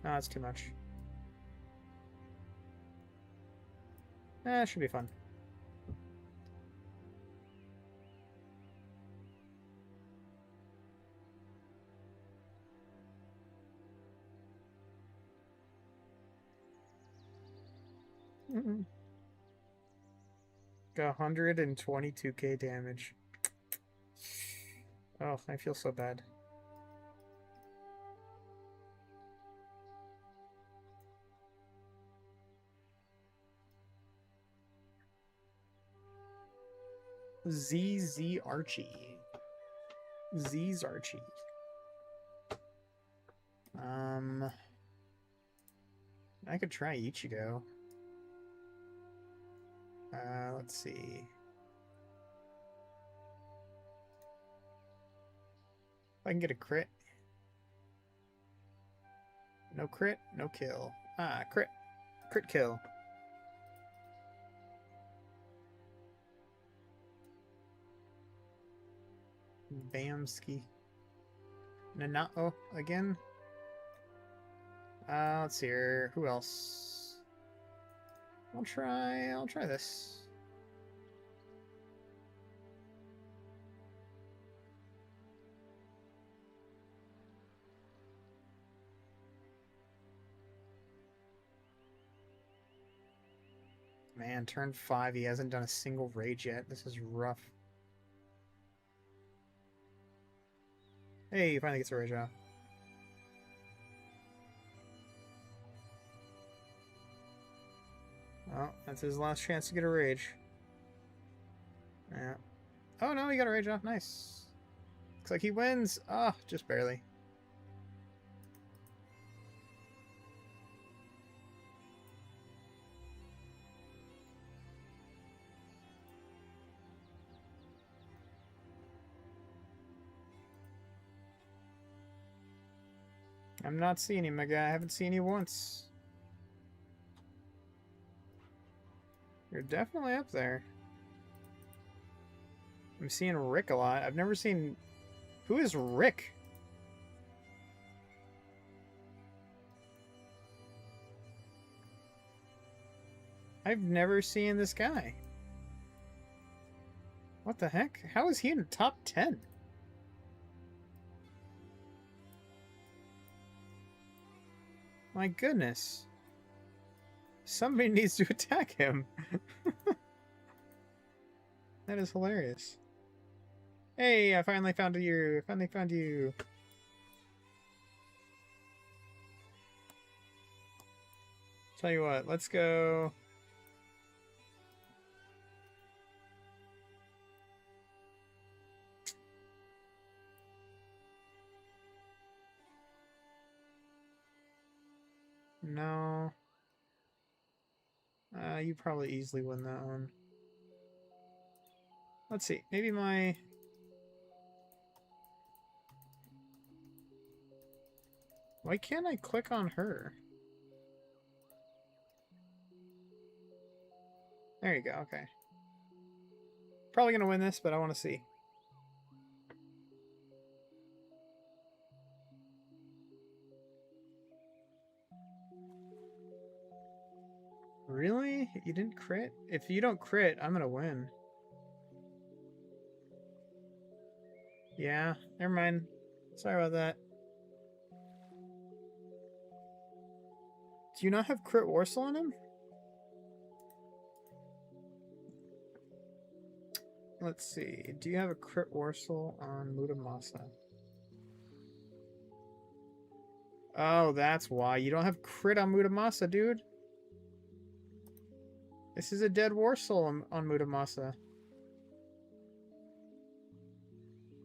A: No, that's too much. It should be fun. Got 122k damage. Oh, I feel so bad. ZZ Archie. Z's Archie. I could try Ichigo. Let's see. If I can get a crit. No crit, no kill. Ah, crit. Crit kill. Bamski. Nanao again. Let's see here. Who else? I'll try this. Man, turn 5, he hasn't done a single rage yet. This is rough. Hey, he finally gets a rage off. Oh, that's his last chance to get a rage. Yeah. Oh no, he got a rage off. Nice. Looks like he wins. Ah, oh, just barely. I'm not seeing him, my guy. I haven't seen you once. You're definitely up there. I'm seeing Rick a lot. I've never seen... Who is Rick? I've never seen this guy. What the heck? How is he in the top 10? My goodness. Somebody needs to attack him. That is hilarious. Hey, I finally found you. I finally found you. Tell you what, let's go. No. You probably easily win that one. Let's see. Maybe my... Why can't I click on her? There you go, okay. Probably gonna win this, but I want to see. Really? You didn't crit? If you don't crit, I'm gonna win. Yeah, never mind. Sorry about that. Do you not have crit Warsaw on him? Let's see. Do you have a crit Warsaw on Muramasa? Oh, that's why. You don't have crit on Muramasa, dude. This is a dead Warsaw on Muramasa.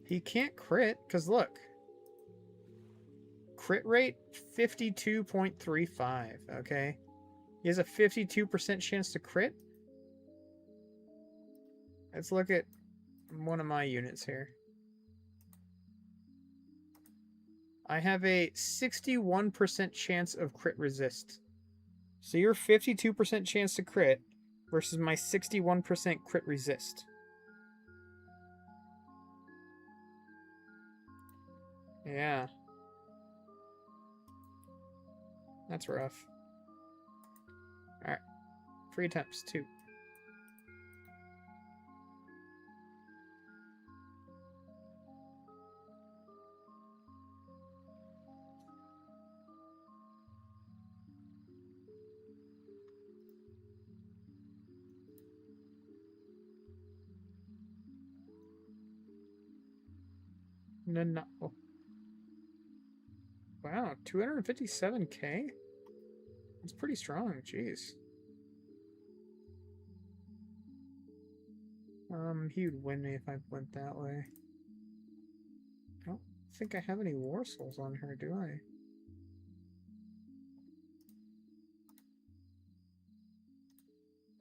A: He can't crit, because look. Crit rate, 52.35, okay? He has a 52% chance to crit. Let's look at one of my units here. I have a 61% chance of crit resist. So your 52% chance to crit versus my 61% crit resist. Yeah. That's rough. Alright. Free attempts, 2. No. Wow, 257k? That's pretty strong, jeez. He would win me if I went that way. I don't think I have any war souls on her, do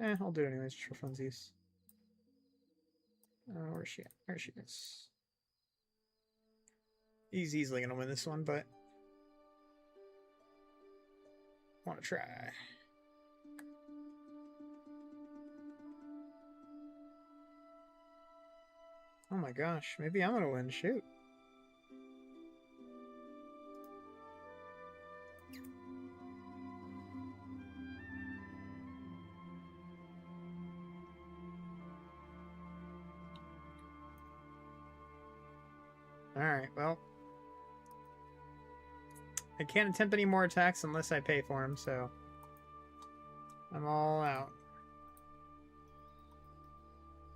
A: I? I'll do it anyways, just for funsies. Where's she at? There she is. He's easily gonna win this one, but... want to try. Oh my gosh, maybe I'm gonna win, shoot. Alright, well. I can't attempt any more attacks unless I pay for them, so... I'm all out.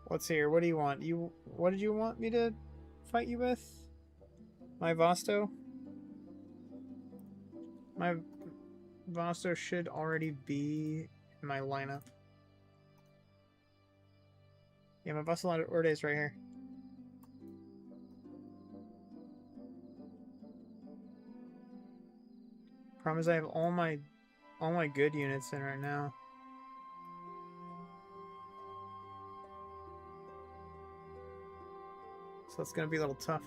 A: Let's see here, what do you want? What did you want me to fight you with? My Vosto? My Vosto should already be in my lineup. Yeah, my Vosto order is right here. Problem is I have all my good units in right now. So it's gonna be a little tough.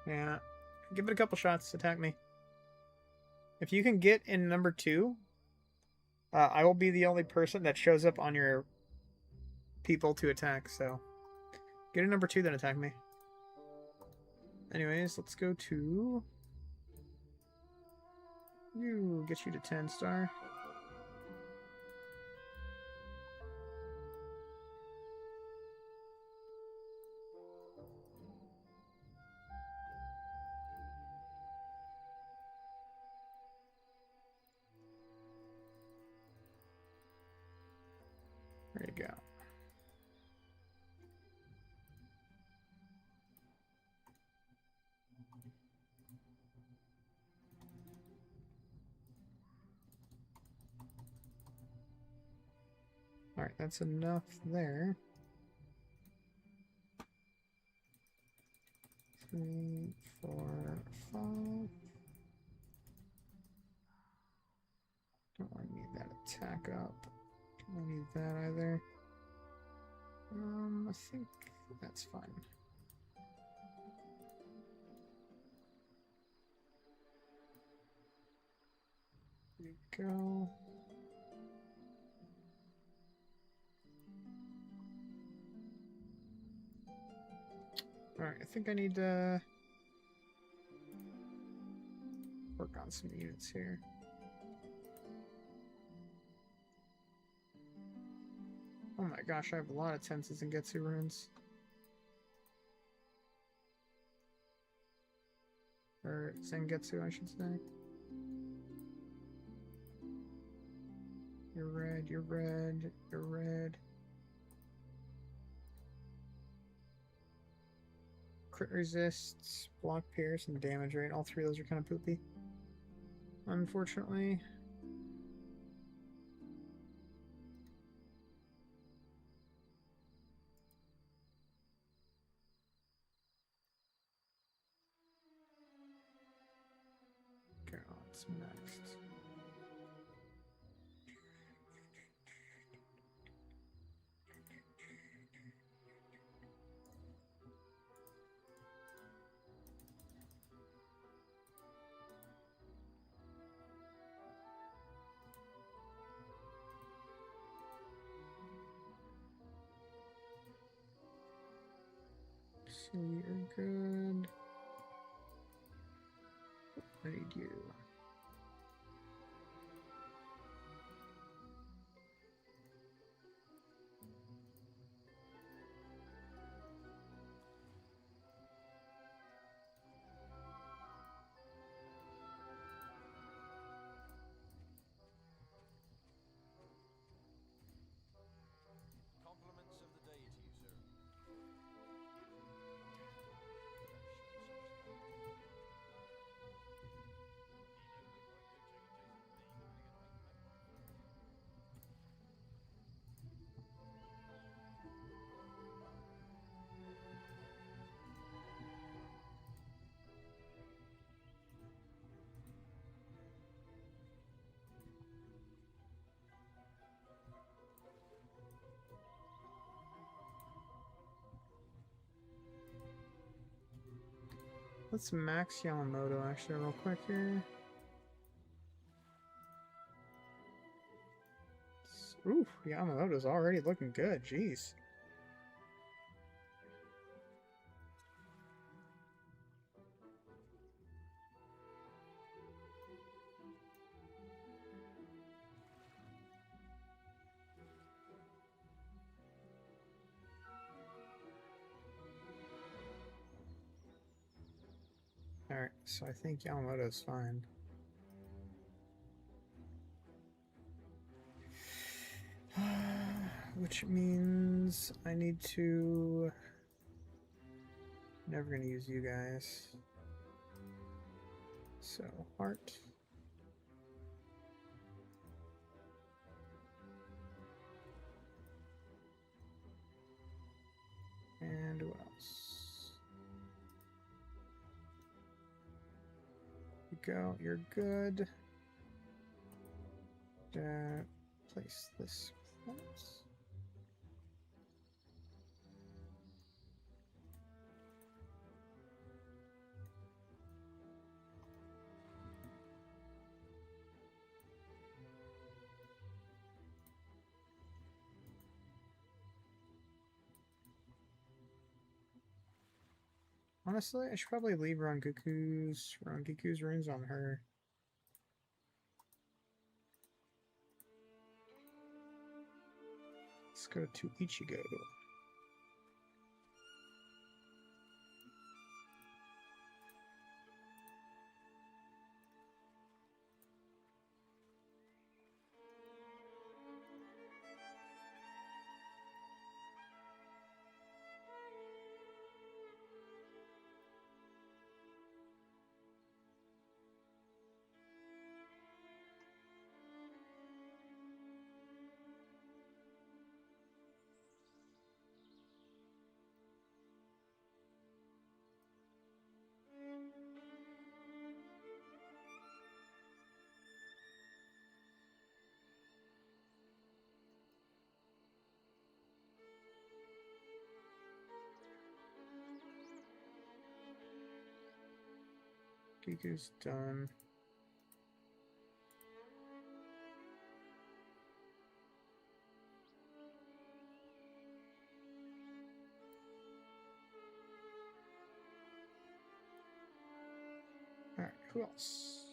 A: Yeah. Give it a couple shots, attack me. If you can get in number 2, I will be the only person that shows up on your people to attack, so get in number 2, then attack me. Anyways, let's go to you. Get you to 10 star. There you go. Alright, that's enough there. 3, 4, 5. Don't really need that attack up. Don't need that either. I think that's fine. There you go. Alright, I think I need to work on some units here. Oh my gosh, I have a lot of tenses and Getsu runes. Or Sengetsu, I should say. You're red, you're red, you're red. Crit resists, block pierce, and damage rate. All three of those are kind of poopy. Unfortunately. Okay, what's next? So you're good. I need you.
B: Compliments of the day to you, sir.
A: Let's max Yamamoto actually real quick here. Ooh, Yamamoto's already looking good. Jeez. Alright, so I think Yamamoto's fine. Which means I need to... Never gonna use you guys. So, heart. And who else? You go, you're good. Place this close. Honestly, I should probably leave Rangiku's runes on her. Let's go to Ichigo. Giku's done. Alright, who else?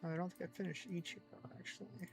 A: I don't think I finished Ichigo, actually.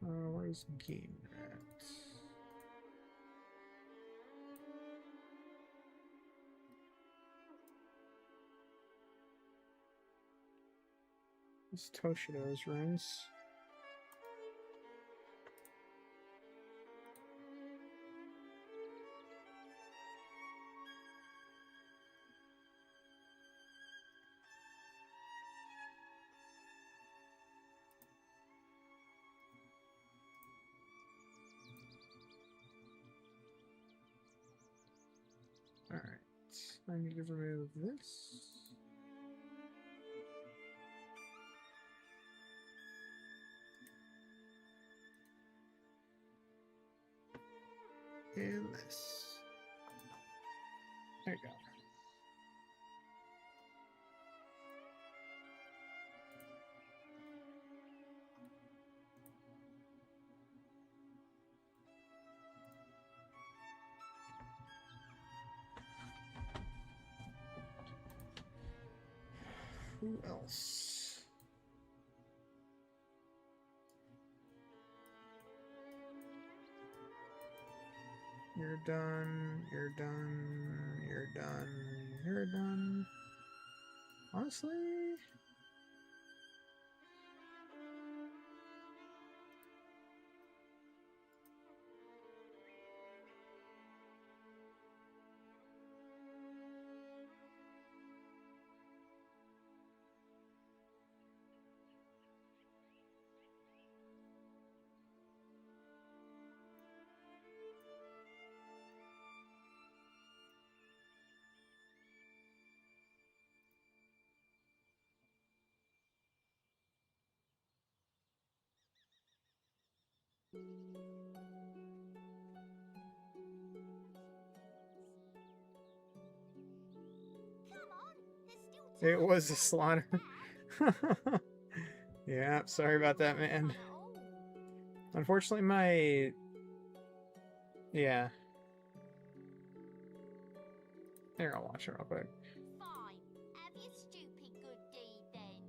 A: Where's Game at? It's Toshido's runes. Alright, I need to remove this. And this. There you go. Who else? You're done, you're done, you're done, you're done. Honestly? It was a slaughter. Yeah, sorry about that, man. Unfortunately, my... Yeah. Here, I'll watch it real quick.
B: Fine. Have your stupid good deed then.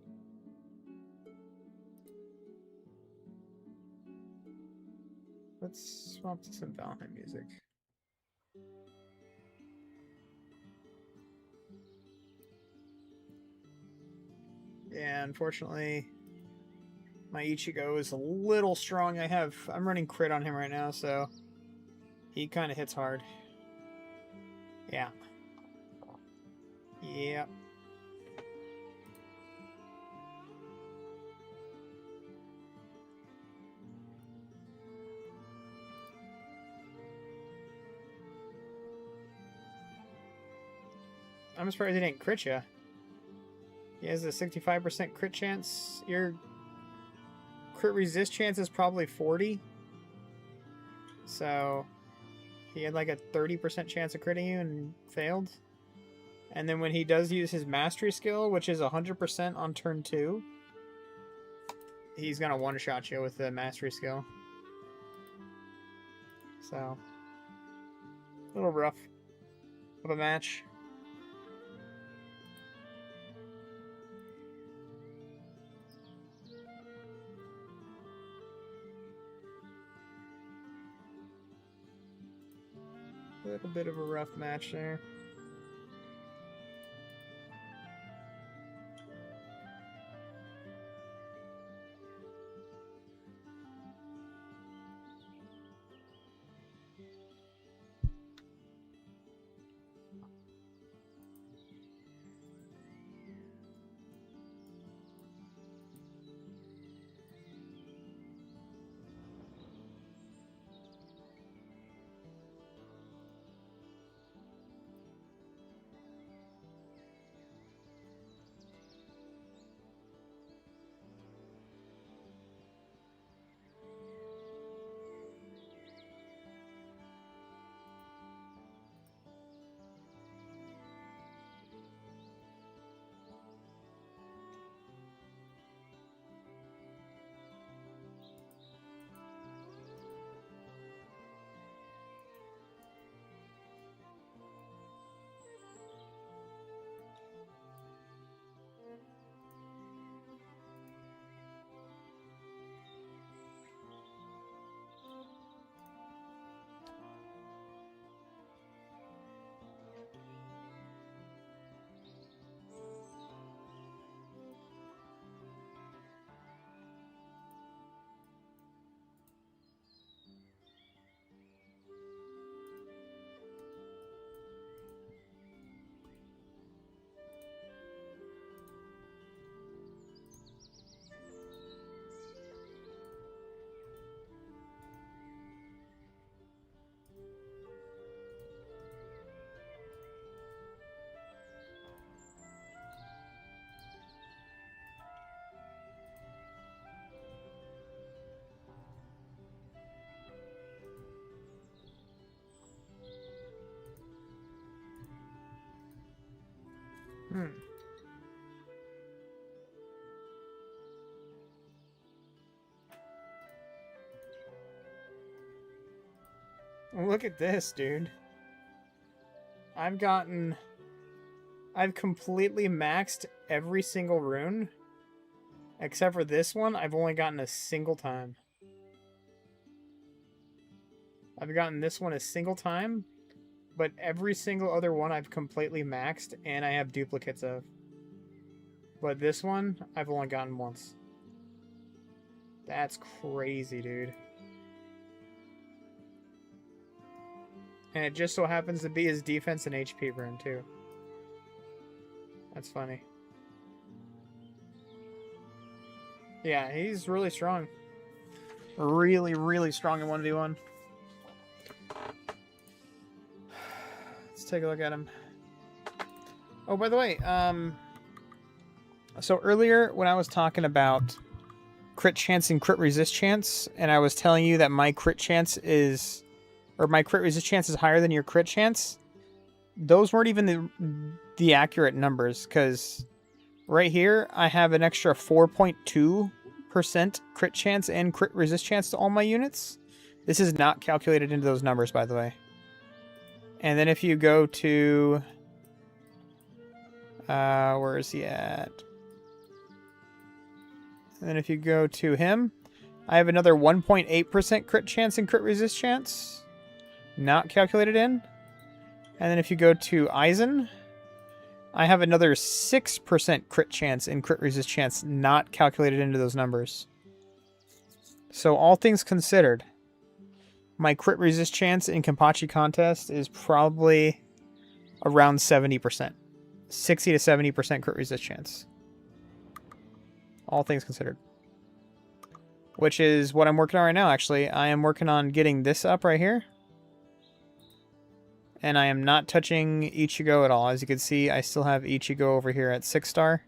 A: Let's swap to some Valheim music. Yeah, unfortunately, my Ichigo is a little strong. I'm running crit on him right now, so he kind of hits hard. Yeah. Yep. I'm surprised he didn't crit ya. He has a 65% crit chance. Your crit resist chance is probably 40. So he had like a 30% chance of critting you and failed. And then when he does use his mastery skill, which is 100% on turn 2, he's going to one-shot you with the mastery skill. So, a little rough of a match. A little bit of a rough match there. Look at this, dude. I've completely maxed every single rune. Except for this one, I've only gotten a single time. I've gotten this one a single time, but every single other one I've completely maxed and I have duplicates of. But this one, I've only gotten once. That's crazy, dude. And it just so happens to be his defense and HP rune, too. That's funny. Yeah, he's really strong. Really, really strong in 1v1. Let's take a look at him. Oh, by the way, so earlier when I was talking about crit chance and crit resist chance, and I was telling you that my crit chance is, or my crit resist chance is higher than your crit chance, those weren't even the accurate numbers, because right here I have an extra 4.2% crit chance and crit resist chance to all my units. This is not calculated into those numbers, by the way. And then if you go to, where is he at? And then if you go to him, I have another 1.8% crit chance and crit resist chance. Not calculated in. And then if you go to Eisen, I have another 6% crit chance and crit resist chance not calculated into those numbers. So all things considered, my crit resist chance in Kenpachi contest is probably around 70%. 60 to 70% crit resist chance. All things considered. Which is what I'm working on right now, actually. I am working on getting this up right here. And I am not touching Ichigo at all. As you can see, I still have Ichigo over here at 6-star.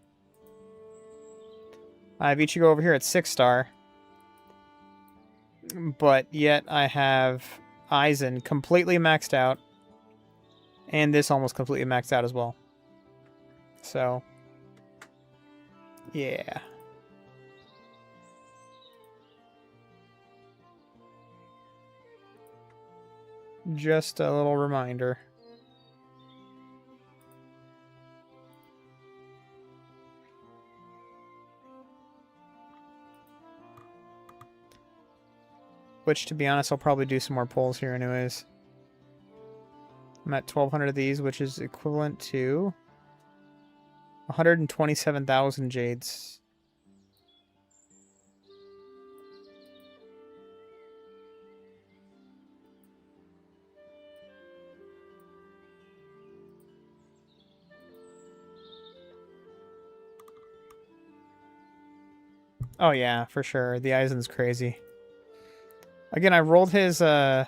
A: I have Ichigo over here at 6-star. But yet I have Eisen completely maxed out. And this almost completely maxed out as well. So, yeah. Just a little reminder. Which, to be honest, I'll probably do some more polls here anyways. I'm at 1,200 of these, which is equivalent to 127,000 jades. Oh yeah, for sure. The Eisen's crazy. Again, I rolled his I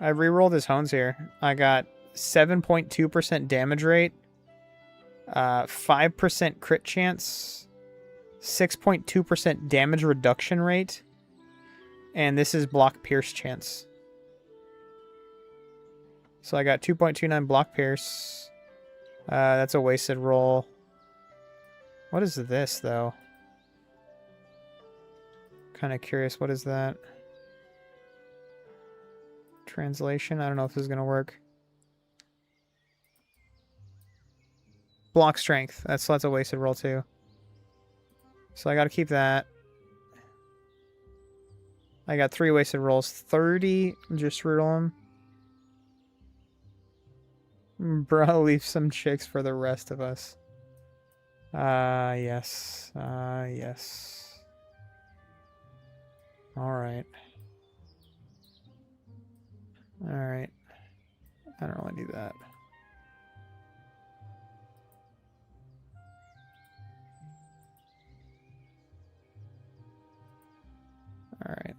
A: re-rolled his hones here. I got 7.2% damage rate, 5% crit chance, 6.2% damage reduction rate, and this is block pierce chance. So I got 2.29 block pierce. That's a wasted roll. What is this, though? Kind of curious. What is that? Translation? I don't know if this is going to work. Block strength. That's a wasted roll, too. So I got to keep that. I got 3 wasted rolls. 30. Just reroll them. Bro, leave some chicks for the rest of us. Yes. Yes. Alright. Alright. I don't really need that. Alright.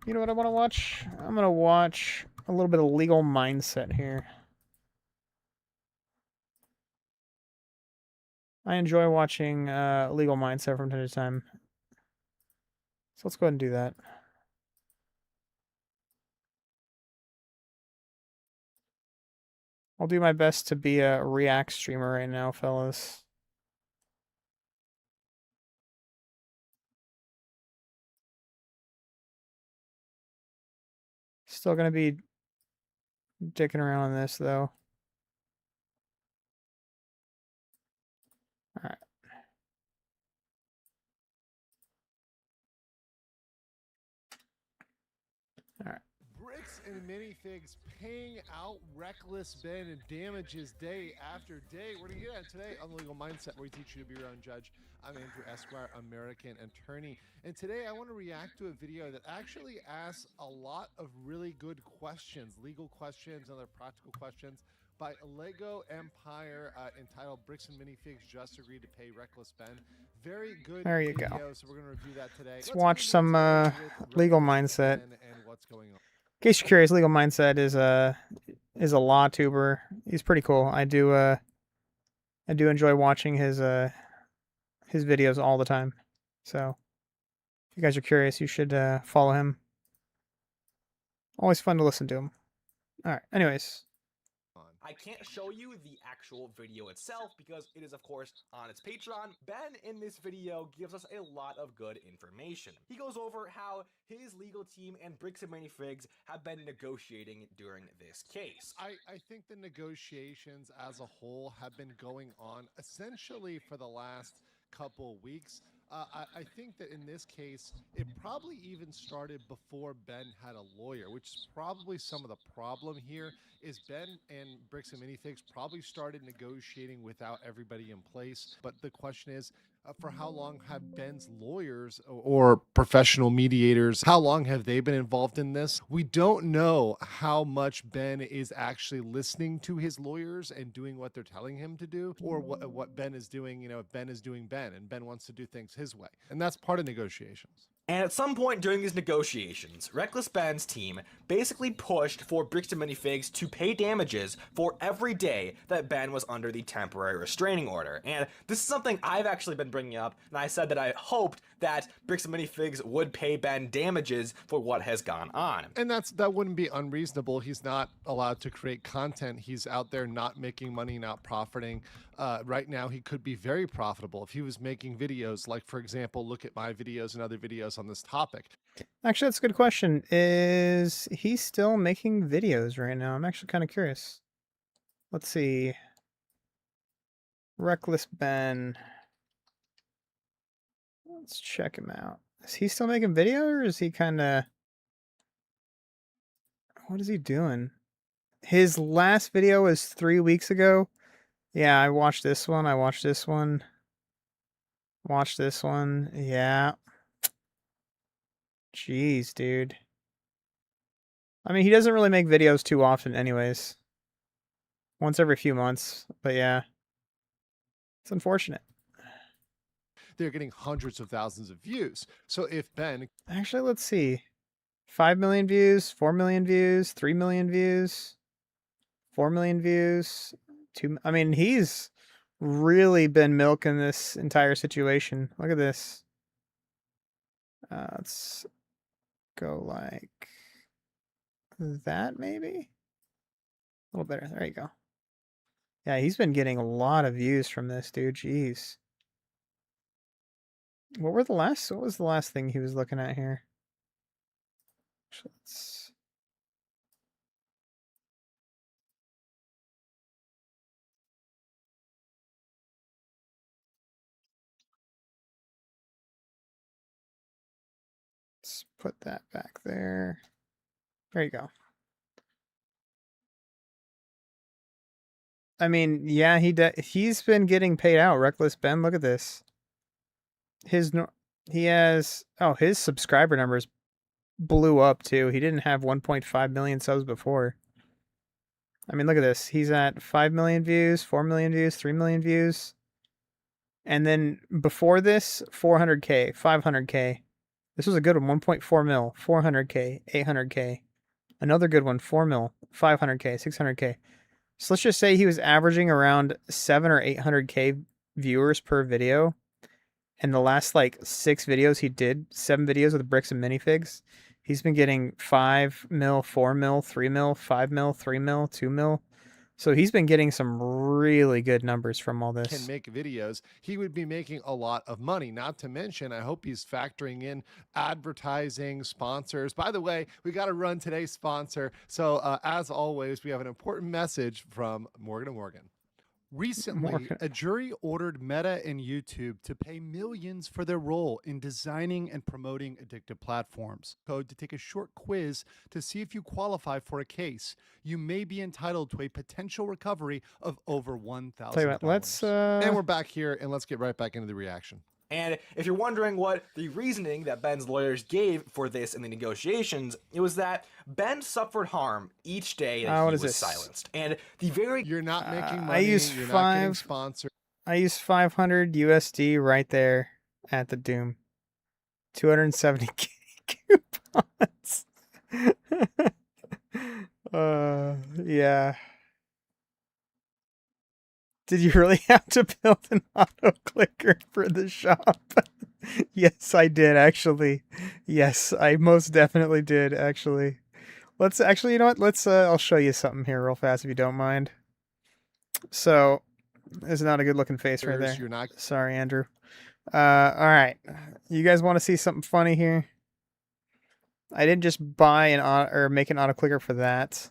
A: You know what I want to watch? I'm going to watch a little bit of Legal Mindset here. I enjoy watching Legal Mindset from time to time. So let's go ahead and do that. I'll do my best to be a React streamer right now, fellas. Still going to be dicking around on this, though. Alright. Alright.
C: Bricks and minifigs paying out reckless Ben and damages day after day. We're going to get at it today on the Legal Mindset, where we teach you to be your own judge. I'm Andrew Esquire, American attorney. And today I want to react to a video that actually asks a lot of really good questions, legal questions and other practical questions, by Lego Empire entitled Bricks and Minifigs Just Agreed to Pay Reckless Ben. Very good
A: There you
C: video,
A: go.
C: so we're going to review that today.
A: Let's watch some Legal Mindset.
C: And what's going on.
A: In case you're curious, Legal Mindset is a law tuber. He's pretty cool. I do enjoy watching his videos all the time. So if you guys are curious, you should follow him. Always fun to listen to him. All right. Anyways.
D: I can't show you the actual video itself because it is of course on its Patreon. Ben in this video gives us a lot of good information. He goes over how his legal team and Bricks and Minifigs have been negotiating during this case.
C: I think the negotiations as a whole have been going on essentially for the last couple weeks. I think that in this case, it probably even started before Ben had a lawyer, which is probably some of the problem here. Is Ben and Bricks and Minifigs probably started negotiating without everybody in place. But the question is, for how long have Ben's lawyers or professional mediators, how long have they been involved in this? We don't know how much Ben is actually listening to his lawyers and doing what they're telling him to do, or what Ben is doing, if Ben is doing Ben and Ben wants to do things his way. And that's part of negotiations.
D: And at some point during these negotiations, Reckless Ben's team basically pushed for Bricks to Minifigs to pay damages for every day that Ben was under the temporary restraining order. And this is something I've actually been bringing up, and I said that I hoped that Bricks and Minifigs would pay Ben damages for what has gone on.
C: And that wouldn't be unreasonable. He's not allowed to create content. He's out there not making money, not profiting. Right now, he could be very profitable if he was making videos. Like, for example, look at my videos and other videos on this topic.
A: Actually, that's a good question. Is he still making videos right now? I'm actually kind of curious. Let's see. Reckless Ben. Let's check him out. Is he still making video, or is he kind of... What is he doing? His last video was 3 weeks ago. Yeah, I watched this one. I watched this one. Watch this one. Yeah. Jeez, dude. I mean, he doesn't really make videos too often anyways. Once every few months. But yeah. It's unfortunate.
C: They're getting hundreds of thousands of views. So if Ben...
A: Actually, let's see. 5 million views, 4 million views, 3 million views, 4 million views. I mean, he's really been milking this entire situation. Look at this. Let's go like that, maybe? A little better. There you go. Yeah, he's been getting a lot of views from this, dude. Jeez. What was the last thing he was looking at here? Let's... Let's put that back there. There you go. I mean, yeah, he's been getting paid out. Reckless Ben, look at this. His subscriber numbers blew up too. He didn't have 1.5 million subs before. I mean, look at this. He's at 5 million views, 4 million views, 3 million views. And then before this, 400K, 500K. This was a good one, 1.4 mil, 400K, 800K. Another good one, 4 mil, 500K, 600K. So let's just say he was averaging around 7 or 800K viewers per video. And the last like 6 videos he did, 7 videos with bricks and minifigs, he's been getting 5 mil, 4 mil, 3 mil, 5 mil, 3 mil, 2 mil. So he's been getting some really good numbers from all this.
C: Can make videos, he would be making a lot of money. Not to mention, I hope he's factoring in advertising, sponsors. By the way, we got to run today's sponsor. So as always, we have an important message from Morgan & Morgan. Recently, a jury ordered Meta and YouTube to pay millions for their role in designing and promoting addictive platforms. Code to take a short quiz to see if you qualify for a case. You may be entitled to a potential recovery of over $1,000. And we're back here, and let's get right back into the reaction.
D: And if you're wondering what the reasoning that Ben's lawyers gave for this in the negotiations, it was that Ben suffered harm each day that he was silenced. And the very...
C: You're not making money, you're not getting sponsored.
A: I used 500 USD right there at the Doom. 270K coupons. Yeah. Did you really have to build an auto clicker for the shop? Yes, I did, actually. Yes, I most definitely did, actually. Let's actually, you know what? Let's, I'll show you something here real fast if you don't mind. So, this is not a good looking face right there.
C: You're not...
A: Sorry, Andrew. All right. You guys want to see something funny here? I didn't just buy or make an auto clicker for that.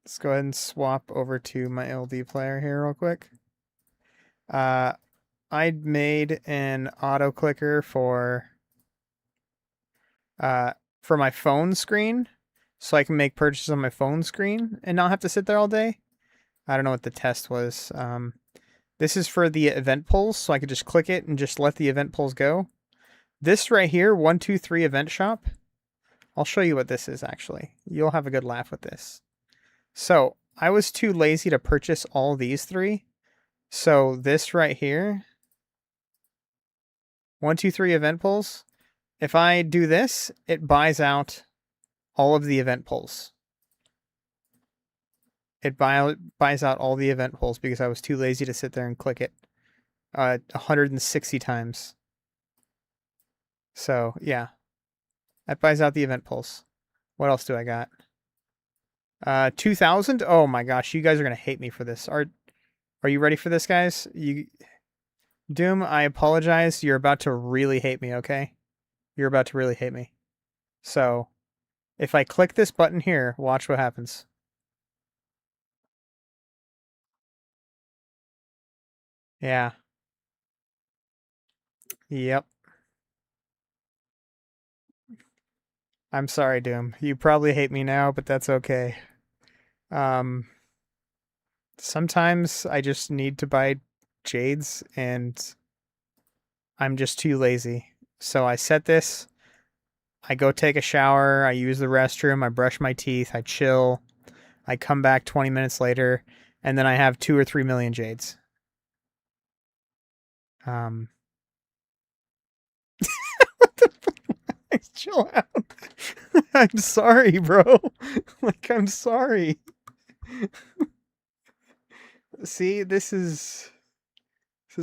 A: Let's go ahead and swap over to my LD player here real quick. I made an auto clicker for my phone screen, so I can make purchases on my phone screen and not have to sit there all day. I don't know what the test was. This is for the event polls, so I could just click it and just let the event polls go. This right here, 123 Event Shop. I'll show you what this is actually. You'll have a good laugh with this. So I was too lazy to purchase all these 3. So this right here, 123 event polls. If I do this, it buys out all of the event pulls. It buys out all the event pulls because I was too lazy to sit there and click it 160 times. So, yeah. That buys out the event pulls. What else do I got? 2,000? Oh my gosh, you guys are going to hate me for this. Are you ready for this, guys? Doom, I apologize. You're about to really hate me, okay? You're about to really hate me. So, if I click this button here, watch what happens. Yeah. Yep. I'm sorry, Doom. You probably hate me now, but that's okay. Sometimes I just need to buy jades and I'm just too lazy. So I set this, I go take a shower, I use the restroom, I brush my teeth, I chill, I come back 20 minutes later, and then I have 2 or 3 million jades. Chill out. I'm sorry, bro. Like, I'm sorry. See, this is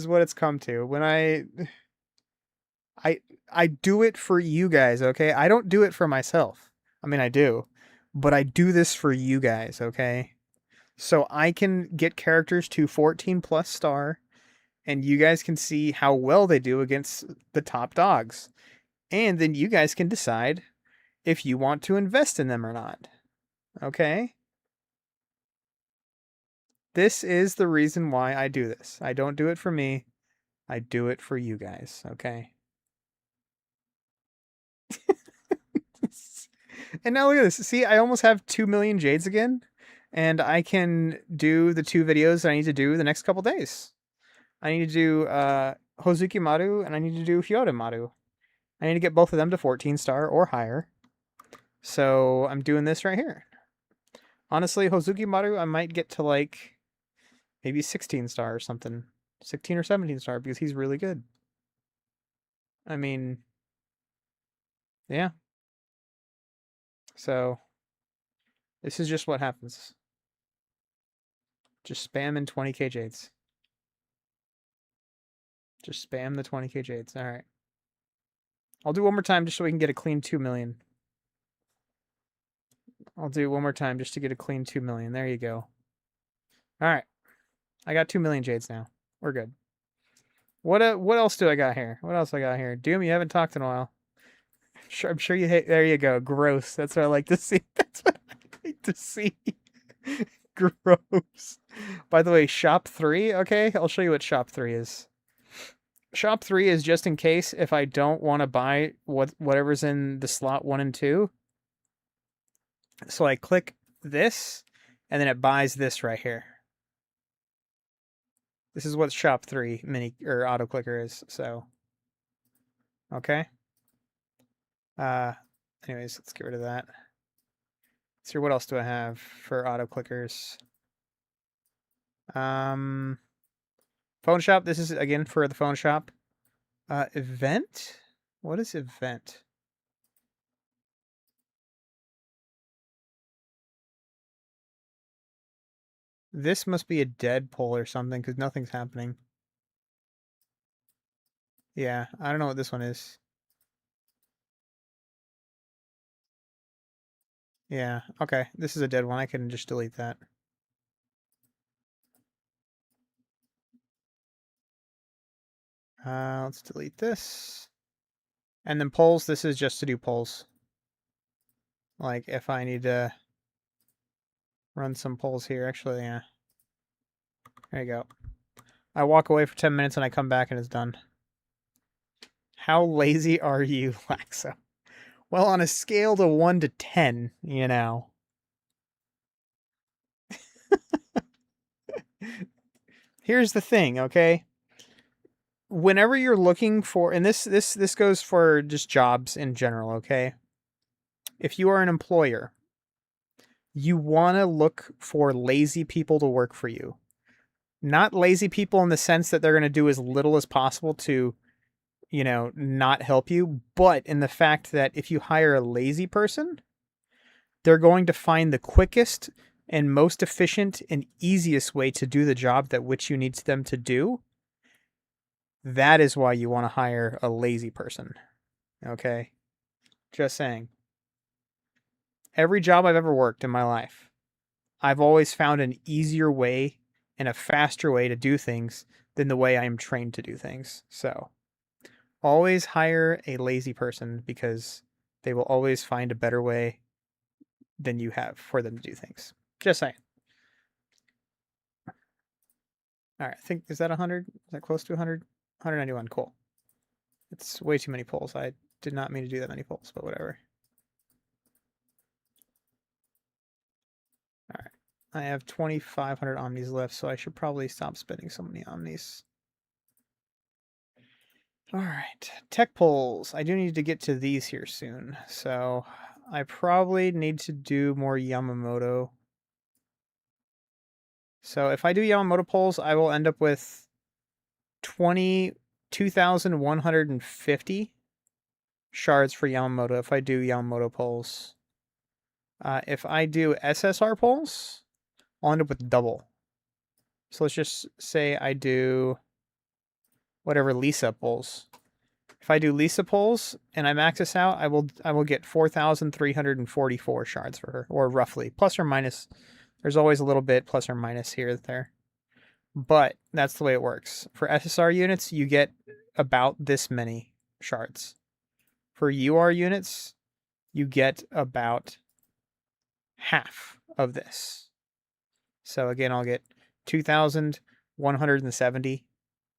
A: what it's come to. When I do it for you guys, okay? I don't do it for myself. I mean, I do, but I do this for you guys, okay? So I can get characters to 14 plus star, and you guys can see how well they do against the top dogs. And then you guys can decide if you want to invest in them or not. Okay? This is the reason why I do this. I don't do it for me. I do it for you guys, okay? And now look at this. See, I almost have 2 million jades again, and I can do the 2 videos that I need to do the next couple days. I need to do Hozuki Maru, and I need to do Hyoda Maru. I need to get both of them to 14 star or higher. So I'm doing this right here. Honestly, Hozuki Maru, I might get to like maybe 16 star or something. 16 or 17 star because he's really good. I mean, yeah. So this is just what happens. Just spam in 20k jades. Just spam the 20k jades. All right. I'll do one more time just so we can get a clean 2 million. I'll do one more time just to get a clean 2 million. There you go. All right. I got 2 million jades now. We're good. What else do I got here? What else I got here? Doom, you haven't talked in a while. I'm sure you hate. There you go. Gross. That's what I like to see. That's what I like to see. Gross. By the way, shop 3. Okay, I'll show you what shop 3 is. Shop 3 is just in case if I don't want to buy whatever's in the slot 1 and 2. So I click this, and then it buys this right here. This is what shop 3 mini or auto clicker is. So, okay. Anyways, let's get rid of that. Let's see, what else do I have for auto clickers? Phone shop. This is again for the phone shop. Event. What is event? This must be a dead pull or something because nothing's happening. Yeah, I don't know what this one is. Yeah, okay. This is a dead one. I can just delete that. Let's delete this. And then polls, this is just to do polls. Like if I need to run some polls here. Actually, yeah. There you go. I walk away for 10 minutes and I come back and it's done. How lazy are you, Laxo? Well, on a scale to 1 to 10, you know. Here's the thing, okay? Whenever you're looking for, and this goes for just jobs in general, okay? If you are an employer, you want to look for lazy people to work for you. Not lazy people in the sense that they're going to do as little as possible to, not help you, but in the fact that if you hire a lazy person, they're going to find the quickest and most efficient and easiest way to do the job that which you need them to do. That is why you want to hire a lazy person. Okay? Just saying. Every job I've ever worked in my life, I've always found an easier way and a faster way to do things than the way I am trained to do things. So, always hire a lazy person because they will always find a better way than you have for them to do things. Just saying. All right, I think, is that 100? Is that close to 100? 191, cool. It's way too many polls. I did not mean to do that many polls, but whatever. All right, I have 2,500 omnis left, so I should probably stop spending so many omnis. All right, tech polls. I do need to get to these here soon, so I probably need to do more Yamamoto. So if I do Yamamoto polls, I will end up with 22,150 shards for Yamamoto if I do Yamamoto polls. If I do SSR polls, I'll end up with double. So let's just say I do whatever Lisa polls. If I do Lisa polls and I max this out, I will get 4,344 shards for her, or roughly, plus or minus. There's always a little bit plus or minus here or there. But that's the way it works. For SSR units, you get about this many shards. For UR units, you get about half of this. So again, I'll get 2,170.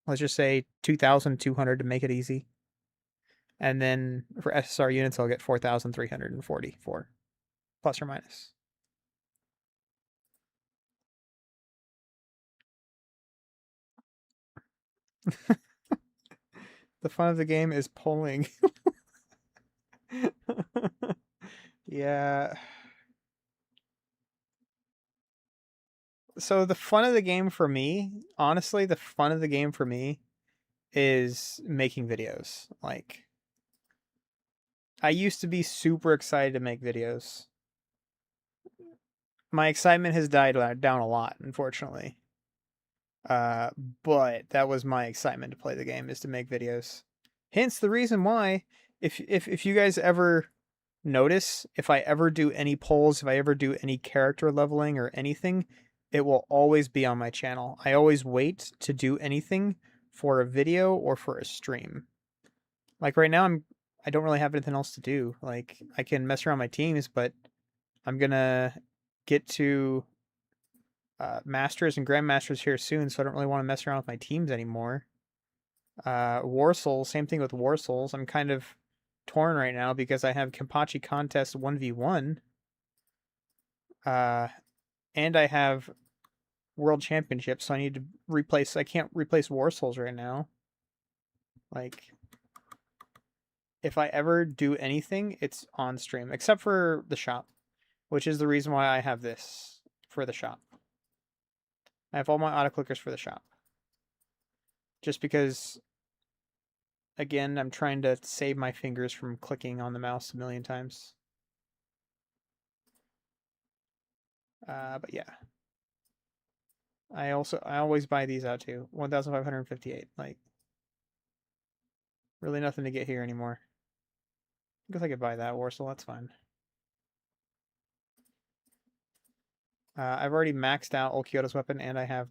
A: Let's just say 2,200 to make it easy. And then for SSR units, I'll get 4,344, plus or minus. The fun of the game is polling. Yeah. So the fun of the game for me, honestly, the fun of the game for me is making videos. Like, I used to be super excited to make videos. My excitement has died down a lot, unfortunately. But that was my excitement to play the game, is to make videos. Hence the reason why, if you guys ever notice, if I ever do any polls, if I ever do any character leveling or anything, it will always be on my channel. I always wait to do anything for a video or for a stream. Like right now, I don't really have anything else to do. Like, I can mess around my teams, but I'm gonna get to Masters and Grandmasters here soon, so I don't really want to mess around with my teams anymore. War Souls, same thing with War Souls. I'm kind of torn right now because I have Kenpachi Contest 1v1. And I have World Championships, so I need to replace... I can't replace War Souls right now. Like, if I ever do anything, it's on stream. Except for the shop, which is the reason why I have this for the shop. I have all my auto-clickers for the shop. Just because, again, I'm trying to save my fingers from clicking on the mouse a million times. But yeah. I always buy these out too. 1,558. Like, really nothing to get here anymore. I guess I could buy that Warsaw, that's fine. I've already maxed out old Kyoto's weapon, and I have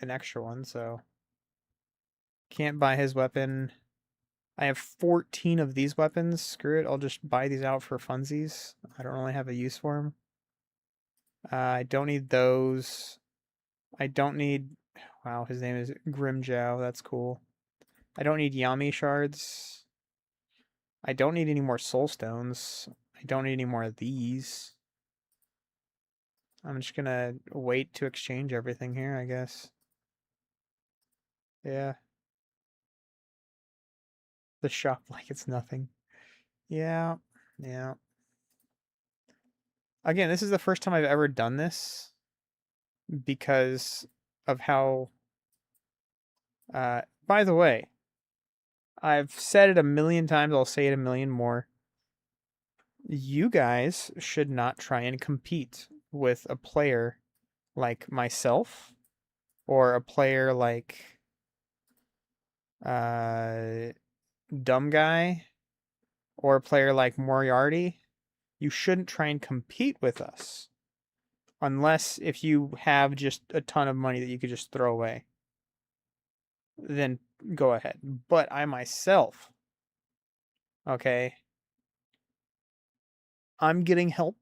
A: an extra one, so can't buy his weapon. I have 14 of these weapons. Screw it, I'll just buy these out for funsies. I don't really have a use for them. I don't need those. I don't need... Wow, his name is Grimjow. That's cool. I don't need Yami shards. I don't need any more soul stones. I don't need any more of these. I'm just gonna wait to exchange everything here, I guess. Yeah. The shop like it's nothing. Yeah. Yeah. Again, this is the first time I've ever done this because of how... by the way, I've said it a million times, I'll say it a million more. You guys should not try and compete with a player like myself or a player like Dumb Guy or a player like Moriarty. You shouldn't try and compete with us unless if you have just a ton of money that you could just throw away. Then go ahead. But I myself, okay, I'm getting help.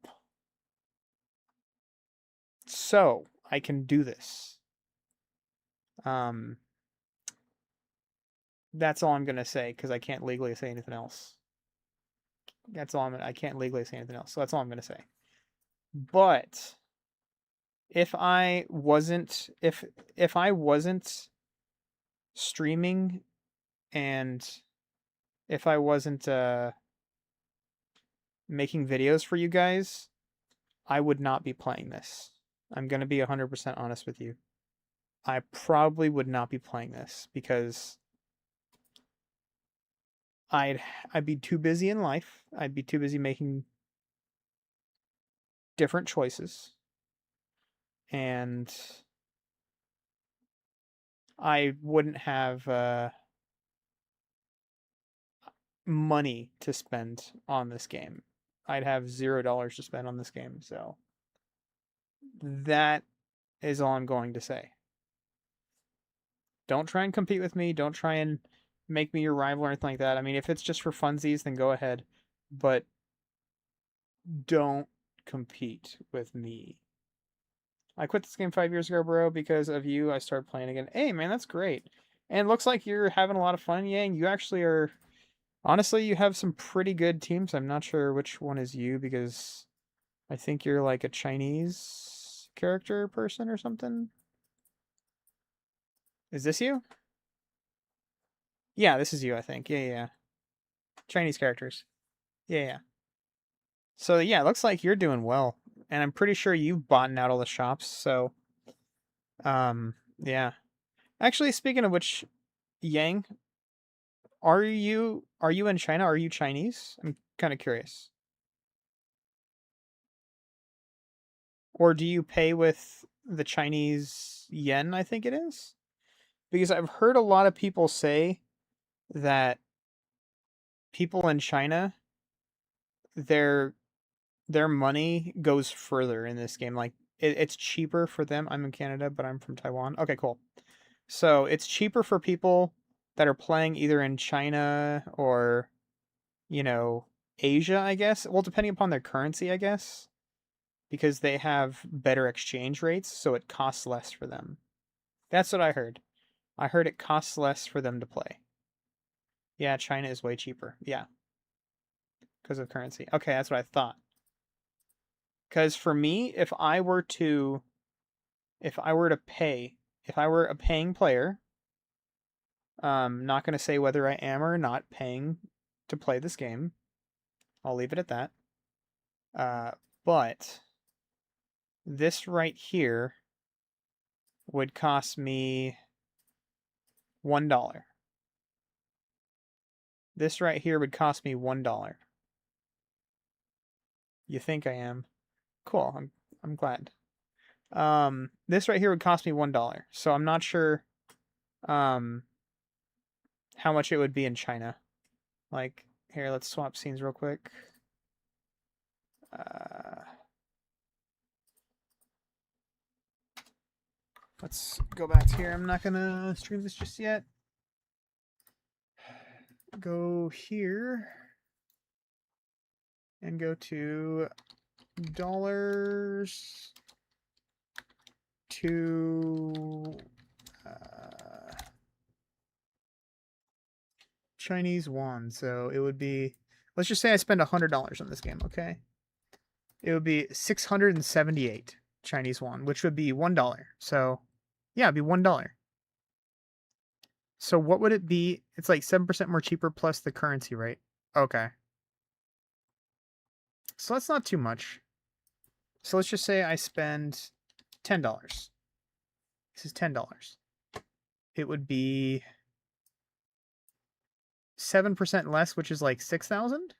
A: So I can do this. That's all I'm gonna say because I can't legally say anything else. That's all I can't legally say anything else. So that's all I'm gonna say. But if I wasn't streaming and if I wasn't making videos for you guys, I would not be playing this. I'm gonna be 100% honest with you. I probably would not be playing this because I'd be too busy in life. I'd be too busy making different choices. And I wouldn't have money to spend on this game. I'd have $0 to spend on this game. So that is all I'm going to say. Don't try and compete with me. Don't try and make me your rival or anything like that. I mean, if it's just for funsies, then go ahead. But don't compete with me. I quit this game 5 years ago, bro, because of you. I started playing again. Hey, man, that's great. And it looks like you're having a lot of fun, Yang. You actually are. Honestly, you have some pretty good teams. I'm not sure which one is you because I think you're like a Chinese character person or something. Is this you? Yeah, this is you, I think. Yeah. Chinese characters. Yeah. So, yeah, it looks like you're doing well. And I'm pretty sure you've bought out all the shops, so yeah. Actually, speaking of which, Yang, are you in China? Are you Chinese? I'm kind of curious. Or do you pay with the Chinese yen, I think it is? Because I've heard a lot of people say that people in China, their money goes further in this game. Like it's cheaper for them. I'm in Canada, but I'm from Taiwan. Okay, cool. So it's cheaper for people that are playing either in China or, Asia, I guess. Well, depending upon their currency, I guess. Because they have better exchange rates, so it costs less for them. That's what I heard. I heard it costs less for them to play. Yeah, China is way cheaper. Yeah. Because of currency. Okay, that's what I thought. Because for me, if I were a paying player, not going to say whether I am or not paying to play this game. I'll leave it at that. But this right here would cost me $1. This right here would cost me $1. You think I am? Cool. I'm glad. This right here would cost me $1. So I'm not sure how much it would be in China. Like, here, let's swap scenes real quick. Let's go back to here. I'm not gonna stream this just yet. Go here and go to dollars to Chinese yuan. So it would be, let's just say I spend $100 on this game, okay? It would be 678 Chinese yuan, which would be $1. So yeah, it'd be $1. So what would it be? It's like 7% more cheaper plus the currency rate. Okay. So that's not too much. So let's just say I spend $10. This is $10. It would be 7% less, which is like 6,000.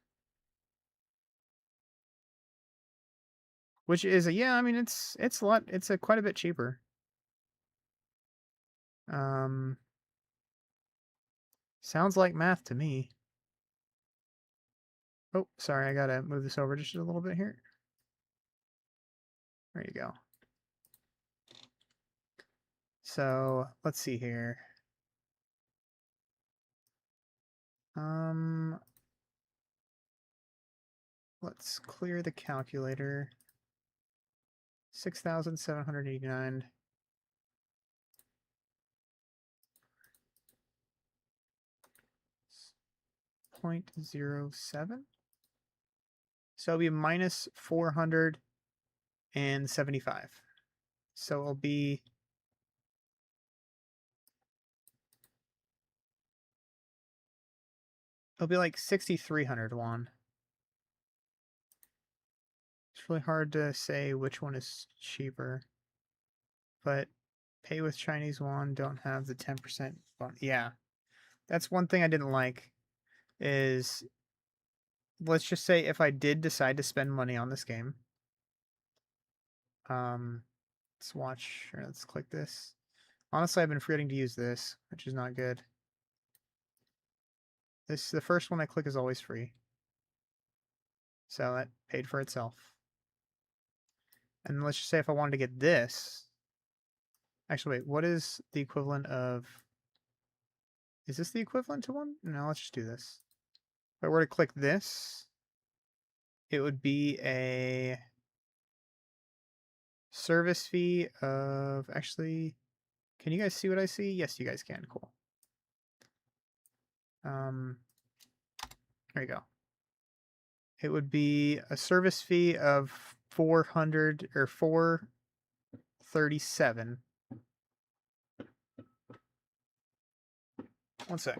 A: Which is yeah, I mean it's a lot. It's a quite a bit cheaper. Sounds like math to me. Oh, sorry, I gotta move this over just a little bit here. There you go. So let's see here. Let's clear the calculator. 6,789. 0.07. So it'll be minus 475. So it'll be like 6,300 won. It's really hard to say which one is cheaper. But pay with Chinese yuan, don't have the 10% bonus. Yeah. That's one thing I didn't like is let's just say if I did decide to spend money on this game, let's watch, or let's click this. Honestly, I've been forgetting to use this, which is not good. The first one I click is always free. So that paid for itself. And let's just say if I wanted to get this. Actually, wait, what is the equivalent of... Is this the equivalent to one? No, let's just do this. If I were to click this, it would be a service fee of... Actually, can you guys see what I see? Yes, you guys can. Cool. There you go. It would be a service fee of 400 or 437. One sec.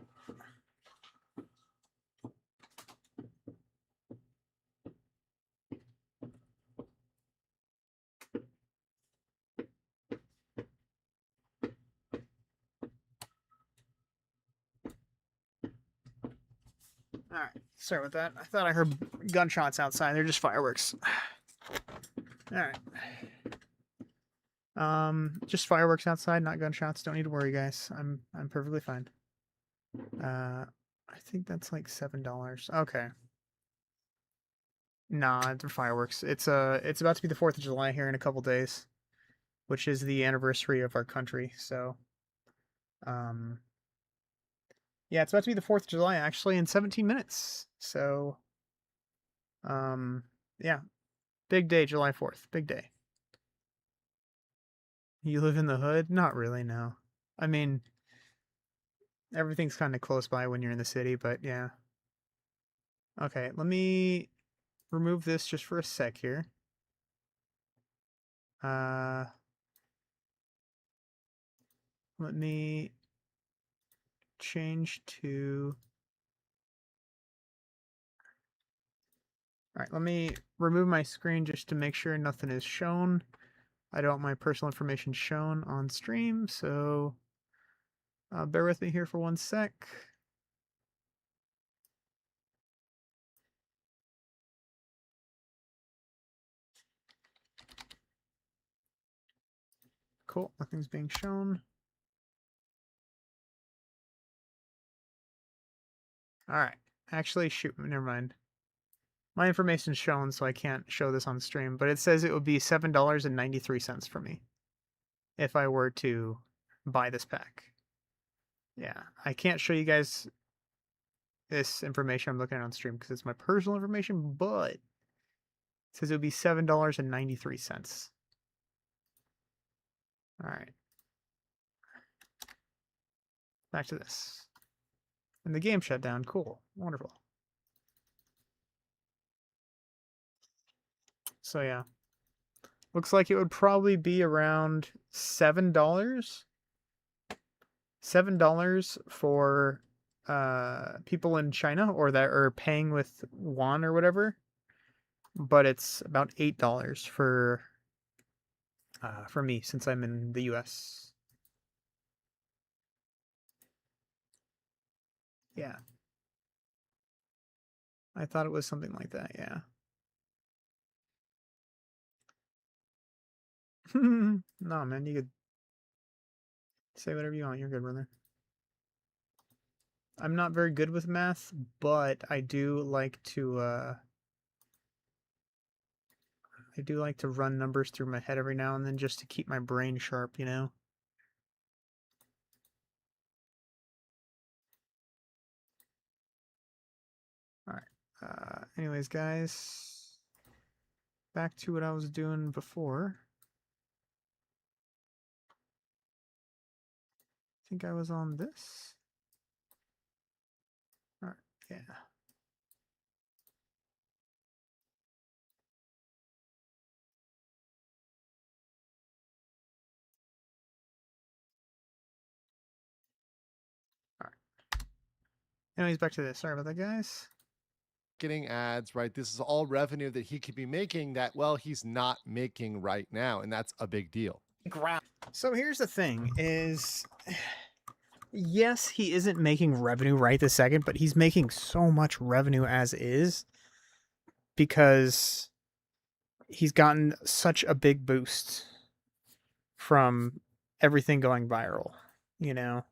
A: Alright, sorry about that. I thought I heard gunshots outside. They're just fireworks. Alright. Just fireworks outside, not gunshots. Don't need to worry, guys. I'm perfectly fine. I think that's like $7. Okay. Nah, they're fireworks. It's about to be the 4th of July here in a couple days, which is the anniversary of our country. So, yeah, it's about to be the 4th of July actually in 17 minutes. So, yeah, big day, July 4th, big day. You live in the hood? Not really, no. I mean, everything's kind of close by when you're in the city, but yeah. Okay, let me remove this just for a sec here. Let me change to... Alright, let me remove my screen just to make sure nothing is shown. I don't want my personal information shown on stream, so bear with me here for one sec. Cool, nothing's being shown. Alright, actually, shoot, never mind. My information's shown, so I can't show this on stream, but it says it would be $7.93 for me if I were to buy this pack. Yeah, I can't show you guys this information I'm looking at on stream because it's my personal information, but it says it would be $7.93. All right. Back to this. And the game shut down. Cool. Wonderful. So yeah. Looks like it would probably be around $7. $7 for people in China or that are paying with yuan or whatever. But it's about $8 for me since I'm in the US. Yeah. I thought it was something like that, yeah. No, man, you could say whatever you want. You're good, brother. I'm not very good with math, but I do like to run numbers through my head every now and then just to keep my brain sharp, you know? Alright. Anyways, guys, back to what I was doing before. I think I was on this. Alright, yeah. Alright. Anyways, back to this. Sorry about that, guys.
C: Getting ads, right? This is all revenue that he could be making that, well, he's not making right now. And that's a big deal.
D: Ground.
A: So here's the thing is, yes, he isn't making revenue right this second, but he's making so much revenue as is because he's gotten such a big boost from everything going viral, you know?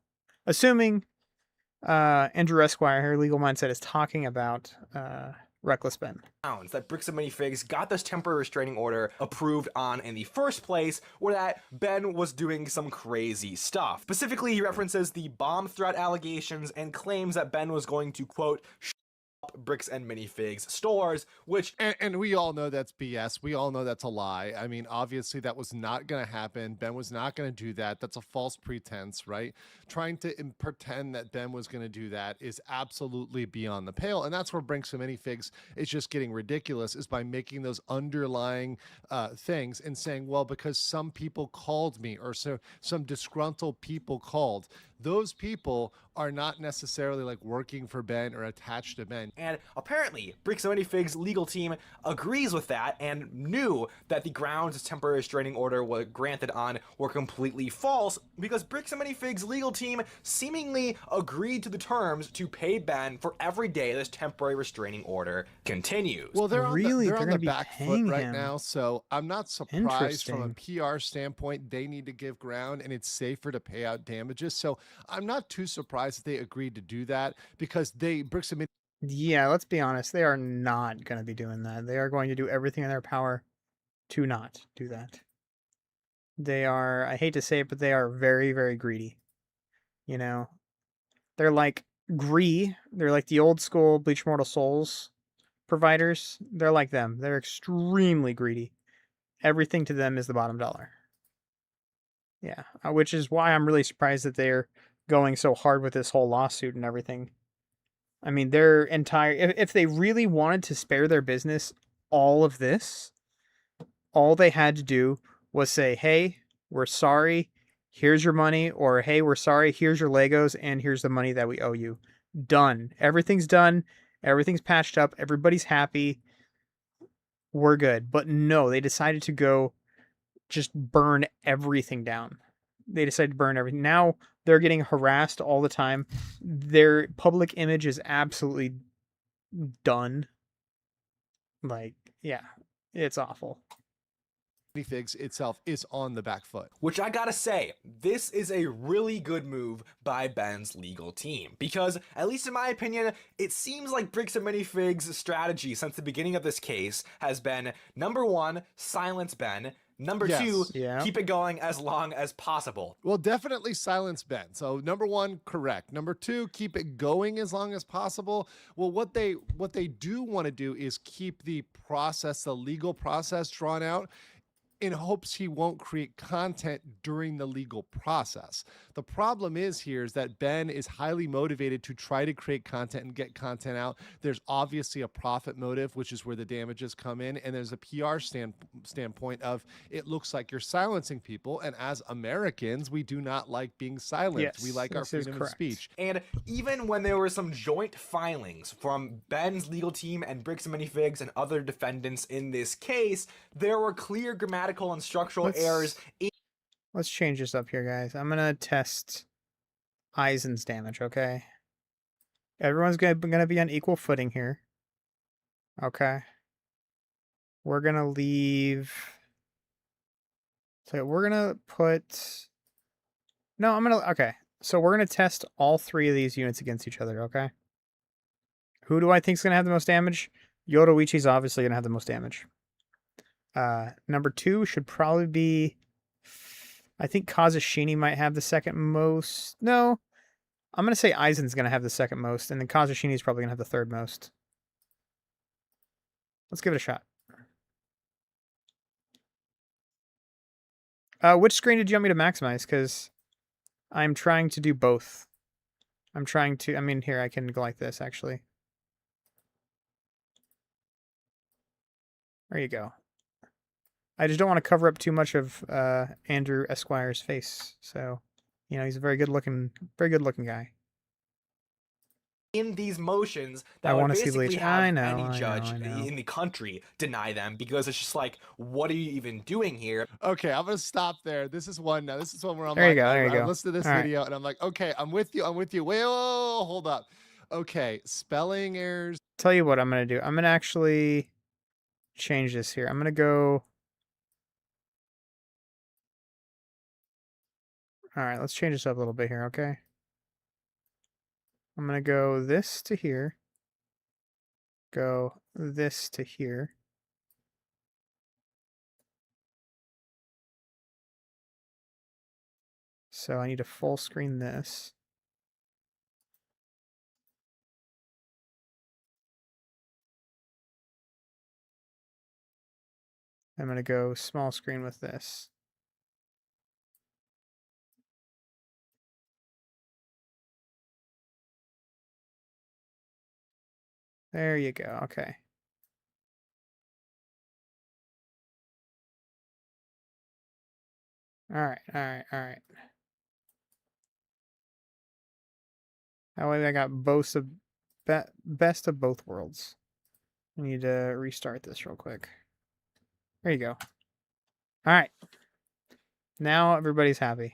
A: Assuming Andrew Esquire here, Legal Mindset, is talking about Reckless Ben.
D: That Bricks and Minifigs got this temporary restraining order approved on in the first place, or that Ben was doing some crazy stuff. Specifically, he references the bomb threat allegations and claims that Ben was going to, quote, Bricks and Minifigs stores, which
C: and we all know that's BS. We all know that's a lie. I mean, obviously that was not going to happen. Ben was not going to do that. That's a false pretense, right? Trying to pretend that Ben was going to do that is absolutely beyond the pale, and that's where Bricks and Minifigs is just getting ridiculous, is by making those underlying things and saying, well, because some people called me, or so some disgruntled people called. Those people are not necessarily like working for Ben or attached to Ben.
D: And apparently, Bricks and Minifigs' legal team agrees with that and knew that the grounds temporary restraining order was granted on were completely false, because Bricks and Minifigs' legal team seemingly agreed to the terms to pay Ben for every day this temporary restraining order continues.
C: Well, they're
A: Really?
C: they're
A: They're
C: on
A: gonna
C: the
A: be
C: back foot
A: paying
C: right
A: him.
C: now, so I'm not surprised from a
A: Interesting.
C: PR standpoint. They need to give ground, and it's safer to pay out damages. So I'm not too surprised that they agreed to do that, because Bricks and
A: Yeah, let's be honest. They are not going to be doing that. They are going to do everything in their power to not do that. They are, I hate to say it, but they are very, very greedy. You know, they're like They're like the old school Bleach Mortal Souls providers. They're like them. They're extremely greedy. Everything to them is the bottom dollar. Yeah, which is why I'm really surprised that they're going so hard with this whole lawsuit and everything. I mean, their entire if they really wanted to spare their business all of this, all they had to do was say, "Hey, we're sorry. Here's your money," or "Hey, we're sorry. Here's your Legos and here's the money that we owe you." Done. Everything's done. Everything's patched up. Everybody's happy. We're good. But no, they decided to go just burn everything down. They decided to burn everything. Now they're getting harassed all the time. Their public image is absolutely done. Like, yeah, it's awful.
C: Minifigs itself is on the back foot.
D: Which I gotta say, this is a really good move by Ben's legal team, because, at least in my opinion, it seems like Bricks and Minifigs' strategy since the beginning of this case has been, number one, silence Ben, number two, keep it going as long as possible.
C: Well, definitely silence Ben. So number one, correct. Number two, keep it going as long as possible. Well, what they do want to do is keep the legal process drawn out, in hopes he won't create content during the legal process. The problem is that Ben is highly motivated to try to create content and get content out. There's obviously a profit motive, which is where the damages come in, and there's a PR standpoint of, it looks like you're silencing people, and as Americans, we do not like being silenced.
A: Yes,
C: we like our freedom of speech.
D: And even when there were some joint filings from Ben's legal team and Bricks and Minifigs and other defendants in this case, there were clear grammatical and structural errors.
A: Let's change this up here, guys. I'm gonna test Eisen's damage. Okay, everyone's gonna be on equal footing here. Okay. We're gonna leave. So we're gonna put. No, I'm gonna. Okay. So we're gonna test all 3 of these units against each other. Okay. Who do I think is gonna have the most damage? Yoruichi's obviously gonna have the most damage. Number 2 should probably be. I think Kazushini might have the second most. No, I'm gonna say Aizen's gonna have the second most, and then Kazushini's probably gonna have the third most. Let's give it a shot. Which screen did you want me to maximize? Because I'm trying to do both. I mean, here, I can go like this, actually. There you go. I just don't want to cover up too much of Andrew Esquire's face. So, you know, he's a very good looking guy.
D: In these motions that
A: I
D: would
A: wanna see
D: basically
A: BLEACH.
D: have
A: I know,
D: any judge
A: I know.
D: in the country deny them, because it's just like, what are you even doing here?
C: Okay, I'm gonna stop there. This is one now. This is one where I'm
A: There you
C: like,
A: go, there you
C: I
A: go.
C: listened to this
A: All right.
C: video and I'm like, okay, I'm with you. Wait, whoa, hold up. Okay, spelling errors.
A: Tell you what I'm gonna do. I'm gonna actually change this here. I'm gonna go. All right, let's change this up a little bit here, okay? I'm gonna go this to here. Go this to here. So I need to full screen this. I'm gonna go small screen with this. There you go, okay. All right. That way I got best of both worlds. I need to restart this real quick. There you go. All right. Now everybody's happy.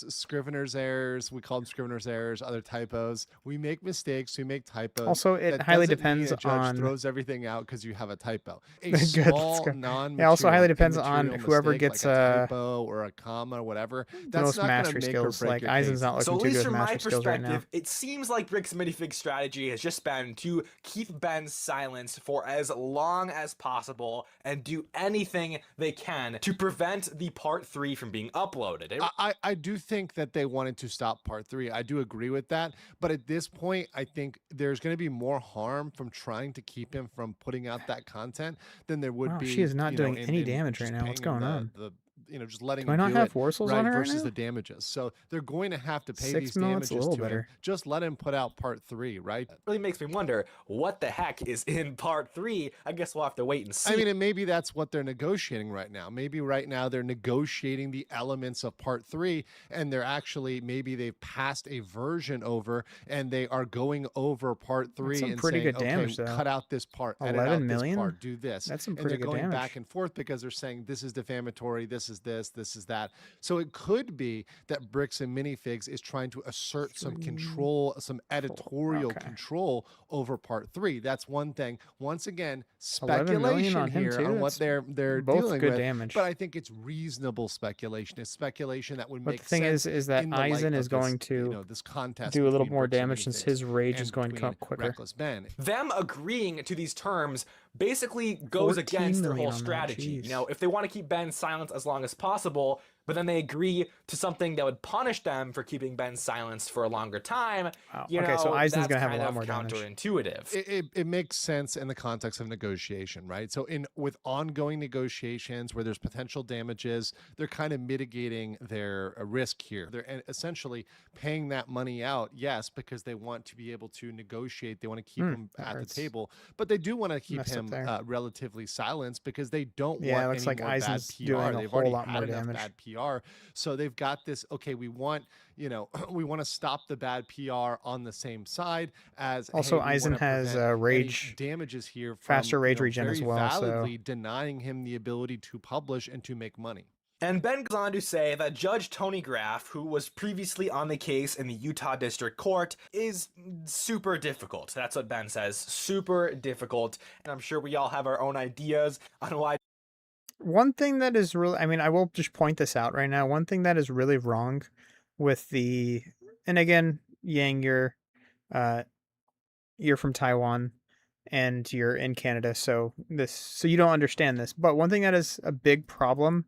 C: Scrivener's errors. We call them Scrivener's errors, other typos. We make mistakes. We make typos.
A: Also, it
C: That
A: highly
C: doesn't mean
A: depends
C: a judge
A: on
C: throws everything out because you have a typo. A
A: Good,
C: small,
A: let's go.
C: non-material,
A: It also highly depends on
C: immaterial
A: whoever
C: mistake,
A: gets
C: like a typo or a comma or whatever.
A: the
C: That's
A: most
C: not going to
A: mastery
C: make
A: skills.
C: or break
A: Like
C: your
A: Aizen's
C: case.
A: not
D: So
A: looking
D: at
A: too
D: least
A: good with
D: from my
A: mastery skills right now.
D: perspective, it seems like Brick's minifig strategy has just been to keep Ben's silence for as long as possible and do anything they can to prevent the part 3 from being uploaded.
C: I do think that they wanted to stop part 3. I do agree with that. But at this point, I think there's going to be more harm from trying to keep him from putting out that content than there would
A: Wow,
C: be.
A: she is not doing
C: in
A: any damage
C: just
A: right now. What's
C: paying him
A: going on?
C: just letting
A: Do I
C: him
A: not
C: do
A: have
C: it,
A: Worsels
C: right,
A: on her right
C: versus
A: now?
C: the damages. So they're going to have to pay
A: 6
C: these
A: mil,
C: damages
A: it's a little
C: to
A: better.
C: him. Just let him put out part 3, right?
D: Really makes me wonder what the heck is in part 3. I guess we'll have to wait and see.
C: I mean, and maybe that's what they're negotiating right now. Maybe right now they're negotiating the elements of part 3, and they're actually, maybe they've passed a version over and they are going over part 3
A: some
C: and
A: pretty
C: saying,
A: good damage,
C: okay,
A: though.
C: cut out this part, edit
A: 11
C: out this
A: million?
C: part, do this.
A: That's some
C: And
A: pretty
C: they're
A: good
C: going
A: damage.
C: back and forth because they're saying this is defamatory, this is this is that. So it could be that Bricks and Minifigs is trying to assert some control, some editorial
A: okay.
C: control over part 3. That's one thing. Once again,
A: 11 million
C: speculation
A: on him
C: here
A: too?
C: on what
A: That's
C: they're
A: both
C: dealing
A: good
C: with.
A: damage.
C: But I think it's reasonable speculation. It's speculation that would
A: But
C: make
A: the thing
C: sense
A: is that
C: in the light
A: Aizen is
C: of
A: going
C: this,
A: to
C: this contest
A: do a little
C: between
A: more
C: Bricks and
A: damage since
C: Minifigs
A: his rage is
C: and
A: going to come
C: between
A: up quicker.
C: Reckless Ben.
D: Them agreeing to these terms basically goes
A: 14
D: against their
A: million
D: whole
A: on that,
D: strategy.
A: jeez.
D: You know, if they want to keep Ben silent as long as possible, but then they agree to something that would punish them for keeping Ben silenced for a longer time,
A: Wow.
D: you
A: Okay,
D: know,
A: so Aizen's
D: that's
A: gonna have a
D: kind
A: lot
D: of
A: more damage.
D: counterintuitive.
C: It makes sense in the context of negotiation, right? So with ongoing negotiations where there's potential damages, they're kind of mitigating their risk here. They're essentially paying that money out, yes, because they want to be able to negotiate. They want to keep him
A: that
C: at the
A: hurts.
C: table, but they do want to keep
A: Messed up
C: him
A: there.
C: relatively silenced because they don't
A: Yeah, it
C: want
A: looks
C: any
A: like
C: more bad
A: Aizen's
C: PR.
A: doing a
C: They've
A: whole
C: already
A: lot
C: had
A: more
C: enough
A: damage.
C: bad PR, so they've got this. Okay, we want we want to stop the bad PR on the same side as
A: Also,
C: hey, we
A: Aizen
C: wanna
A: has
C: prevent any
A: rage,
C: damages here from
A: faster rage regen
C: very
A: as well. So
C: validly denying him the ability to publish and to make money.
D: And Ben goes on to say that Judge Tony Graff, who was previously on the case in the Utah District Court, is super difficult. That's what Ben says. Super difficult. And I'm sure we all have our own ideas on why.
A: One thing that is really, I mean, I will just point this out right now. One thing that is really wrong with and again, Yang, you're from Taiwan and you're in Canada, so you don't understand this. But one thing that is a big problem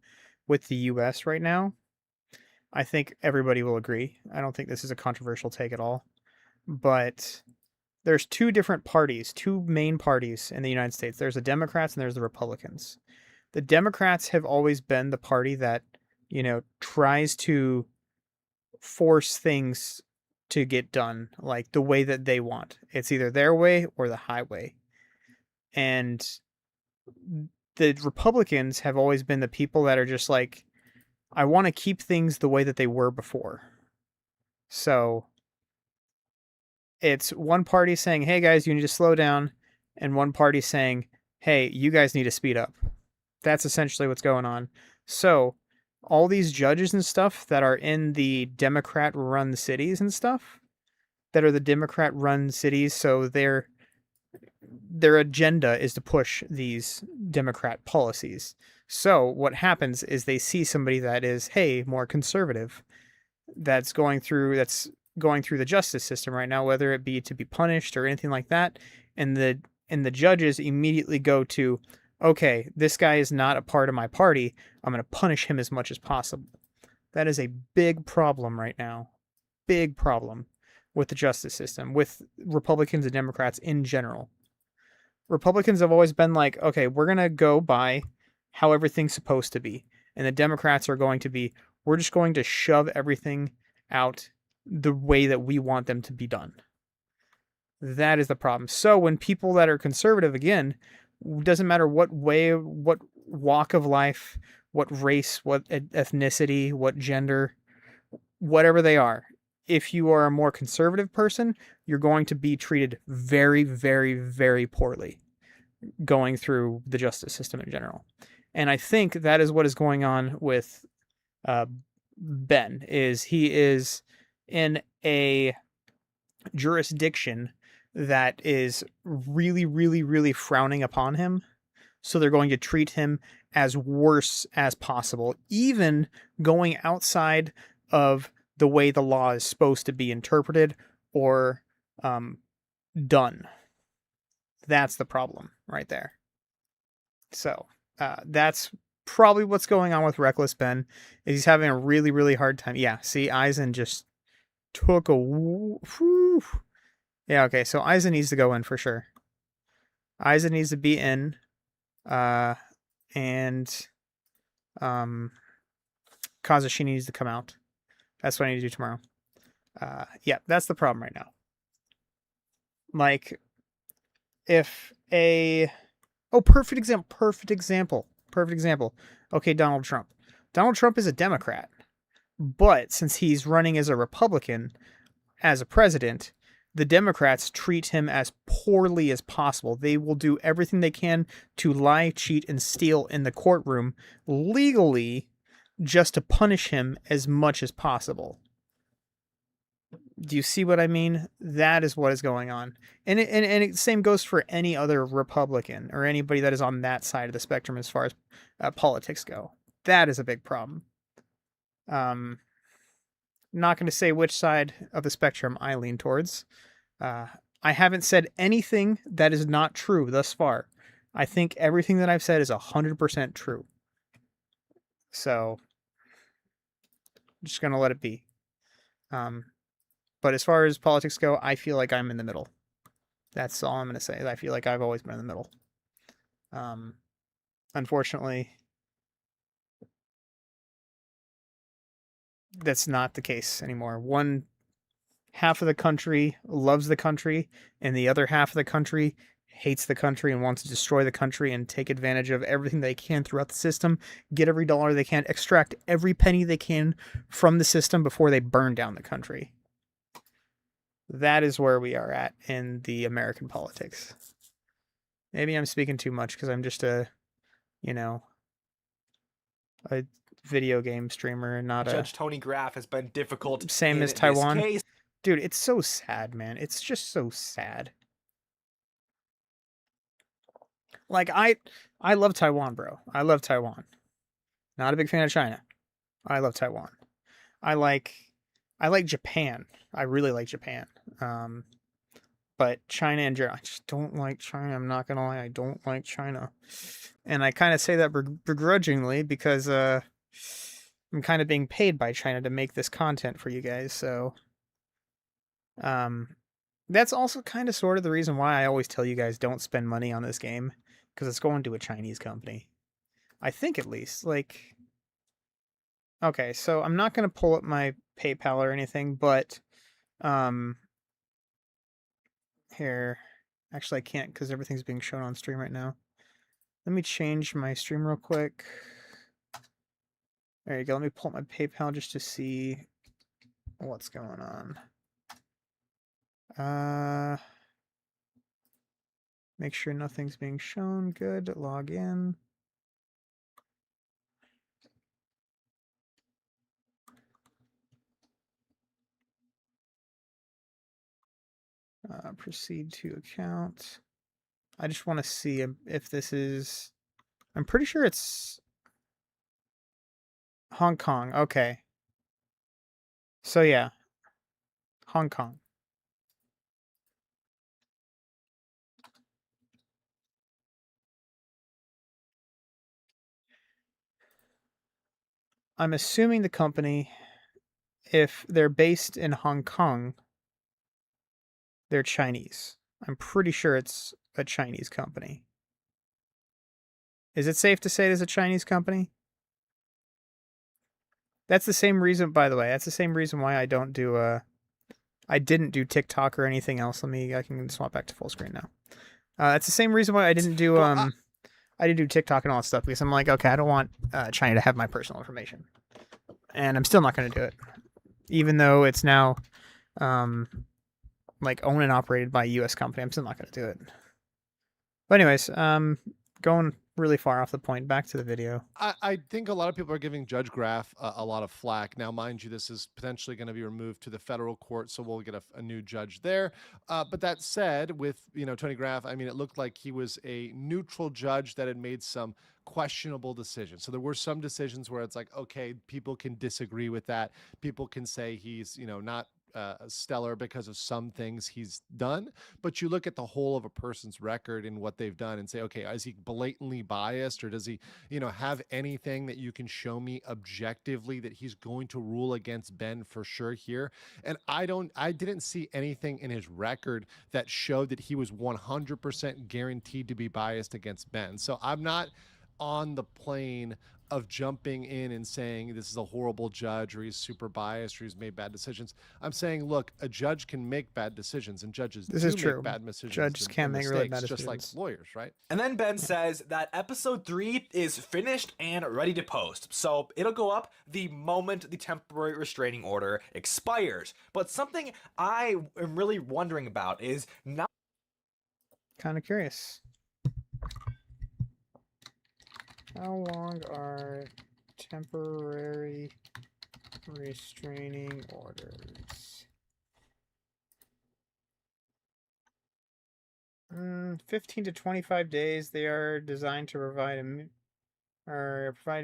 A: with the US right now, I think everybody will agree. I don't think this is a controversial take at all. But there's two different parties, two main parties in the United States. There's the Democrats and there's the Republicans. The Democrats have always been the party that, tries to force things to get done like the way that they want. It's either their way or the highway. And the Republicans have always been the people that are just like, I want to keep things the way that they were before. So it's one party saying, hey guys, you need to slow down, and one party saying, hey, you guys need to speed up. That's essentially what's going on. So all these judges and stuff that are in the Democrat-run cities and stuff, that are the Democrat-run cities, so their agenda is to push these Democrat policies. So what happens is they see somebody that is, hey, more conservative, that's going through the justice system right now, whether it be to be punished or anything like that, and the judges immediately go to, okay, this guy is not a part of my party. I'm going to punish him as much as possible. That is a big problem right now. Big problem with the justice system, with Republicans and Democrats in general. Republicans have always been like, okay, we're going to go by how everything's supposed to be. And the Democrats are going to be, we're just going to shove everything out the way that we want them to be done. That is the problem. So when people that are conservative, again, doesn't matter what way, what walk of life, what race, what ethnicity, what gender, whatever they are, if you are a more conservative person, you're going to be treated very, very, very poorly going through the justice system in general. And I think that is what is going on with Ben, is he is in a jurisdiction that is really, really, really frowning upon him. So they're going to treat him as worse as possible, even going outside of the way the law is supposed to be interpreted or done. That's the problem right there. So that's probably what's going on with Reckless Ben, is he's having a really, really hard time. Yeah, see, Eisen just took a... Whew. Yeah, okay, so Eisen needs to go in for sure. Eisen needs to be in, and Kazushi needs to come out. That's what I need to do tomorrow. Yeah, that's the problem right now. Like, if a... Oh, perfect example. Okay, Donald Trump. Donald Trump is a Democrat, but since he's running as a Republican, as a president, the Democrats treat him as poorly as possible. They will do everything they can to lie, cheat, and steal in the courtroom legally just to punish him as much as possible. Do you see what I mean? That is what is going on. And the same goes for any other Republican or anybody that is on that side of the spectrum as far as politics go. That is a big problem. Not going to say which side of the spectrum I lean towards. I haven't said anything that is not true thus far. I think everything that I've said is 100% true. So, I'm just going to let it be. But as far as politics go, I feel like I'm in the middle. That's all I'm going to say. I feel like I've always been in the middle. Unfortunately, that's not the case anymore. One half of the country loves the country, and the other half of the country hates the country and wants to destroy the country and take advantage of everything they can throughout the system, get every dollar they can, extract every penny they can from the system before they burn down the country. That is where we are at in the American politics. Maybe I'm speaking too much because I'm just a video game streamer and not a
D: Judge Tony Graff has been difficult.
A: same
D: in
A: as Taiwan.
D: This case.
A: Dude, it's so sad, man. It's just so sad. Like I love Taiwan, bro. I love Taiwan. Not a big fan of China. I love Taiwan. I like Japan. I really like Japan. But China in general, I just don't like China. I'm not gonna lie, I don't like China, and I kind of say that begrudgingly because I'm kind of being paid by China to make this content for you guys. So, that's also kind of sort of the reason why I always tell you guys don't spend money on this game because it's going to a Chinese company. I think at least like. Okay, so I'm not gonna pull up my PayPal or anything, but here, actually I can't because everything's being shown on stream right now. Let me change my stream real quick. There you go. Let me pull up my PayPal just to see what's going on. Make sure nothing's being shown. Good. Log in. Proceed to account. I just want to see if this is... I'm pretty sure it's Hong Kong. Okay. So yeah. Hong Kong. I'm assuming the company, if they're based in Hong Kong, they're Chinese. I'm pretty sure it's a Chinese company. Is it safe to say it is a Chinese company? That's the same reason, by the way, that's the same reason why I don't do I didn't do TikTok or anything else. I can swap back to full screen now. That's the same reason why I didn't do I didn't do TikTok and all that stuff because I'm like, okay, I don't want China to have my personal information. And I'm still not going to do it. Even though it's now like owned and operated by a US company, I'm still not going to do it. But anyways, going really far off the point, back to the video.
C: I think a lot of people are giving Judge Graff a lot of flack. Now, mind you, this is potentially going to be removed to the federal court, so we'll get a new judge there. But that said, with Tony Graff, I mean, it looked like he was a neutral judge that had made some questionable decisions. So there were some decisions where it's like, okay, people can disagree with that. People can say he's not stellar because of some things he's done, but you look at the whole of a person's record and what they've done and say, okay, is he blatantly biased, or does he have anything that you can show me objectively that he's going to rule against Ben for sure here? And I didn't see anything in his record that showed that he was 100% guaranteed to be biased against Ben. So I'm not on the plane of jumping in and saying this is a horrible judge or he's super biased or he's made bad decisions. I'm saying, look, a judge can make bad decisions, and judges
A: This
C: do
A: is true.
C: make bad decisions.
A: Judges can make really bad
C: just like
A: decisions.
C: lawyers, right?
D: And then Ben says that episode 3 is finished and ready to post. So it'll go up the moment the temporary restraining order expires. But something I am really wondering about is now...
A: Kind of curious. How long are temporary restraining orders? 15 to 25 days. They are designed to provide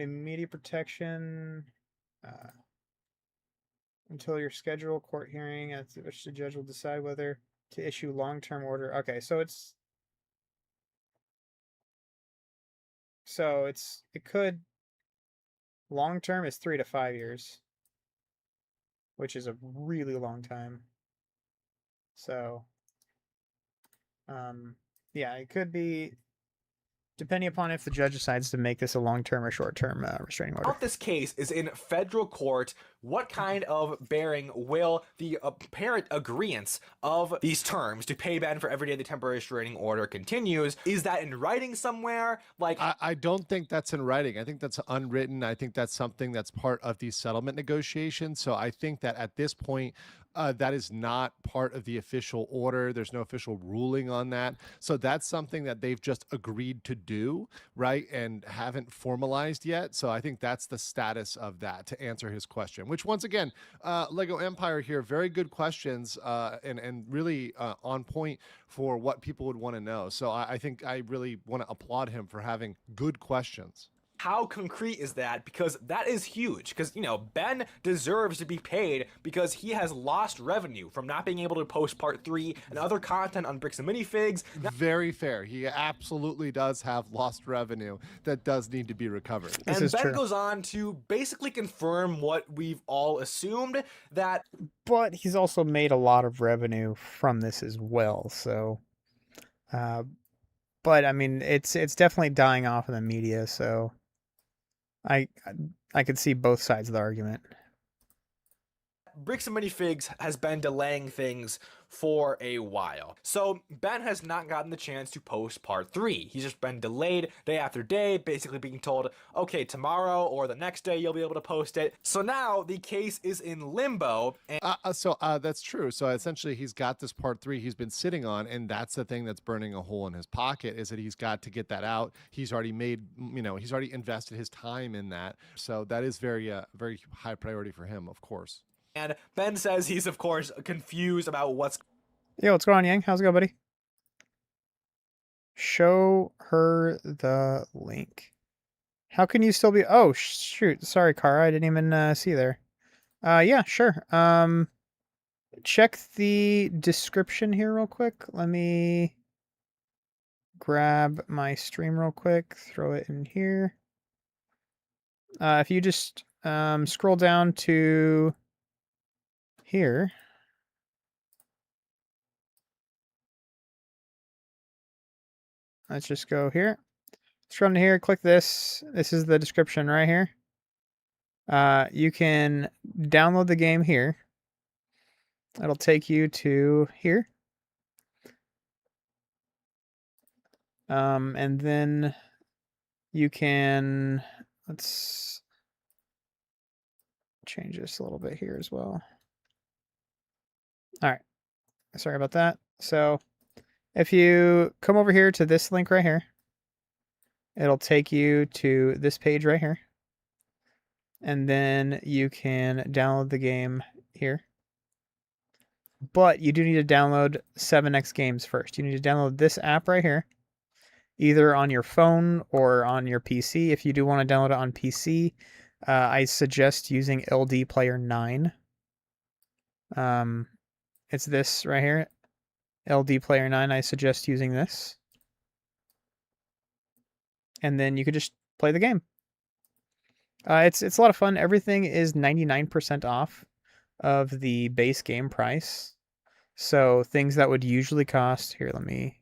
A: immediate protection until your scheduled court hearing, at which the judge will decide whether to issue long-term order. Okay, so it could, long term is 3 to 5 years, which is a really long time. So, yeah, it could be depending upon if the judge decides to make this a long-term or short-term restraining order.
D: If this case is in federal court, what kind of bearing will the apparent agreeance of these terms to pay Ben for every day the temporary restraining order continues? Is that in writing somewhere? Like,
C: I don't think that's in writing. I think that's unwritten. I think that's something that's part of the settlement negotiations. So I think that at this point, That is not part of the official order. There's no official ruling on that. So that's something that they've just agreed to do, right? And haven't formalized yet. So I think that's the status of that, to answer his question, which once again, Lego Empire here, very good questions, and really on point for what people would want to know. So I think I really want to applaud him for having good questions.
D: How concrete is that? Because that is huge. Because, you know, Ben deserves to be paid because he has lost revenue from not being able to post part 3 and other content on Bricks and Minifigs.
C: Very fair. He absolutely does have lost revenue that does need to be recovered.
A: This
D: And
A: is
D: Ben
A: true.
D: goes on to basically confirm what we've all assumed, that
A: But he's also made a lot of revenue from this as well. So, but I mean, it's definitely dying off in the media. So, I I could see both sides of the argument.
D: Bricks and Minifigs has been delaying things for a while. So Ben has not gotten the chance to post part 3. He's just been delayed day after day, basically being told, okay, tomorrow or the next day you'll be able to post it. So now the case is in limbo. And
C: So that's true. So essentially, he's got this part 3 he's been sitting on, and that's the thing that's burning a hole in his pocket, is that he's got to get that out. He's already made, he's already invested his time in that. So that is very high priority for him, of course.
D: And Ben says he's, of course, confused about what's...
A: Yo, what's going on, Yang? How's it going, buddy? Show her the link. How can you still be... Oh, shoot. Sorry, Kara. I didn't even see there. Yeah, sure. Check the description here real quick. Let me grab my stream real quick. Throw it in here. If you just scroll down to here... Let's just go here. Scroll to here, click this. This is the description right here. You can download the game here. It'll take you to here. And then you can, let's change this a little bit here as well. All right. Sorry about that. So if you come over here to this link right here, it'll take you to this page right here. And then you can download the game here. But you do need to download 7X Games first. You need to download this app right here, either on your phone or on your PC. If you do want to download it on PC, I suggest using LD Player 9. It's this right here, LD Player 9. I suggest using this. And then you could just play the game. It's a lot of fun. Everything is 99% off of the base game price. So things that would usually cost, here, let me...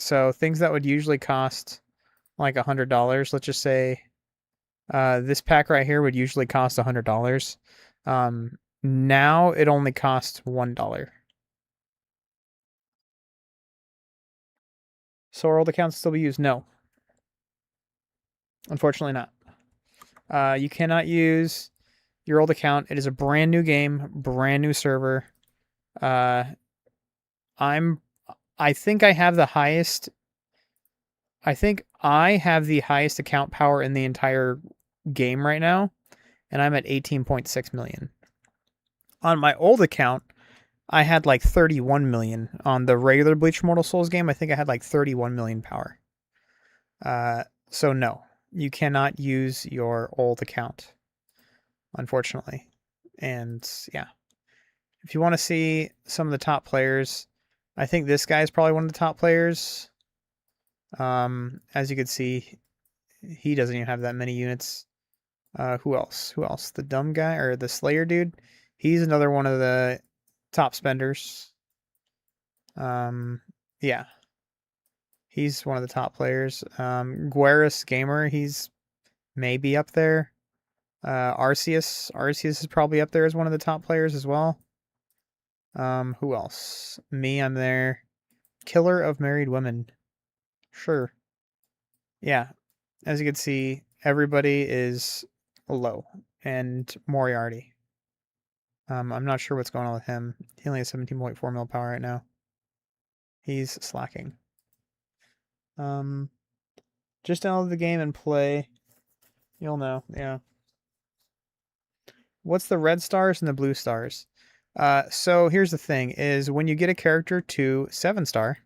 A: So things that would usually cost like $100, let's just say this pack right here would usually cost $100. Now it only costs $1. So are old accounts still be used? No. Unfortunately not. You cannot use your old account. It is a brand new game, brand new server. I think I have the highest. I think I have the highest account power in the entire game right now, and I'm at 18.6 million. On my old account, I had like 31 million. On the regular Bleach Immortal Souls game, I think I had like 31 million power. So no, you cannot use your old account, unfortunately. And yeah, if you want to see some of the top players, I think this guy is probably one of the top players. As you can see, he doesn't even have that many units. Who else? Who else? The dumb guy or the Slayer dude? He's another one of the top spenders. Yeah. He's one of the top players. Guerris Gamer, he's maybe up there. Arceus is probably up there as one of the top players as well. Who else? Me, I'm there. Killer of Married Women. Sure. Yeah. As you can see, everybody is low. And Moriarty. I'm not sure what's going on with him. He only has 17.4 mil power right now. He's slacking. Just download the game and play. You'll know, yeah. What's the red stars and the blue stars? So here's the thing, is when you get a character to 7-star,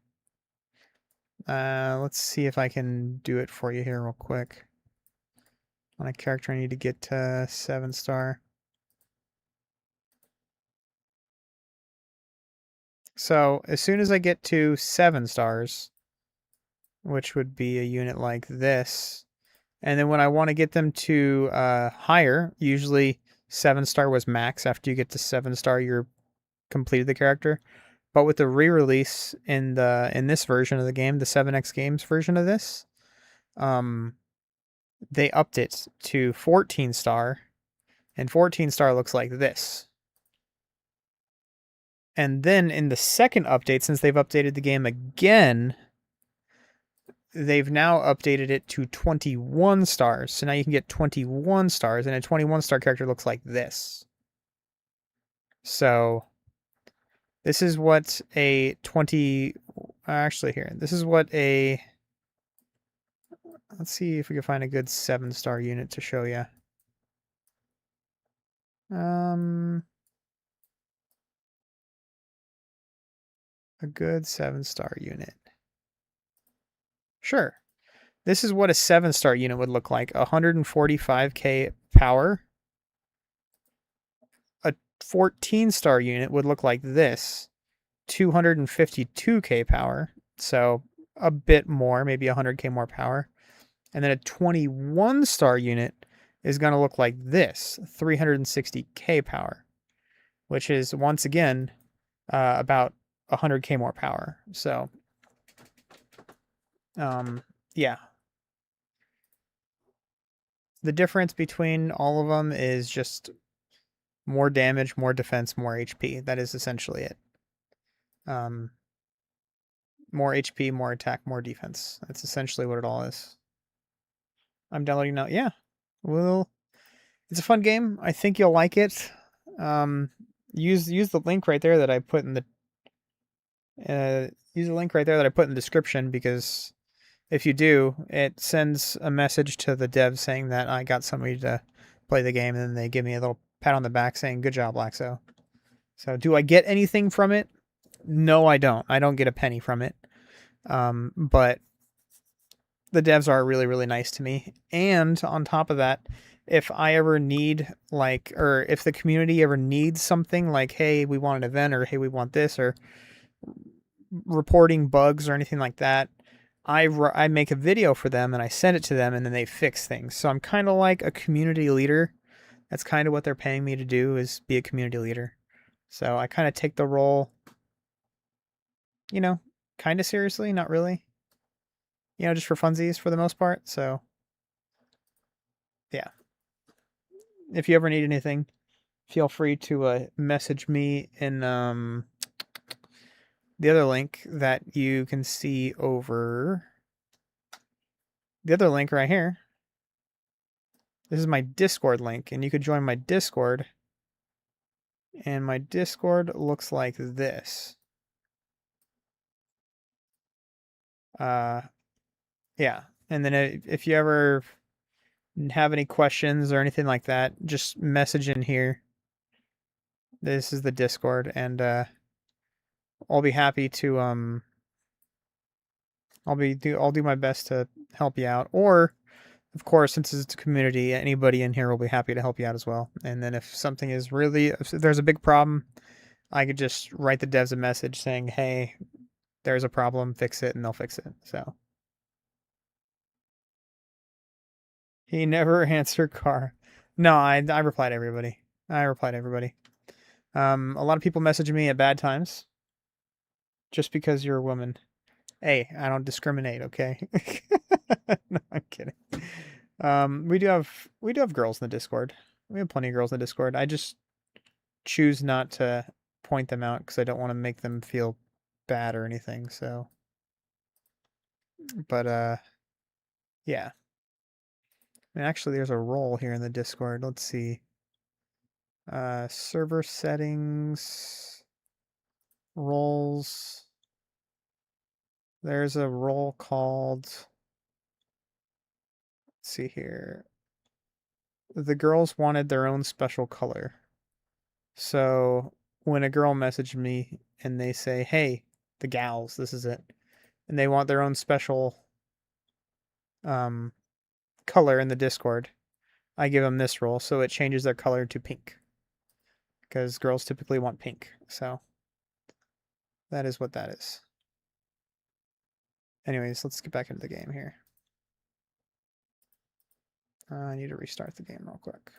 A: let's see if I can do it for you here real quick. On a character I need to get to 7-star. So as soon as I get to 7 stars, which would be a unit like this, and then when I want to get them to higher, usually 7-star was max. After you get to 7-star, you're completed the character. But with the re-release in this version of the game, the 7X Games version of this, they upped it to 14-star, and 14-star looks like this. And then in the second update, since they've updated the game again, they've now updated it to 21 stars. So now you can get 21 stars, and a 21-star character looks like this. So this is what a 20... Actually, here. This is what a... Let's see if we can find a good 7-star unit to show you. A good 7-star unit. Sure. This is what a 7-star unit would look like. 145k power. A 14-star unit would look like this. 252k power. So a bit more, maybe 100k more power. And then a 21-star unit is going to look like this. 360k power. Which is, once again, about 100k more power. So, yeah. The difference between all of them is just more damage, more defense, more HP. That is essentially it. More HP, more attack, more defense. That's essentially what it all is. I'm downloading now. Yeah. Well, it's a fun game. I think you'll like it. Use the link right there that I put in the description, because if you do, it sends a message to the dev saying that I got somebody to play the game, and then they give me a little pat on the back saying, "Good job, Laxo." So do I get anything from it? No, I don't. I don't get a penny from it. But the devs are really, really nice to me. And on top of that, if I ever need, like, or if the community ever needs something like, hey, we want an event, or hey, we want this, or reporting bugs or anything like that, I make a video for them and I send it to them, and then they fix things. So I'm kind of like a community leader. That's kind of what they're paying me to do, is be a community leader. So I kind of take the role, kind of seriously, not really. Just for funsies for the most part. So yeah. If you ever need anything, feel free to message me in the other link that you can see over. The other link right here. This is my Discord link, and you could join my Discord. And my Discord looks like this. Yeah. And then if you ever have any questions or anything like that, just message in here. This is the Discord, and I'll be happy to I'll do my best to help you out. Or, of course, since it's a community, anybody in here will be happy to help you out as well. And then if there's a big problem, I could just write the devs a message saying, hey, there's a problem, fix it, and they'll fix it. So he never answered car. No, I reply to everybody. A lot of people message me at bad times just because you're a woman. Hey, I don't discriminate, okay? No, I'm kidding. We do have girls in the Discord. We have plenty of girls in the Discord. I just choose not to point them out because I don't want to make them feel bad or anything. So, but yeah. And actually, there's a role here in the Discord. Let's see. Server settings, roles. There's a role called, let's see here. The girls wanted their own special color. So when a girl messaged me and they say, hey, the gals, this is it, and they want their own special color in the Discord, I give them this role, so it changes their color to pink. Because girls typically want pink, so that is what that is. Anyways, let's get back into the game here. I need to restart the game real quick.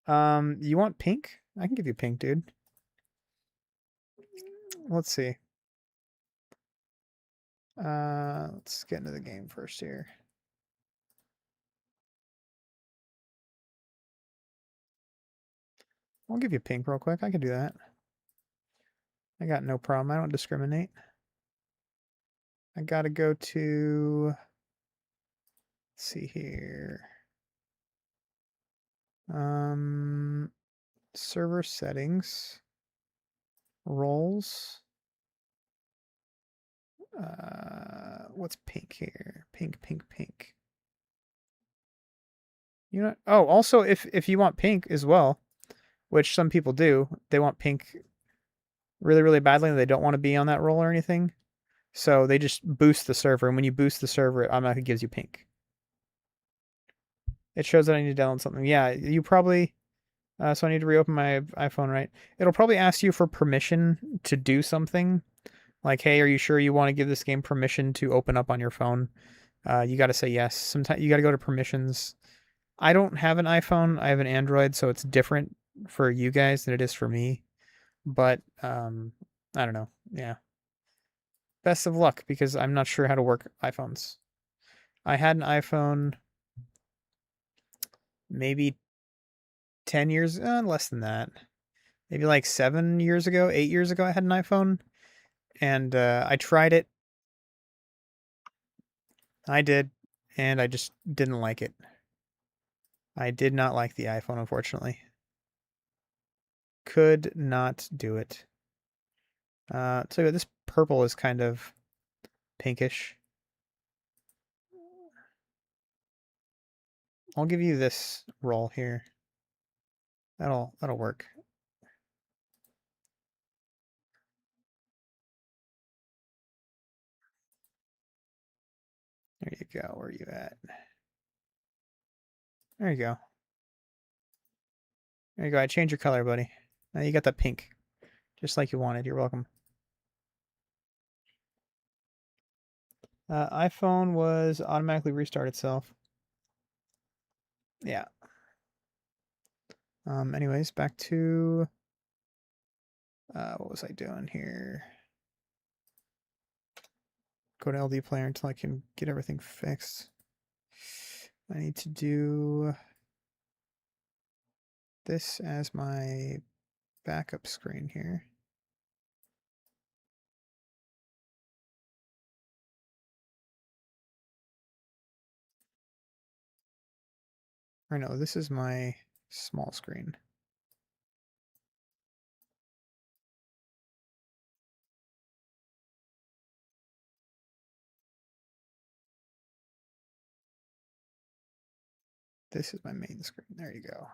A: You want pink? I can give you pink, dude. Let's see. Let's get into the game first here. I'll give you pink real quick. I can do that. I got no problem. I don't discriminate. I gotta go to, let's see here. Server settings, roles. What's pink here? Pink, pink, pink. You know, oh, also if you want pink as well, which some people do, they want pink really, really badly and they don't want to be on that role or anything. So they just boost the server, and when you boost the server, it automatically gives you pink. It shows that I need to download something. Yeah, you probably, so I need to reopen my iPhone, right? It'll probably ask you for permission to do something. Like, hey, are you sure you want to give this game permission to open up on your phone? You got to say yes. Sometimes you got to go to permissions. I don't have an iPhone. I have an Android, so it's different for you guys than it is for me. But I don't know. Yeah. Best of luck, because I'm not sure how to work iPhones. I had an iPhone maybe 10 years, less than that. Maybe like 7 years ago, 8 years ago, I had an iPhone. And I tried it. I did. And I just didn't like it. I did not like the iPhone, unfortunately. Could not do it. So this purple is kind of pinkish. I'll give you this roll here. That'll work. There you go. Where are you at? There you go. There you go. I changed your color, buddy. Now you got that pink. Just like you wanted. You're welcome. iPhone was automatically restart itself. Yeah. Anyways, back to what was I doing here? Go to LD player until I can get everything fixed. I need to do this as my backup screen here. Or no, this is my small screen. This is my main screen. There you go.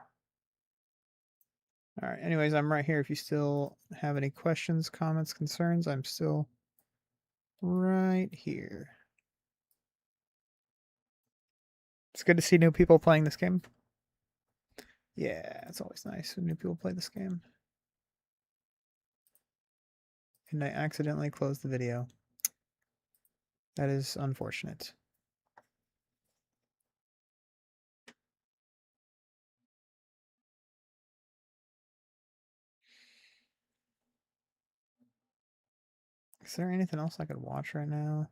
A: All right. Anyways, I'm right here. If you still have any questions, comments, concerns, I'm still right here. It's good to see new people playing this game. Yeah, it's always nice when new people play this game. And I accidentally closed the video. That is unfortunate. Is there anything else I could watch right now?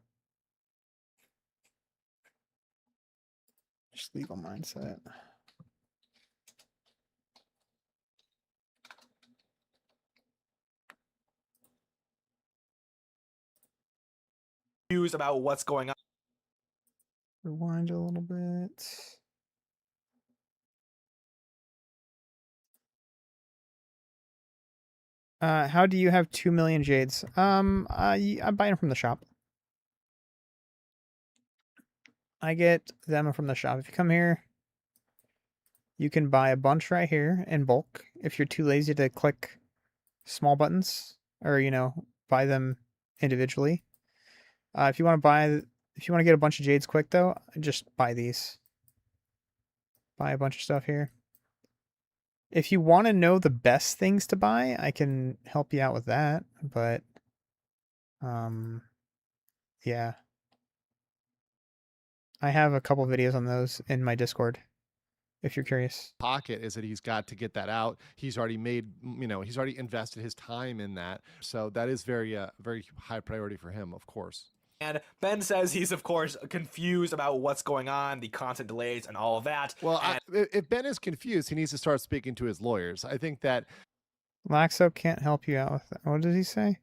A: Just legal mindset.
D: News about what's going on.
A: Rewind a little bit. How do you have 2 million jades? I'm buying them from the shop. I get them from the shop. If you come here, you can buy a bunch right here in bulk. If you're too lazy to click small buttons or, buy them individually. If you want to get a bunch of jades quick though, just buy these. Buy a bunch of stuff here. If you want to know the best things to buy, I can help you out with that, but yeah. I have a couple videos on those in my Discord if you're curious.
C: Pocket is that he's got to get that out. He's already made, he's already invested his time in that. So that is very high priority for him, of course.
D: And Ben says he's, of course, confused about what's going on, the content delays, and all of that.
C: Well, if Ben is confused, he needs to start speaking to his lawyers. I think that
A: Laxo can't help you out with that. What did he say?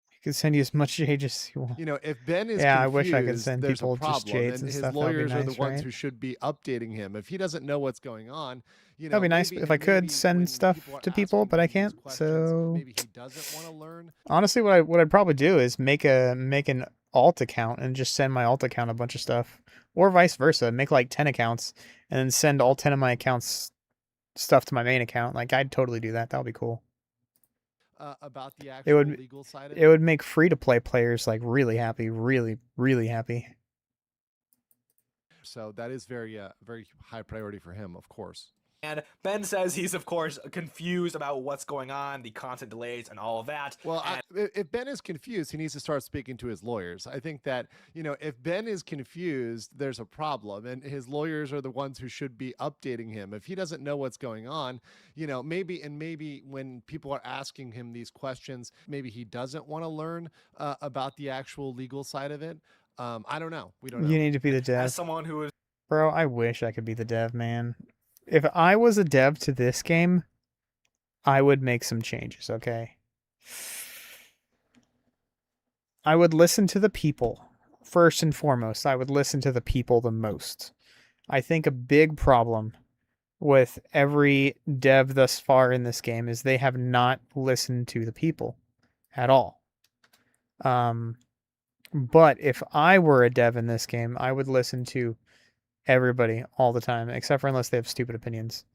A: He can send you as much jade as you want.
C: if Ben is
A: Yeah,
C: confused,
A: I wish I could send
C: there's
A: people
C: a problem,
A: just jades and
C: his
A: stuff. That would be
C: lawyers are the
A: nice,
C: ones
A: right?
C: who should be updating him. If he doesn't know what's going on,
A: That'd be nice if I could send stuff to people, but I can't. So
C: maybe he doesn't want to learn.
A: Honestly, what I'd probably do is make an alt account and just send my alt account a bunch of stuff, or vice versa. Make like 10 accounts and then send all 10 of my accounts stuff to my main account. Like I'd totally do that. That would be cool.
C: About the actual legal side of
A: it would make free to play players like really happy, really happy.
C: So that is very high priority for him, of course.
D: And Ben says he's, of course, confused about what's going on, the content delays, and all of that.
C: Well, if Ben is confused, he needs to start speaking to his lawyers. I think that, if Ben is confused, there's a problem, and his lawyers are the ones who should be updating him. If he doesn't know what's going on, maybe when people are asking him these questions, maybe he doesn't want to learn about the actual legal side of it. I don't know. We don't know.
A: You need to be the dev.
D: As someone who is...
A: Bro, I wish I could be the dev, man. If I was a dev to this game, I would make some changes, okay? I would listen to the people. First and foremost, I would listen to the people the most. I think a big problem with every dev thus far in this game is they have not listened to the people at all. But if I were a dev in this game, I would listen to everybody all the time, except for unless they have stupid opinions.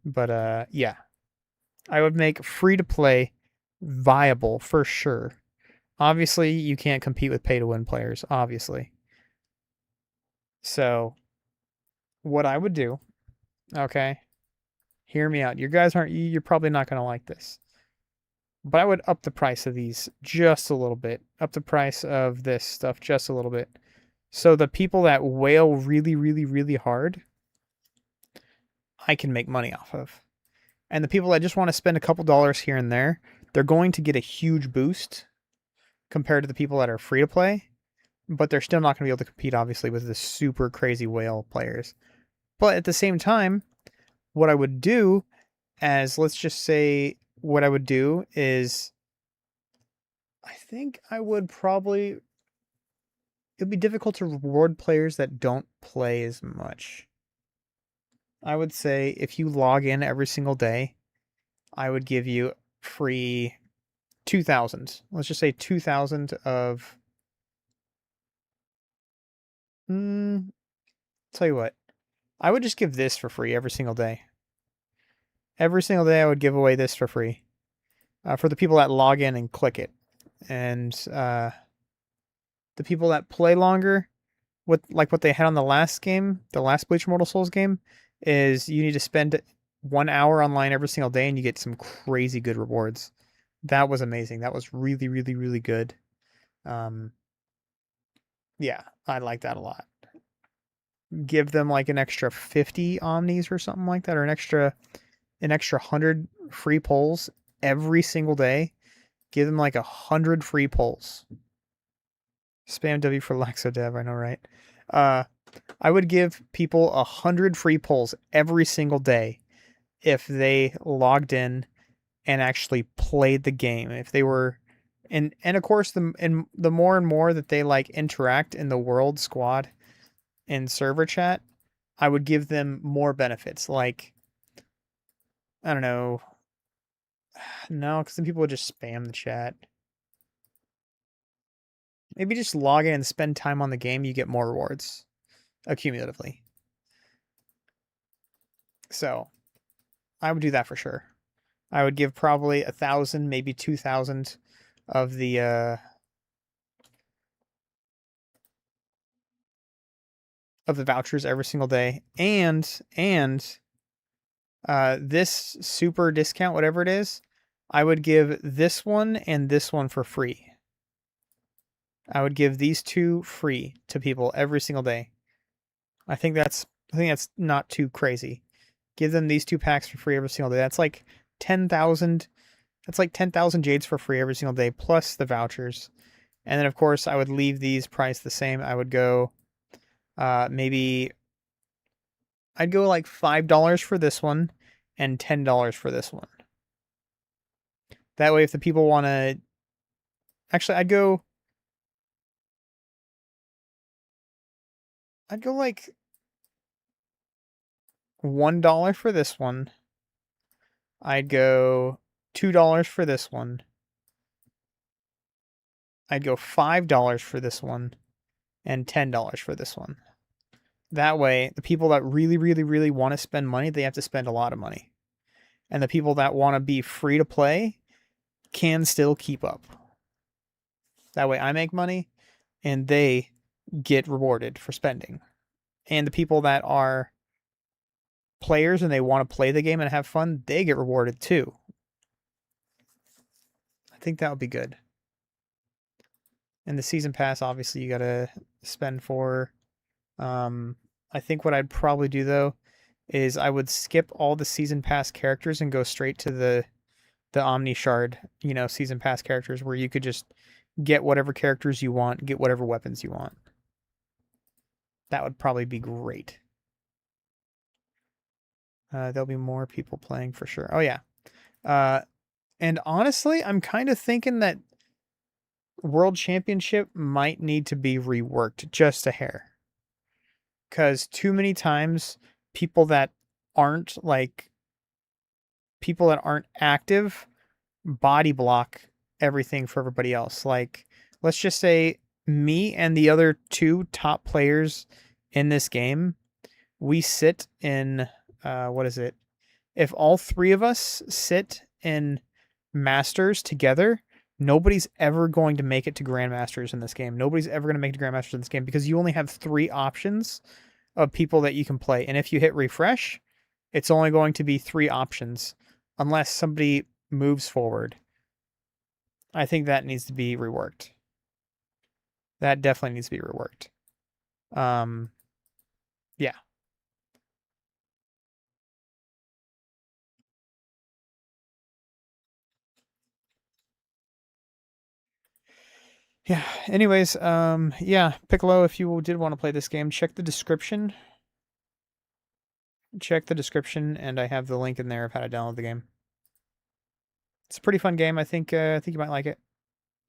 A: But yeah, I would make free to play viable for sure. Obviously, you can't compete with pay to win players, obviously. So what I would do, okay, hear me out. You're probably not going to like this. But I would up the price of these just a little bit. Up the price of this stuff just a little bit. So the people that whale really, really, really hard, I can make money off of. And the people that just want to spend a couple dollars here and there, they're going to get a huge boost compared to the people that are free to play. But they're still not going to be able to compete, obviously, with the super crazy whale players. But at the same time, what I would do let's just say, what I would do is, I think I would probably... It'd be difficult to reward players that don't play as much. I would say if you log in every single day, I would give you free 2,000. Let's just say 2,000 of... tell you what. I would just give this for free every single day. Every single day I would give away this for free. For the people that log in and click it. And the people that play longer, what they had on the last game, the last Bleach Immortal Souls game, is you need to spend 1 hour online every single day and you get some crazy good rewards. That was amazing. That was really, really, really good. Yeah, I like that a lot. Give them like an extra 50 omnis or something like that, or an extra 100 free polls every single day. Give them like 100 free polls. Spam W for Laxodev, I know, right? I would give people 100 free polls every single day if they logged in and actually played the game. If they were, and of course, the more and more that they like interact in the world squad and server chat, I would give them more benefits. Like, I don't know, No, because then people would just spam the chat. Maybe just log in and spend time on the game. You get more rewards accumulatively. So I would do that for sure. I would give probably 1,000, maybe 2,000 of the vouchers every single day, and this super discount, whatever it is, I would give this one and this one for free. I would give these two free to people every single day. I think that's not too crazy. Give them these 2 packs for free every single day. That's like 10,000. That's like 10,000 jades for free every single day, plus the vouchers. And then of course I would leave these priced the same. I would go maybe I'd go like $5 for this one and $10 for this one. That way if the people want to, actually I'd go like $1 for this one. I'd go $2 for this one. I'd go $5 for this one and $10 for this one. That way, the people that really, really, really want to spend money, they have to spend a lot of money. And the people that want to be free to play can still keep up. That way I make money and they get rewarded for spending. And the people that are players and they want to play the game and have fun, they get rewarded too. I think that would be good. And the season pass, obviously, you got to spend for. I think what I'd probably do though is I would skip all the season pass characters and go straight to the Omni Shard, season pass characters where you could just get whatever characters you want, get whatever weapons you want. That would probably be great. There'll be more people playing for sure. Oh yeah. And honestly, I'm kind of thinking that World Championship might need to be reworked just a hair. Because too many times people that aren't active body block everything for everybody else. Like, let's just say me and the other 2 top players in this game, we sit in, what is it? If all 3 of us sit in Masters together, nobody's ever going to make it to Grandmasters in this game. Nobody's ever going to make it to Grandmasters in this game because you only have 3 options of people that you can play. And if you hit refresh, it's only going to be 3 options unless somebody moves forward. I think that needs to be reworked. That definitely needs to be reworked. Yeah. Yeah. Anyways, yeah, Piccolo, if you did want to play this game, check the description. Check the description, and I have the link in there of how to download the game. It's a pretty fun game. I think you might like it.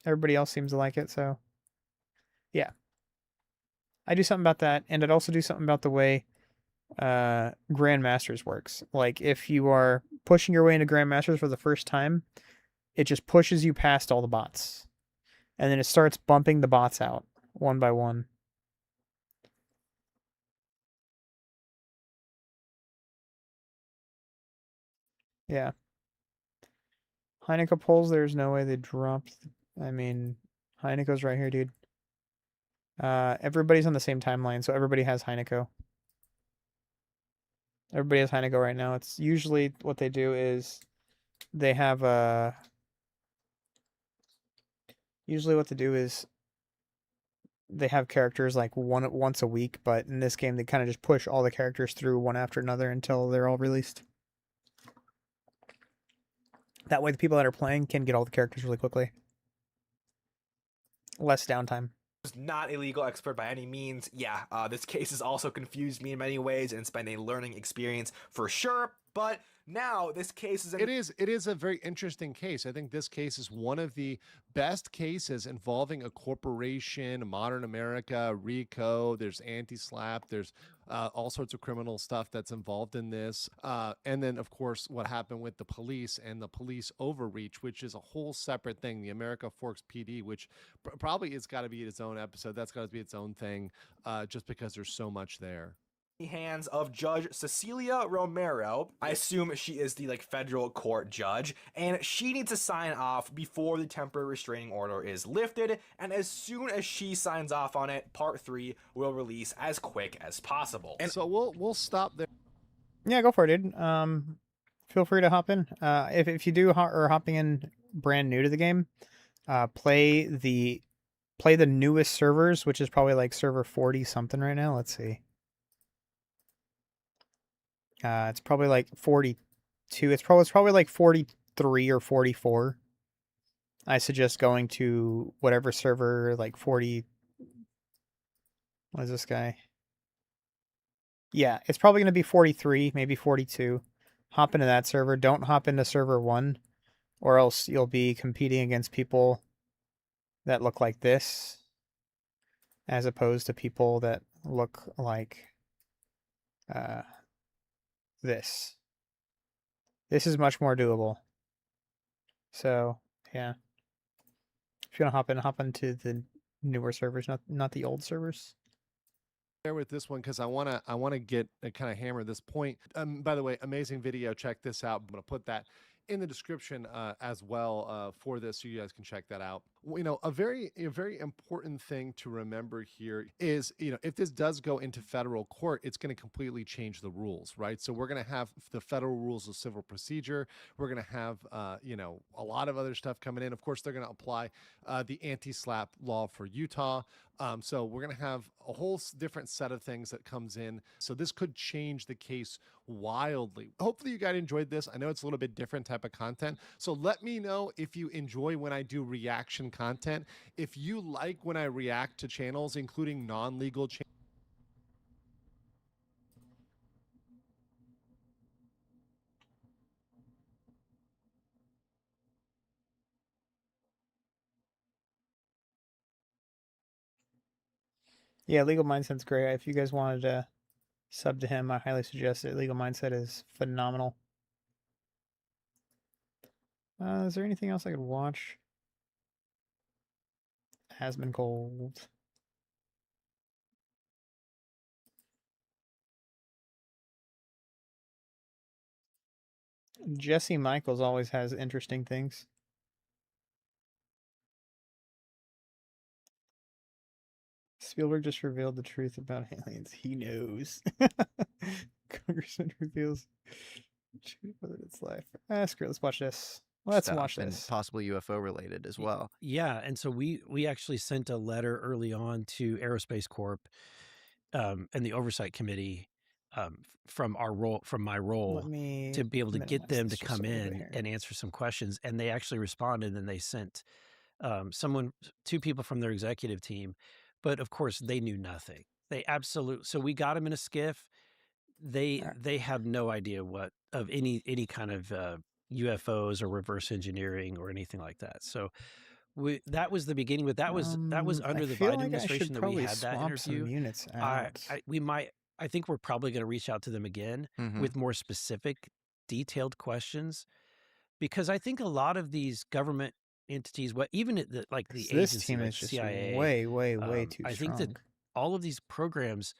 A: Everybody else seems to like it, so yeah. I do something about that, and I'd also do something about the way Grandmasters works. Like, if you are pushing your way into Grandmasters for the first time, it just pushes you past all the bots. And then it starts bumping the bots out, one by one. Yeah. Haineko pulls, there's no way they dropped. I mean, Heineko's right here, dude. Everybody's on the same timeline, so everybody has Haineko. Everybody has Haineko right now. It's usually what they do is they have a. Usually, what they do is they have characters like once a week, but in this game, they kind of just push all the characters through one after another until they're all released. That way, the people that are playing can get all the characters really quickly. Less downtime.
D: Not a legal expert by any means. Yeah, this case has also confused me in many ways and it's been a learning experience for sure. But now this case is in
C: It is a very interesting case. I think this case is one of the best cases involving a corporation, modern America, RICO. There's anti-SLAPP. There's all sorts of criminal stuff that's involved in this. And then, of course, what happened with the police and the police overreach, which is a whole separate thing. The America Forks PD, which probably it's got to be its own episode. That's got to be its own thing, just because there's so much there.
D: hands of Judge Cecilia Romero. I assume she is the federal court judge, and she needs to sign off before the temporary restraining order is lifted. And as soon as she signs off on it, Part 3 will release as quick as possible.
C: And so we'll stop there.
A: Yeah, go for it, dude. Feel free to hop in. If you are hopping in brand new to the game, play the newest servers, which is probably like server 40 something right now. Let's see. It's probably like 42. It's probably like 43 or 44. I suggest going to whatever server, like 40. What is this guy? Yeah, it's probably going to be 43, maybe 42. Hop into that server. Don't hop into server 1, or else you'll be competing against people that look like this, as opposed to people that look like this. This is much more doable. So, yeah. If you want to hop into the newer servers, not the old servers.
C: There with this one because I want to get kind of hammer this point. By the way, amazing video. Check this out. I'm going to put that in the description as well for this, so you guys can check that out. You know, a very important thing to remember here is, you know, if this does go into federal court, it's going to completely change the rules, right? So we're going to have the federal rules of civil procedure. We're going to have, you know, a lot of other stuff coming in. Of course, they're going to apply the anti-SLAPP law for Utah. So we're going to have a whole different set of things that comes in. So this could change the case wildly. Hopefully you guys enjoyed this. I know it's a little bit different type of content. So let me know if you enjoy when I do reaction content. If you like when I react to channels, including non-legal channels.
A: Yeah, Legal Mindset's great. If you guys wanted to sub to him, I highly suggest it. Legal Mindset is phenomenal. Is there anything else I could watch? Has been cold. Jesse Michaels always has interesting things. Spielberg just revealed the truth about aliens. He knows. Congressman reveals truth whether it's life. Screw it. Let's watch this. Let's watch
E: and
A: this.
E: possibly UFO related as well.
F: Yeah, and so we actually sent a letter early on to Aerospace Corp and the Oversight Committee from my role to be able to get them to come in and answer some questions. And they actually responded, and they sent two people from their executive team. But of course, they knew nothing. So we got them in a skiff. They have no idea what of any kind of UFOs or reverse engineering or anything like that. So that was the beginning, but that was under the Biden administration that we had that interview.
A: Units out.
F: I think we're probably going to reach out to them again with more specific, detailed questions, because I think a lot of these government entities, even the
A: this
F: agency,
A: team
F: like
A: is just
F: CIA,
A: way too
F: I
A: strong.
F: think that all of these programs,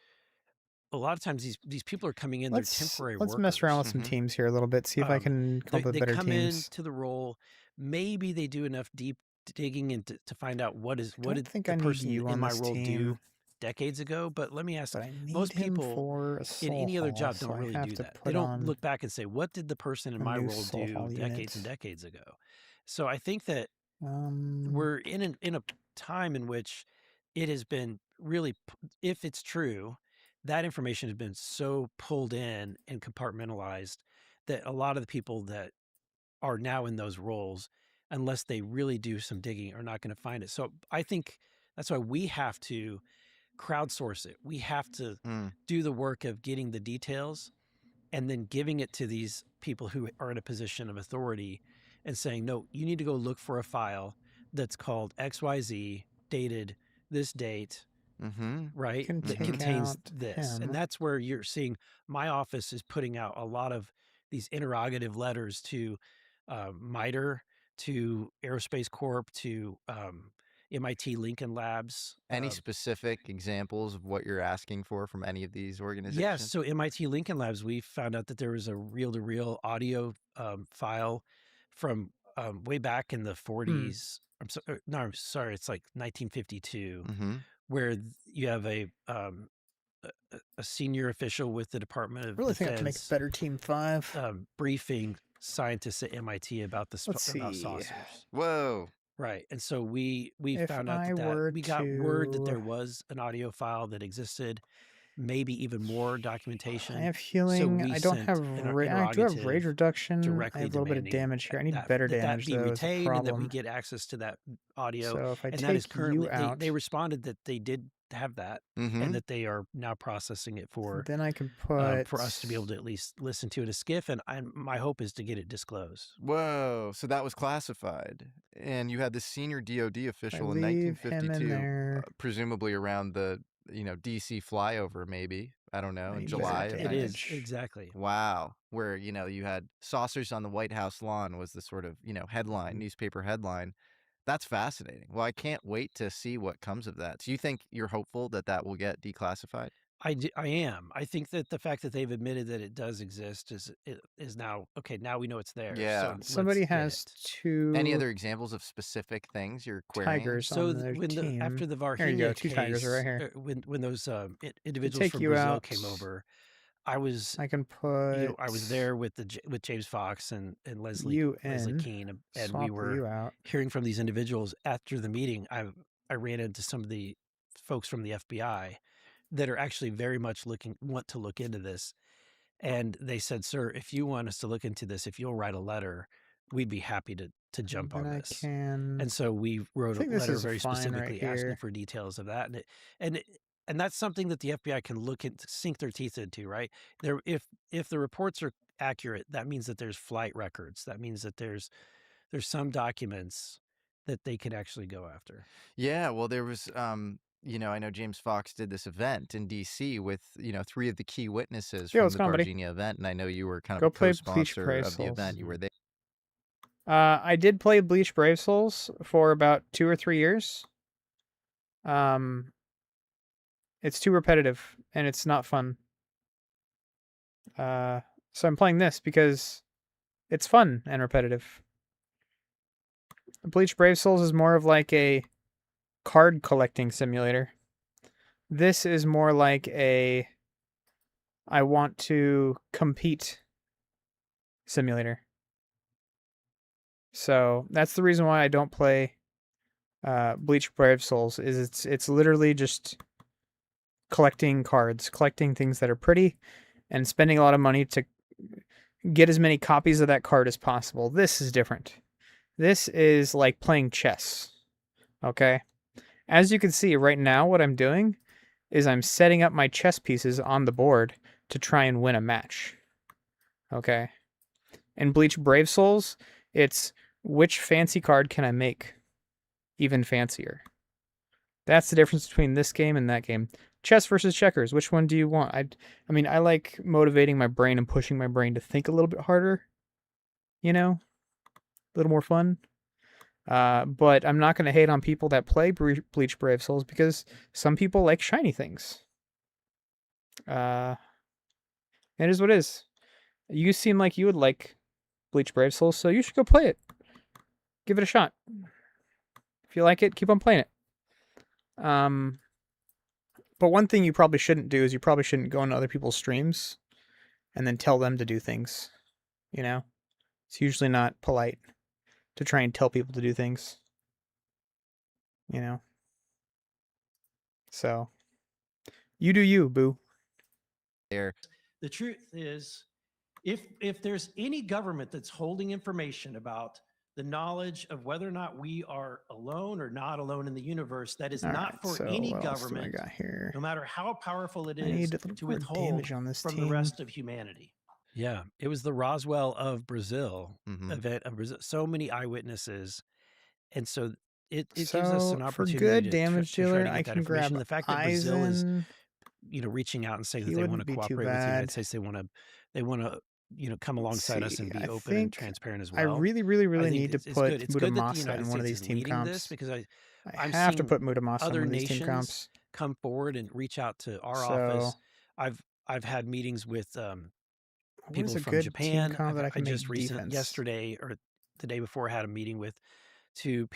F: a lot of times these people are coming in, they're temporary workers.
A: Let's mess around with some teams here a little bit, see if I can come up with better teams.
F: They come into the role, maybe they do enough deep digging into to find out what did the person in my role do decades ago. But let me ask, most people in any other job don't really do that. They don't look back and say, what did the person in my role do decades and decades ago? So I think that we're in a time in which it has been really, if it's true, that information has been so pulled in and compartmentalized that a lot of the people that are now in those roles, unless they really do some digging, are not going to find it. So I think that's why we have to crowdsource it. We have to do the work of getting the details and then giving it to these people who are in a position of authority and saying, no, you need to go look for a file that's called XYZ, dated this date, right? That contains this. And that's where you're seeing my office is putting out a lot of these interrogative letters to MITRE, to Aerospace Corp, to MIT Lincoln Labs.
E: Any specific examples of what you're asking for from any of these organizations?
F: Yes. So MIT Lincoln Labs, we found out that there was a reel-to-reel audio file from way back in the 40s. I'm sorry, it's like 1952, where you have a senior official with the Department of
A: really
F: Defense.
A: Think I can make a better Team 5.
F: Briefing scientists at MIT about about saucers.
E: Whoa.
F: Right. And so we found out that we got word that there was an audio file that existed, maybe even more documentation.
A: I have healing.
F: So
A: I don't have I do have rage reduction. I have a little bit of damage here. I need better damage
F: that be
A: though.
F: Retained and that we get access to that audio.
A: So if I
F: and
A: take
F: that is currently,
A: you out,
F: they responded that they did have that and that they are now processing it for
A: then I can put
F: for us to be able to at least listen to it as SCIF, and my hope is to get it disclosed.
E: Whoa, so that was classified, and you had this senior DOD official in 1952, presumably around the DC flyover, maybe, I don't know, in July.
F: It is, exactly.
E: Wow, where you had saucers on the White House lawn was the sort of headline, newspaper headline. That's fascinating. Well, I can't wait to see what comes of that. So you think you're hopeful that that will get declassified?
F: I am. I think that the fact that they've admitted that it does exist is now okay. Now we know it's there.
E: Yeah.
F: So
A: somebody has two.
E: Any other examples of specific things you're querying?
A: Tigers on their team.
F: After the Varhina
A: there you go. Two
F: case,
A: tigers are right here.
F: When those individuals from Brazil came over, I can put. I was there with James Fox and Leslie Keane, and we were hearing from these individuals after the meeting. I ran into some of the folks from the FBI that are actually very much want to look into this, and they said, "Sir, if you want us to look into this, if you'll write a letter, we'd be happy to jump on this." And so we wrote a letter very specifically asking for details of that, and that's something that the FBI can look at, sink their teeth into, right? If the reports are accurate, that means that there's flight records. That means that there's some documents that they could actually go after.
E: Yeah, well, there was, I know James Fox did this event in DC with, 3 of the key witnesses from the Varginha event, and I know you were kind of a co-sponsor of the event. You were there.
A: I did play Bleach Brave Souls for about 2 or 3 years. It's too repetitive, and it's not fun. So I'm playing this because it's fun and repetitive. Bleach Brave Souls is more of like a card collecting simulator. This is more like a I want to compete simulator. So that's the reason why I don't play Bleach Brave Souls. Is it's literally just collecting cards, collecting things that are pretty, and spending a lot of money to get as many copies of that card as possible. This is different. This is like playing chess. Okay? As you can see right now, what I'm doing is I'm setting up my chess pieces on the board to try and win a match. Okay? In Bleach Brave Souls, it's which fancy card can I make even fancier. That's the difference between this game and that game. Chess versus checkers. Which one do you want? I mean, I like motivating my brain and pushing my brain to think a little bit harder. A little more fun. But I'm not going to hate on people that play Bleach Brave Souls because some people like shiny things. It is what it is. You seem like you would like Bleach Brave Souls, so you should go play it. Give it a shot. If you like it, keep on playing it. But one thing you probably shouldn't do is you probably shouldn't go into other people's streams and then tell them to do things. It's usually not polite to try and tell people to do things. So you do you, boo.
F: The truth is, if there's any government that's holding information about the knowledge of whether or not we are alone or not alone in the universe, that is not for any government, no matter how powerful it is, to withhold from the rest of humanity. Yeah, it was the Roswell of Brazil
E: Mhm.
F: event of Brazil. So many eyewitnesses, and so it gives us an
A: So for
F: opportunity
A: good
F: to
A: damage
F: to try
A: dealer,
F: to
A: I
F: get that
A: can
F: information.
A: grab
F: The fact that Brazil is,
A: Eisen.
F: reaching out and saying that
A: He
F: they want to
A: wouldn't be too
F: cooperate with the United
A: bad.
F: States, they want to, come
A: Let's
F: alongside us
A: see.
F: and be
A: I
F: open and
A: think
F: transparent as
A: I
F: well.
A: really, really,
F: I
A: really
F: think
A: need to
F: it's good.
A: put
F: It's good that the
A: Muramasa
F: United
A: in one of
F: States
A: these
F: is
A: team
F: leading this
A: comps.
F: because
A: I
F: I'm
A: have to
F: seeing
A: put Muramasa in
F: other
A: one of these team
F: nations
A: comps.
F: come forward and reach out to our
A: So
F: office. I've had meetings with
A: what
F: people
A: is a
F: from
A: good team
F: Japan.
A: comp that I
F: I
A: can
F: just
A: make defense?
F: yesterday or the day before had a meeting with 2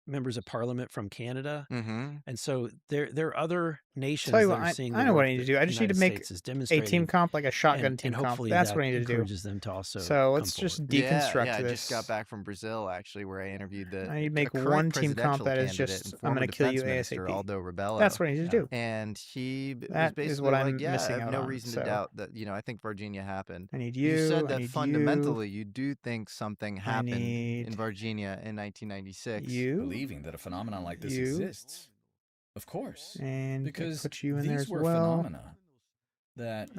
F: members of parliament from Canada.
E: Mhm.
F: And so there are other
A: Tell
F: nations
A: you
F: that
A: what,
F: are seeing
A: I
F: the
A: know what
F: work
A: I need to
F: that
A: do. I
F: the
A: just need to
F: United
A: make
F: States is
A: a team
F: demonstrating,
A: comp, like a shotgun team
F: and
A: comp.
F: hopefully
A: That's
F: that
A: what I need to do.
F: encourages them to also
A: So
F: come
A: let's
F: forward.
A: just
E: Yeah,
A: deconstruct
E: I
A: this.
E: just got back from Brazil actually, where I interviewed
A: I need to
E: a
A: make
E: current
A: one team comp
E: presidential
A: that is
E: candidate
A: just
E: and
A: I'm
E: former
A: going to kill you
E: defense minister
A: ASAP.
E: Aldo Rebello.
A: That's what I need to do.
E: And he was
A: That is
E: basically
A: what
E: like,
A: I'm
E: "Yeah, I
A: missing
E: have
A: out
E: no
A: on.
E: reason to
A: So
E: doubt that, I think Virginia happened."
A: I need
E: You
A: you.
E: said
A: I
E: that
A: need
E: fundamentally you do think something
A: I
E: happened in
A: need
E: Virginia in 1996.
A: you.
G: Believing that a phenomenon like this
A: You.
G: exists. Of course.
A: And I
G: Because
A: put you in there
G: these
A: as
G: were
A: well.
G: phenomena that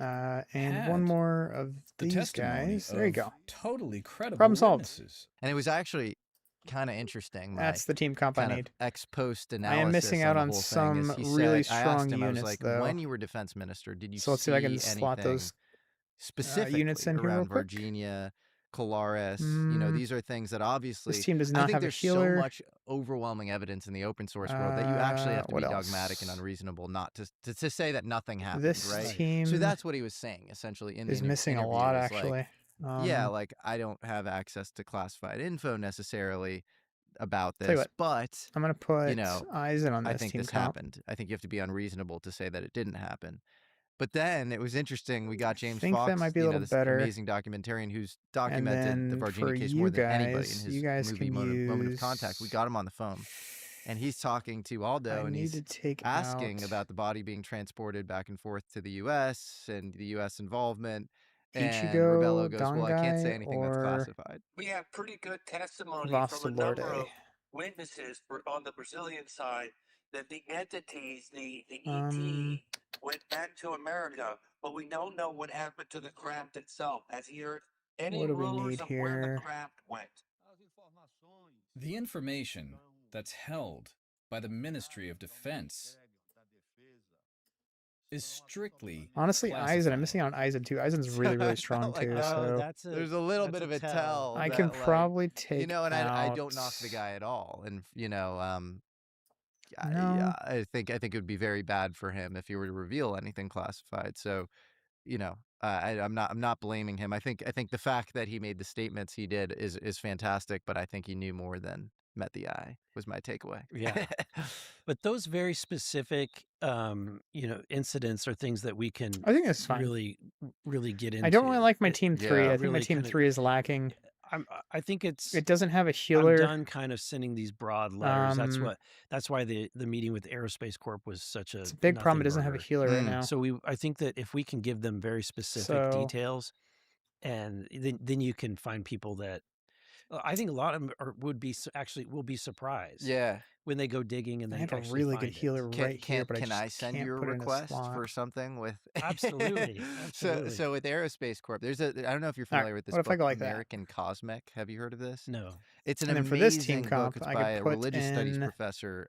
A: And
G: had
A: one more of
G: the
A: these
G: testimony
A: guys. There you
G: of
A: go.
G: totally credible
A: Problem solved.
G: witnesses.
E: And it was actually kind of interesting.
A: That's the team comp I
E: kind of
A: need.
E: ex post
A: I am
E: analysis
A: missing out
E: the
A: on
E: whole thing is
A: some
E: he
A: really
E: said, I asked
A: strong
E: him, I was
A: units,
E: like,
A: though.
E: when you were defense minister, did you
A: So let's see if I can
E: see
A: slot
E: anything
A: those
E: specifically
A: units in here real
E: around
A: quick.
E: Virginia, Colares?
A: Mm,
E: These are things that
A: this
E: obviously
A: team does
E: I
A: not
E: think
A: have a
E: there's so
A: healer.
E: much overwhelming evidence in the open source world that you actually have to be
A: What
E: dogmatic and
A: else?
E: unreasonable not to say that nothing happened,
A: This
E: right?
A: team
E: So that's what he was saying essentially in the
A: is missing a
E: interview,
A: lot,
E: is like,
A: actually.
E: yeah, like I don't have access to classified info necessarily about
A: Tell you
E: this,
A: what,
E: but
A: I'm going to put
E: you know,
A: Eisen on
E: I
A: this
E: think
A: team
E: this
A: comp.
E: happened. I think you have to be unreasonable to say that it didn't happen. But then it was interesting. We
A: I
E: got James
A: think that
E: Fox,
A: might be a little
E: this
A: better.
E: amazing documentarian who's
A: And
E: documented the
A: then
E: Virginia
A: for
E: case more
A: you
E: than anybody in
A: guys,
E: his
A: you guys
E: movie
A: can
E: Moment of
A: use.
E: Contact. We got him on the phone, and he's talking to
A: I
E: Aldo, and
A: need
E: he's
A: to take
E: asking
A: out.
E: about the body being transported back and forth to the U.S. and the U.S. involvement. And
A: Ichigo,
E: Rebello goes, "Well, I can't say
A: Dongai,
E: anything that's
A: or
E: classified."
H: We have pretty good testimony from a
A: Vastalorde.
H: number of witnesses on the Brazilian side that the entities, the ET, went back to America, but we don't know what happened to the craft itself. Has he heard any
A: What do we
H: rumors
A: need
H: of where the
A: here?
H: craft went?
G: The information that's held by the Ministry of Defense is strictly
A: Honestly,
G: classified.
A: Eisen. I'm missing out on Eisen too. Eisen's really, really strong
E: Like,
A: too.
E: oh,
A: So
E: there's a little bit of a tell.
A: I
E: that,
A: can
E: like,
A: probably take
E: and
A: out.
E: I don't knock the guy at all. And
A: No.
E: I think it would be very bad for him if he were to reveal anything classified. So, I'm not blaming him. I think the fact that he made the statements he did is fantastic, but I think he knew more than met the eye, was my takeaway.
F: Yeah. But those very specific, incidents are things that we can
A: I think that's fine.
F: really, really get into.
A: I don't really like my team 3.
E: yeah.
A: I think my
F: Really
A: team
F: kinda-
A: 3 is lacking.
F: I think
A: It doesn't have a healer.
F: I'm done kind of sending these broad letters.
A: Um,
F: That's why the meeting with Aerospace Corp was such
A: It's a big problem. It
F: nothing
A: doesn't have a
F: burger.
A: healer right now.
F: So I think that if we can give them very specific
A: So-
F: details, and then you can find people that I think a lot of them will be surprised.
E: Yeah.
F: When they go digging and
A: I
F: they
A: have a
F: actually
A: really
F: find
A: good
F: it.
A: healer right here, but
E: Can
A: I
E: I
A: just
E: send
A: can't
E: you a
A: put it in
E: request
A: slot.
E: for something with
F: Absolutely.
E: So with Aerospace Corp, there's I don't know if you're
A: All right,
E: familiar with this
A: what if I
E: book,
A: go like that?
E: American Cosmic. Have you heard of this?
F: No.
E: It's an
A: And then
E: amazing
A: for this team
E: book.
A: comp,
E: It's
A: I
E: by
A: could
E: a
A: put
E: religious studies
A: in-
E: professor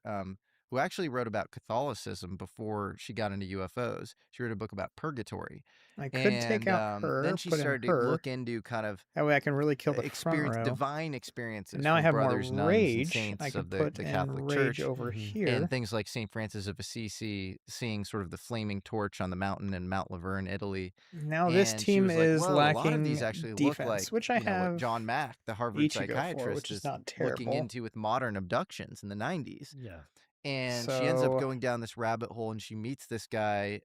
E: who actually wrote about Catholicism before she got into UFOs. She wrote a book about purgatory.
A: I could take out her,
E: Then she
A: put in
E: started to
A: her.
E: look into kind of
A: That way I can really kill the front row.
E: divine experiences
A: And now I
E: from
A: have more
E: brothers, nuns, and
A: rage.
E: saints
A: I
E: of
A: could
E: the
A: put
E: Catholic
A: in
E: Church.
A: rage over
F: Mhm.
A: here.
E: And things like St. Francis of Assisi seeing sort of the flaming torch on the mountain in Mount Laverne, Italy.
A: Now this
E: And she
A: team
E: was like,
A: is
E: "Whoa,
A: lacking
E: a lot of these actually
A: defense,
E: look like
A: which I
E: what
A: have
E: John Mack, the Harvard
A: Ichigo for,
E: psychiatrist,
A: which is not terrible.
E: looking into with modern abductions in the 90s.
F: Yeah.
E: And she ends up
A: So-
E: going down this rabbit hole, and she meets this guy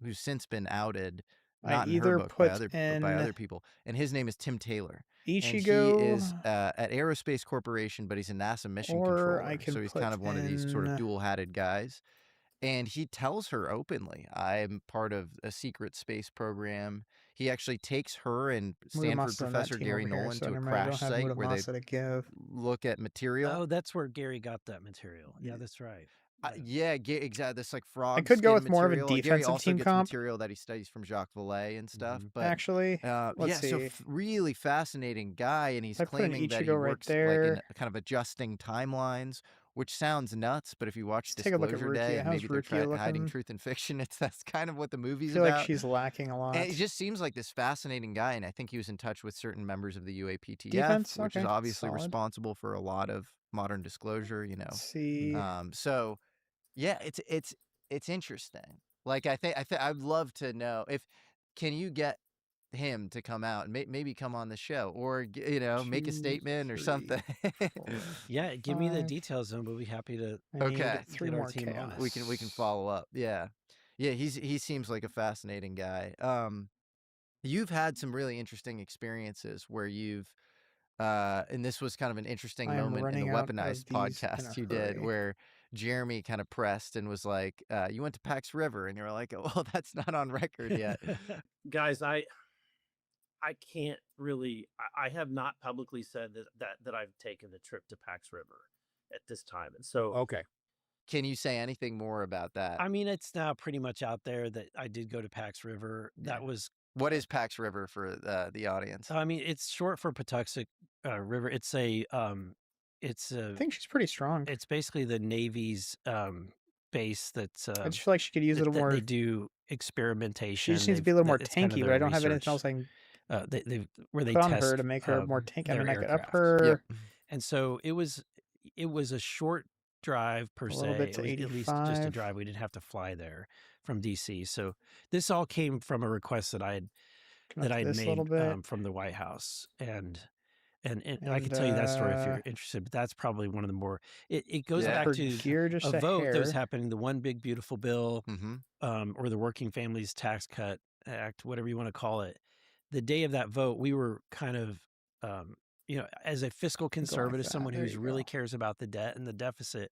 E: who's since been outed,
A: I
E: not in her
A: either
E: book,
A: put
E: but by
A: in
E: other people. And his name is Tim Taylor.
A: Ichigo,
E: And he is at Aerospace Corporation, but he's a NASA mission
A: or
E: controller.
A: I can
E: So he's
A: put
E: kind of one of these sort of
A: in-
E: dual-hatted guys. And he tells her openly, I'm part of a secret space program. He actually takes her and Stanford
A: Muramasa's on that
E: professor
A: team
E: Gary
A: over here,
E: Nolan
A: so
E: to a
A: never mind, I
E: crash
A: don't have
E: site where they
A: Muramasa to give.
E: look at material.
F: Oh, that's where Gary got that material. Yeah, that's right.
E: Yeah, exactly. This like
A: I
E: frog
A: could go
E: skin
A: with more of a
E: material. Gary
A: defensive
E: also
A: team
E: gets
A: comp.
E: material that he studies from Jacques Vallée and stuff. But
A: Actually, let's
E: yeah, so
A: see.
E: really fascinating guy, and he's
A: I put an
E: claiming that he
A: Ichigo right
E: works like in
A: there.
E: kind of adjusting timelines, which sounds nuts. But if you watch
A: Let's take a look at
E: Disclosure Day
A: Rukia.
E: and
A: How's
E: maybe they're
A: Rukia
E: hiding
A: looking?
E: truth and fiction, that's kind of what the
A: I
E: movie's
A: feel
E: about.
A: like she's lacking a lot.
E: And it just seems like this fascinating guy, and I think he was in touch with certain members of the UAPTF,
A: Defense,
E: which is
A: okay,
E: obviously
A: solid.
E: responsible for a lot of modern disclosure. You know,
A: Let's see.
E: so yeah, it's interesting. Like I think I'd love to know if can you get him to come out and maybe come on the show or you know make a
A: 2,
E: statement or
A: 3,
E: something.
A: 4,
F: Yeah, give me the
A: 5.
F: details, and we'll be happy to
A: I need
E: Okay.
A: 3
F: get our
A: more
F: team on
A: chaos.
F: it.
E: We can follow up. Yeah, he seems like a fascinating guy. You've had some really interesting experiences where you've and this was kind of an interesting
A: I am
E: moment in the
A: running out of
E: Weaponized
A: these in a
E: podcast you did
A: hurry.
E: where Jeremy kind of pressed and was like, you went to Pax River, and you were like, oh, well, that's not on record yet.
I: Guys, I can't really. I have not publicly said that I've taken the trip to Pax River at this time, and so
J: Okay.
E: Can you say anything more about that?
F: I mean, it's now pretty much out there that I did go to Pax River. That was
E: What is Pax River for the audience?
F: I mean, it's short for Patuxent River. It's a
A: I think she's pretty strong.
F: it's basically the Navy's base that's
A: I just feel like she could use a little more.
F: They do experimentation.
A: She just needs to be a little more
F: it's kind of
A: tanky, but
F: their
A: I don't have anything
F: research.
A: else I can
F: They where they
A: put on
F: test
A: her to make her more tanky. I
F: their
A: mean, I could up
F: aircraft.
A: her.
F: And so it was a short drive per
A: A
F: se.
A: little bit to
F: It was at least just a
A: 85.
F: drive. We didn't have to fly there from DC. So this all came from a request that I
A: Come up to
F: had
A: this a
F: made
A: little bit.
F: from the White House, and I can tell you that story if you're interested. But that's probably one of the more. It goes back
A: her
F: to
A: gear just
F: a vote that was
A: hair.
F: happening, the One Big Beautiful Bill,
E: Mm-hmm.
F: or the Working Families Tax Cut Act, whatever you want to call it. The day of that vote, we were kind of, you know, as a fiscal conservative, someone who's really cares about the debt and the deficit,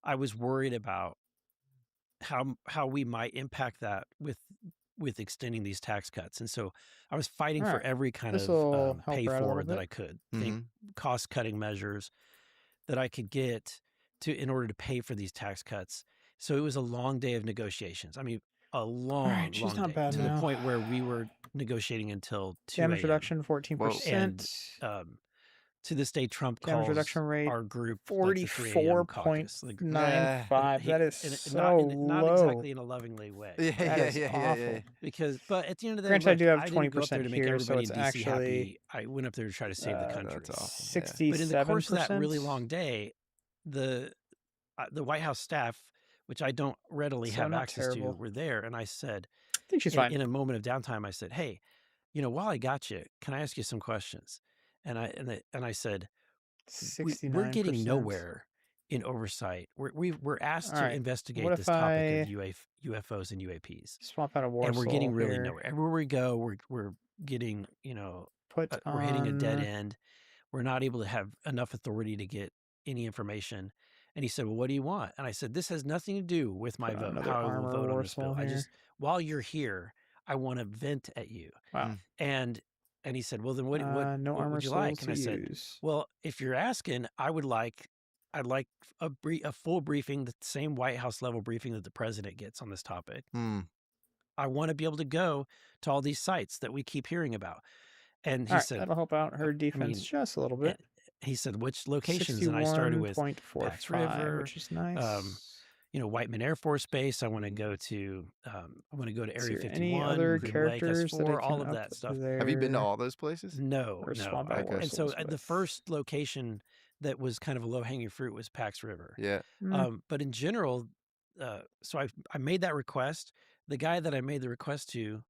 F: I was worried about how we might impact that with extending these tax cuts. And so I was fighting for every kind of pay forward that I could, think cost cutting measures that I could get in order to pay for these tax cuts. So it was a long day of negotiations. I mean, a long,
A: she's
F: long
A: not
F: day
A: bad
F: to
A: now.
F: the point where we were negotiating until 2
A: Damage
F: a.m.
A: reduction 14%.
F: And to this day, Trump
A: damage
F: calls
A: reduction rate
F: our group
A: 44.95. That is so
F: not
A: low.
F: exactly in a lovingly way.
A: That is awful.
F: Because, but at the end of the day,
A: Granted, I do have
F: I didn't go up there
A: 20%
F: to make
A: here, so
F: everybody
A: it's
F: in DC
A: actually
F: happy. I went up there to try to save the country.
E: That's awesome.
A: 67%.
F: But in the course of that really long day, the White House staff, which I don't readily have access to, were there, and I said,
A: I think she's fine.
F: In a moment of downtime, I said, "Hey, you know, while I got you, can I ask you some questions?" And I said,
A: 69%.
F: "We're getting nowhere in oversight. We're asked to investigate
A: what
F: this
A: if
F: topic of UFOs and UAPs.
A: Swap out a war
F: and we're getting really
A: here.
F: nowhere. Everywhere we go, we're getting, you know, we're hitting a dead end. We're not able to have enough authority to get any information." And he said, "Well, what do you want?" And I said, "This has nothing to do with my vote, how I will vote on this bill. I just, while you're here, I want to vent at you."
A: Wow.
F: And he said, "Well, then what would you like?" And I said, "Well, if you're asking, I'd like a full briefing, the same White House level briefing that the president gets on this topic. I want to be able to go to all these sites that we keep hearing about." And he said,
A: that'll help out her defense just a little bit.
F: He said, "Which locations?" And I started with Pax River,
A: which is nice.
F: You know, Whiteman Air Force Base. I want to go to Area 51.
A: Any other characters that
F: all of that stuff.
E: Have you been to all those places?
F: No. And so the first location that was kind of a low hanging fruit was Pax River.
E: Yeah.
F: But in general, so I made that request. The guy that I made the request to,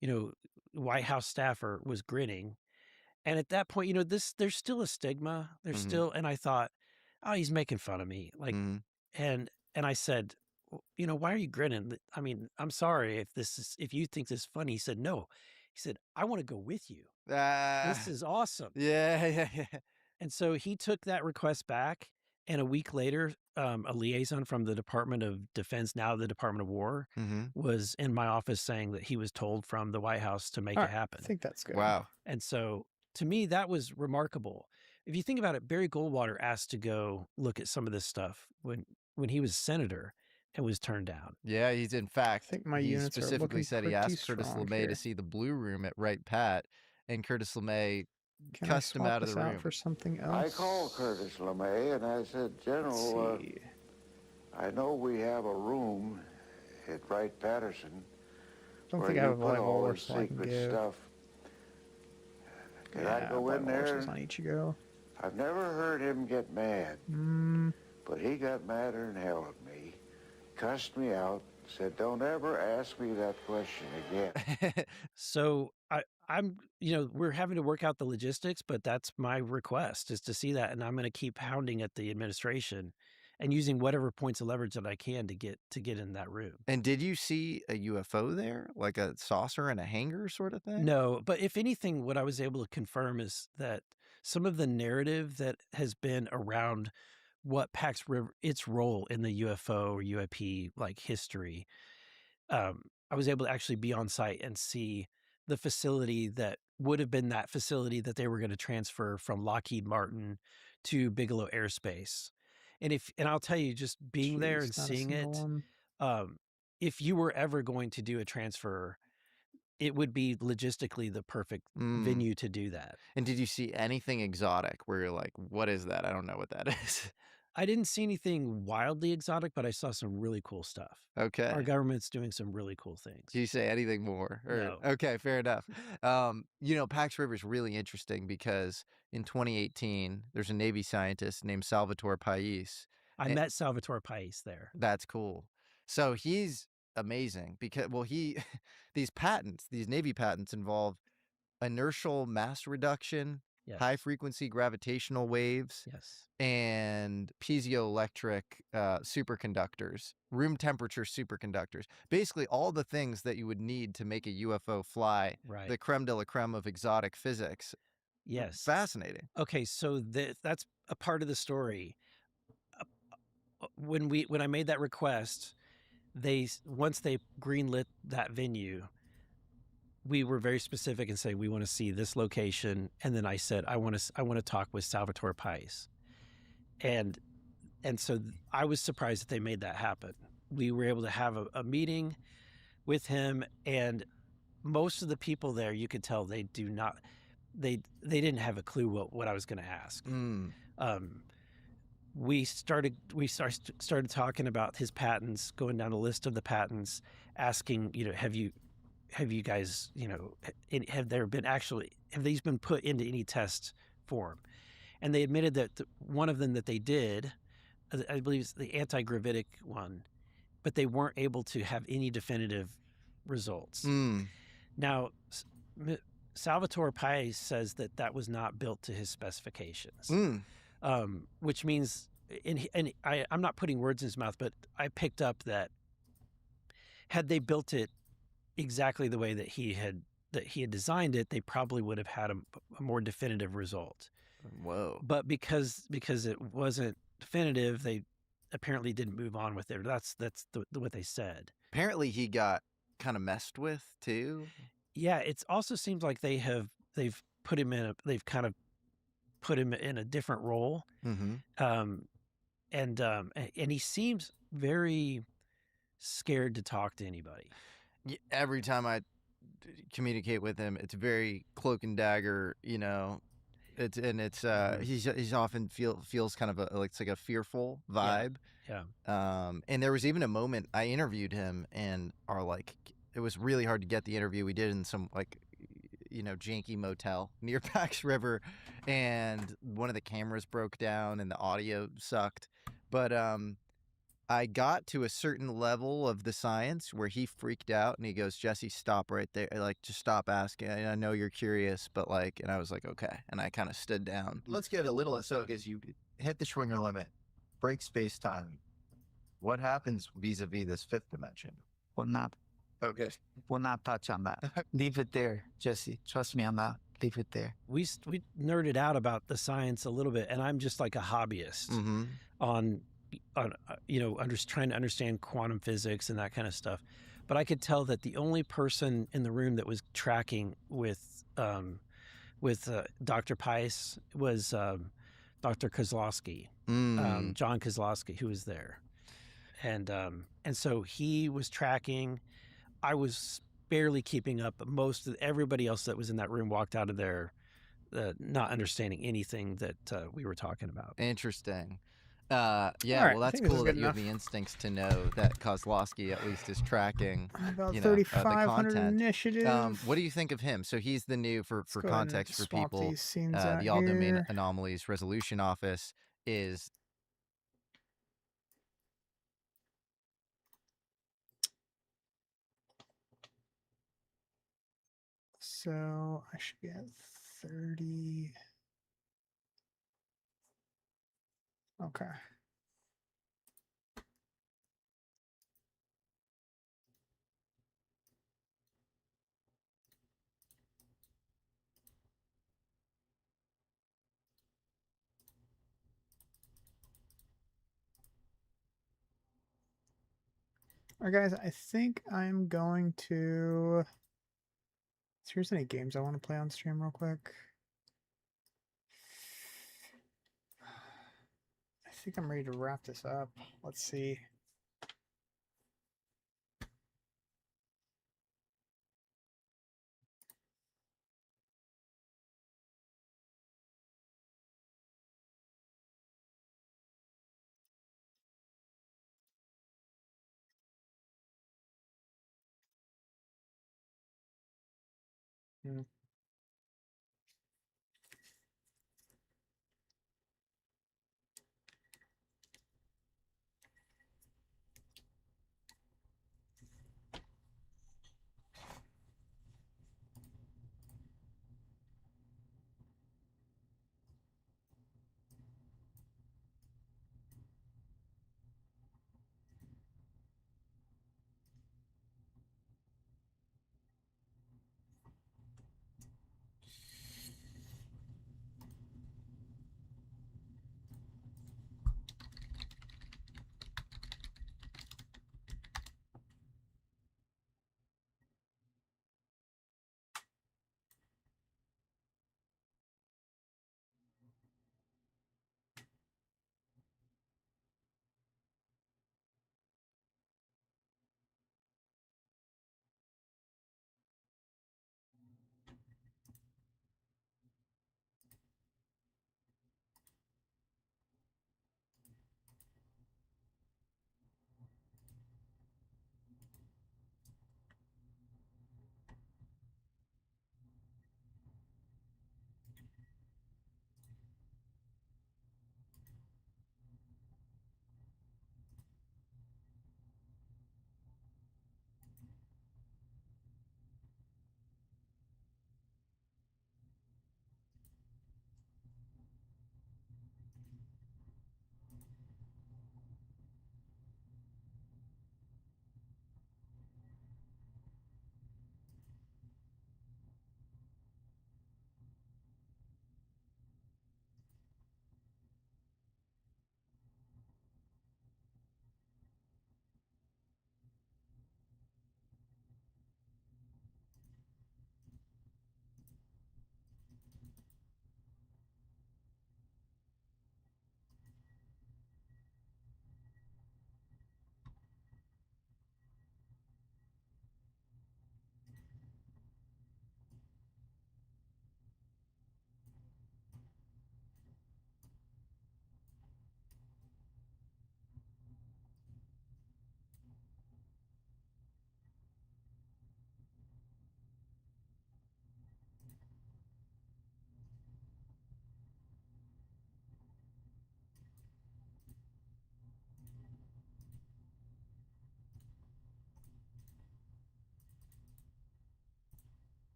F: you know, White House staffer, was grinning. And at that point, you know, there's still a stigma. There's still, and I thought, oh, he's making fun of me. Like, and I said, you know, why are you grinning? I mean, I'm sorry if you think this is funny. He said, no. He said, I want to go with you. This is awesome.
E: Yeah.
F: And so he took that request back. And a week later, a liaison from the Department of Defense, now the Department of War, was in my office saying that he was told from the White House to make it happen.
A: I think that's good.
E: Wow.
F: And so to me, that was remarkable. If you think about it, Barry Goldwater asked to go look at some of this stuff when when he was senator and was turned down.
E: Yeah, he's in fact.
A: I think my
E: he
A: units are
E: specifically
A: looking
E: said he
A: pretty
E: asked Curtis
A: strong
E: LeMay
A: here.
E: to see the blue room at Right Pat, and Curtis LeMay
A: Can
E: cussed
A: I
E: him
A: swap
E: out of
A: this
E: the room.
A: out for something else?
J: I called Curtis LeMay and I said, General, I know we have a room at Wright Patterson
A: Don't
J: where
A: think I
J: you
A: have a
J: put
A: live
J: all
A: wall
J: this
A: so I can
J: secret
A: give.
J: stuff. Can I
A: Yeah,
J: go
A: live
J: in
A: walls
J: there?
A: is on Ichigo.
J: I've never heard him get mad, but he got madder than hell at me, cussed me out, said, don't ever ask me that question again.
F: So I'm, we're having to work out the logistics, but that's my request, is to see that. And I'm going to keep hounding at the administration and using whatever points of leverage that I can to get in that room.
E: And did you see a UFO there, like a saucer and a hangar sort of thing?
F: No, but if anything, what I was able to confirm is that some of the narrative that has been around what Pax River, its role in the UFO or UAP like history, I was able to actually be on site and see the facility that would have been that facility that they were going to transfer from Lockheed Martin to Bigelow Airspace. And I'll tell you, just being there and seeing it, if you were ever going to do a transfer, it would be logistically the perfect venue to do that.
E: And did you see anything exotic where you're like, what is that? I don't know what that is.
F: I didn't see anything wildly exotic, but I saw some really cool stuff.
E: Okay.
F: Our government's doing some really cool things.
E: Did you say anything more?
F: No.
E: Okay, fair enough. Pax River is really interesting because in 2018, there's a Navy scientist named Salvatore Pais.
F: I met Salvatore Pais there.
E: That's cool. So he's amazing because, these Navy patents involve inertial mass reduction,
F: Yes.
E: high frequency gravitational waves,
F: Yes.
E: and piezoelectric superconductors, room temperature superconductors. Basically, all the things that you would need to make a UFO fly,
F: Right.
E: the creme de la creme of exotic physics.
F: Yes.
E: Fascinating.
F: Okay, so that's a part of the story. When I made that request, once they greenlit that venue, we were very specific and say we want to see this location, and then I said I want to talk with Salvatore Pais, and so I was surprised that they made that happen. We were able to have a meeting with him, and most of the people there, you could tell they didn't have a clue what I was going to ask. We started talking about his patents, going down the list of the patents, asking, have you guys, have these been put into any test form? And they admitted that one of them that they did, I believe it's the anti-gravitic one, but they weren't able to have any definitive results. Now, Salvatore Pais says that was not built to his specifications, which means, and I'm not putting words in his mouth, but I picked up that had they built it exactly the way that he had designed it, they probably would have had a more definitive result.
E: Whoa!
F: But because it wasn't definitive, they apparently didn't move on with it. That's what they said.
E: Apparently, he got kind of messed with too.
F: Yeah, it also seems like they've put him in a different role, and he seems very scared to talk to anybody.
E: Every time I communicate with him, it's very cloak and dagger, he's often feels kind of it's like a fearful vibe.
F: Yeah.
E: And there was even a moment I interviewed him, and it was really hard to get the interview. We did in some janky motel near Pax River, and one of the cameras broke down and the audio sucked. But I got to a certain level of the science where he freaked out and he goes, Jesse, stop right there. Just stop asking. I know you're curious, but and I was like, okay. And I kind of stood down.
K: Let's get a little, as you hit the Schwinger limit, break space time. What happens vis-a-vis this fifth dimension?
L: We'll not touch on that. Leave it there, Jesse. Trust me on that. Leave it there.
F: We nerded out about the science a little bit, and I'm just like a hobbyist on trying to understand quantum physics and that kind of stuff. But I could tell that the only person in the room that was tracking with Dr. Pais was Dr. Kozlowski, John Kozlowski, who was there. and so he was tracking. I was barely keeping up. But most of everybody else that was in that room walked out of there not understanding anything that we were talking about.
E: Interesting. Yeah,
A: right,
E: well, that's cool that you have the instincts to know that Kozlowski at least is tracking,
A: about
E: you know, the
A: 3,500
E: content.
A: initiative.
E: What do you think of him? So he's the new, for
A: go ahead and
E: context for
A: swap
E: people,
A: these scenes out
E: the All Domain
A: here.
E: Anomalies Resolution Office is.
A: So I should be at 30. Okay. All right, guys, I think I'm going to... So here's any games I want to play on stream real quick. I think I'm ready to wrap this up. Let's see.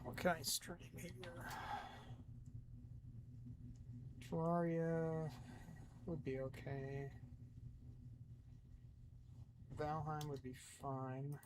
A: What can I stream here? Terraria would be okay. Valheim would be fine.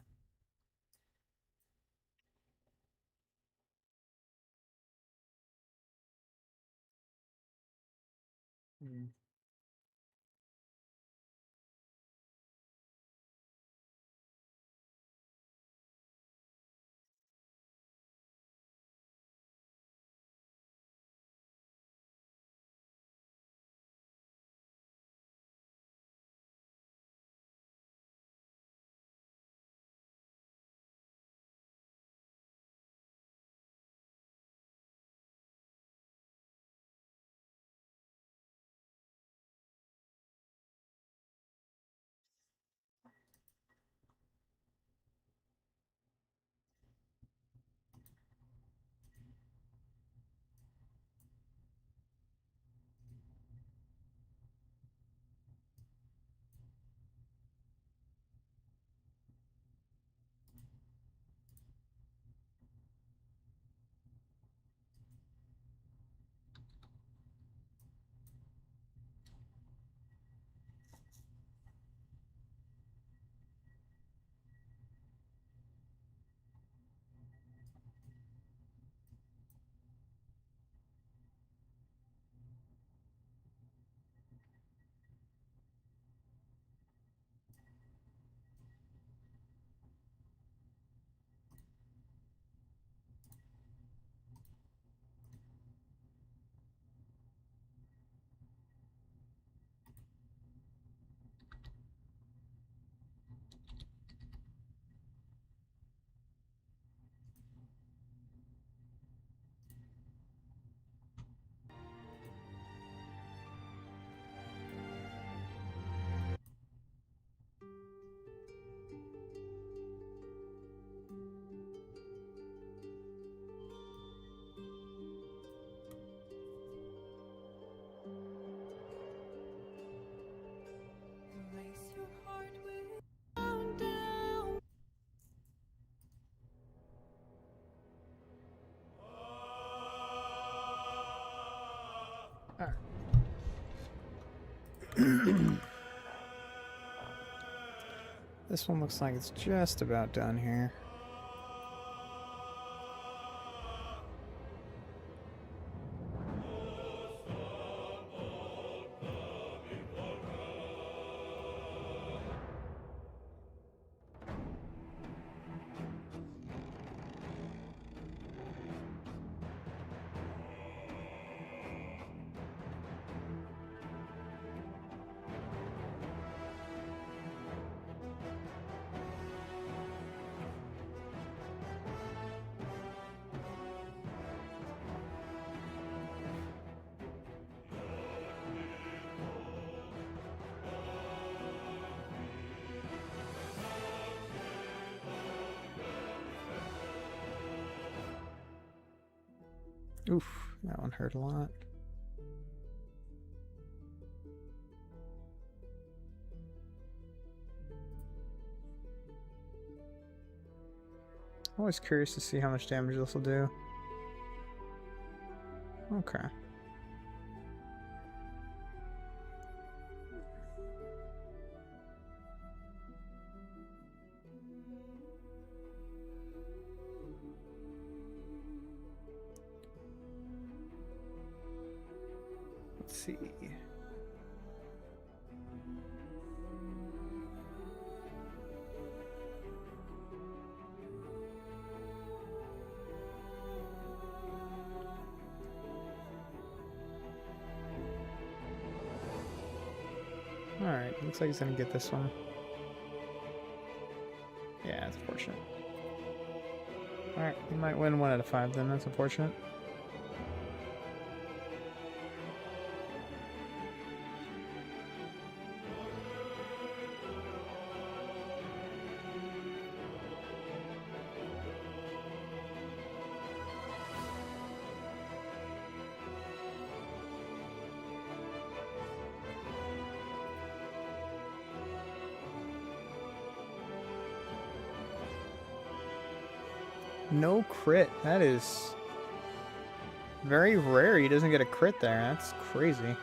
A: This one looks like it's just about done here. Oof, that one hurt a lot. Always curious to see how much damage this will do. Okay. Let's see. Alright, looks like he's gonna get this one. Yeah, it's unfortunate. Alright, he might win 1 out of 5 then, that's unfortunate. No crit. That is very rare. He doesn't get a crit there. That's crazy.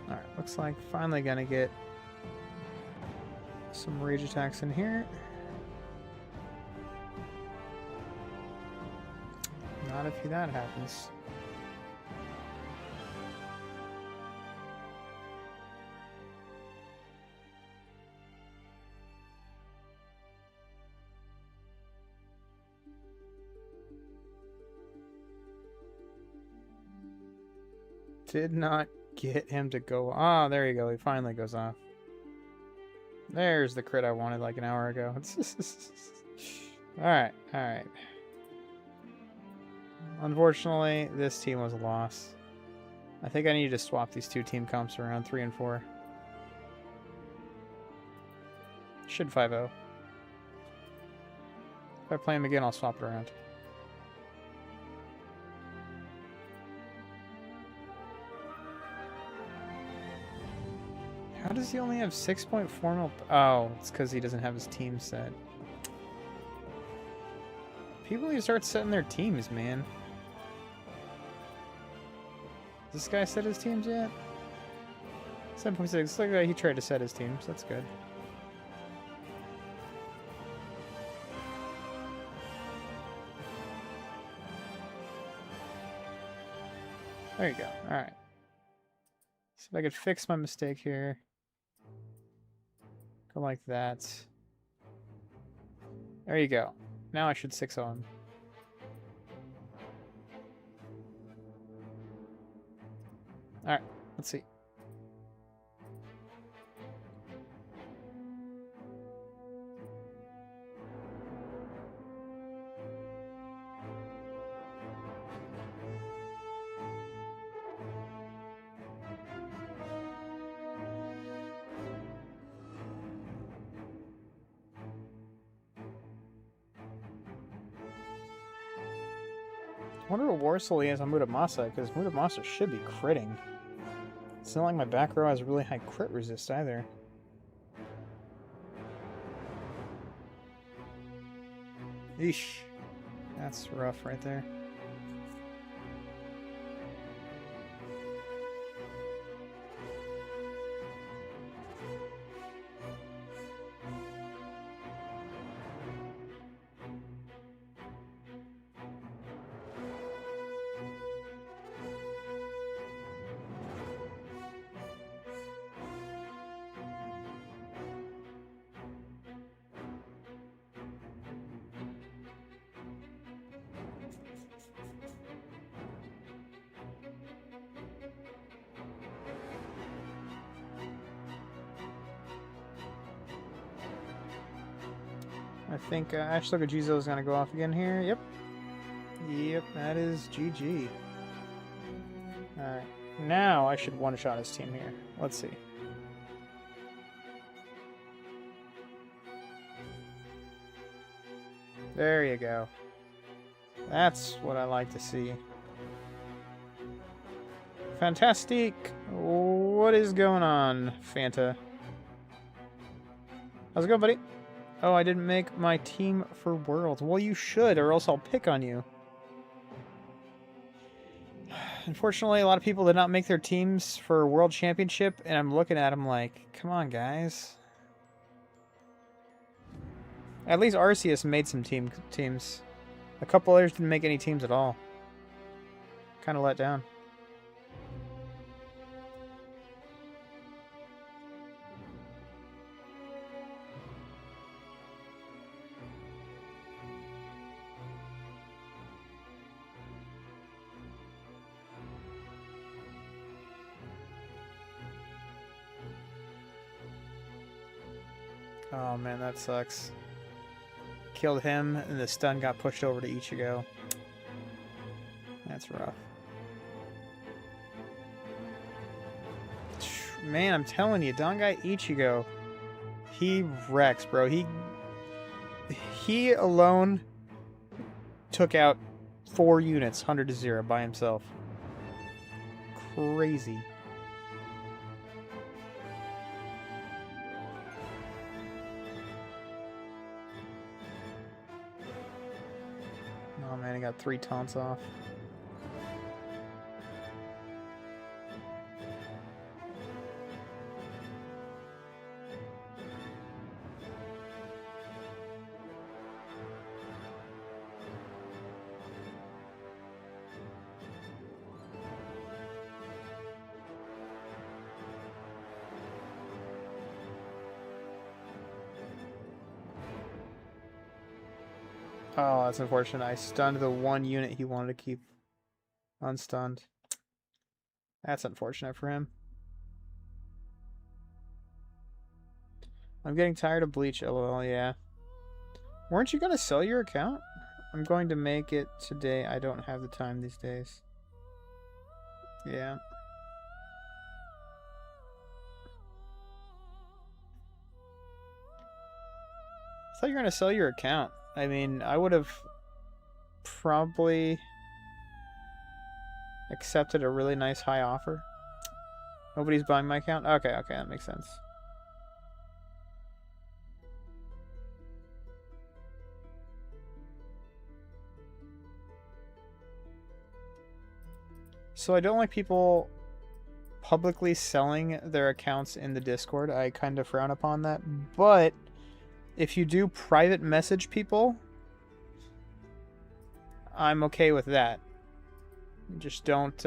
A: Alright, looks like finally gonna get some rage attacks in here. Not if that happens. Did not get him to go. Ah, there you go. He finally goes off. There's the crit I wanted like an hour ago. Alright, alright. Unfortunately, this team was a loss. I think I need to swap these two team comps around, 3 and 4. Should 5-0. If I play him again, I'll swap it around. How does he only have 6.4 mil? Oh, it's because he doesn't have his team set. People need to start setting their teams, man. Does this guy set his teams yet? 7.6. Look like he tried to set his teams. That's good. There you go. Alright. See if I could fix my mistake here. Go like that. There you go. Now I should 6-0 him. Alright, let's see. I wonder what War Soul he has on Muramasa, because Muramasa should be critting. It's not like my back row has really high crit resist either. Eesh. That's rough right there. I think Ashloka Jizo is going to go off again here. Yep. Yep, that is GG. Alright. Now I should one-shot his team here. Let's see. There you go. That's what I like to see. Fantastic! What is going on, Fanta? How's it going, buddy? Oh, I didn't make my team for Worlds. Well, you should, or else I'll pick on you. Unfortunately, a lot of people did not make their teams for World Championship, and I'm looking at them like, come on, guys. At least Arceus made some teams. A couple others didn't make any teams at all. Kind of let down. Oh man, that sucks. Killed him, and the stun got pushed over to Ichigo. That's rough. Man, I'm telling you, Dangai Ichigo, he wrecks, bro. He alone took out 4 units, 100-0 by himself. Crazy. Oh man, I got 3 taunts off. Oh, that's unfortunate. I stunned the 1 unit he wanted to keep unstunned. That's unfortunate for him. I'm getting tired of Bleach, lol, yeah. Weren't you going to sell your account? I'm going to make it today. I don't have the time these days. Yeah. I thought you were going to sell your account. I mean, I would have probably accepted a really nice high offer. Nobody's buying my account? Okay, okay, that makes sense. So I don't like people publicly selling their accounts in the Discord. I kind of frown upon that, but if you do private message people, I'm okay with that. Just don't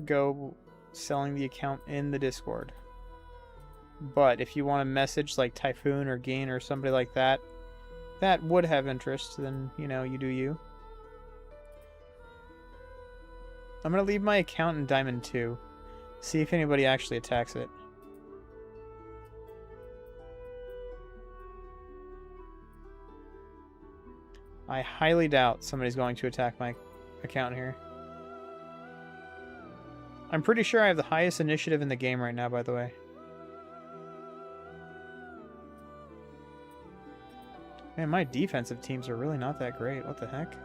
A: go selling the account in the Discord. But if you want to message like Typhoon or Gain or somebody like that, that would have interest, then, you know, you do you. I'm gonna leave my account in Diamond 2. See if anybody actually attacks it. I highly doubt somebody's going to attack my account here. I'm pretty sure I have the highest initiative in the game right now, by the way. Man, my defensive teams are really not that great. What the heck?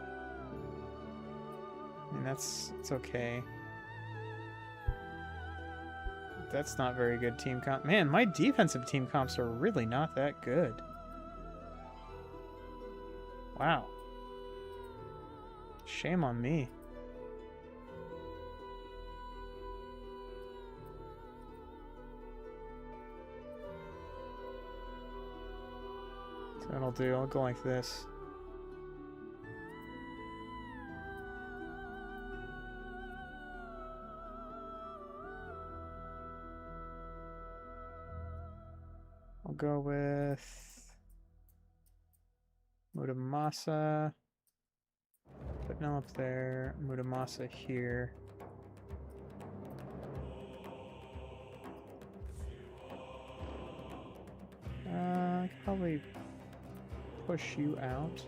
A: I mean, it's okay. That's not very good team comp. Man, my defensive team comps are really not that good. Wow. Shame on me. So what I'll do, I'll go like this. I'll go with Muramasa. Put Nell up there. Muramasa here. I could probably push you out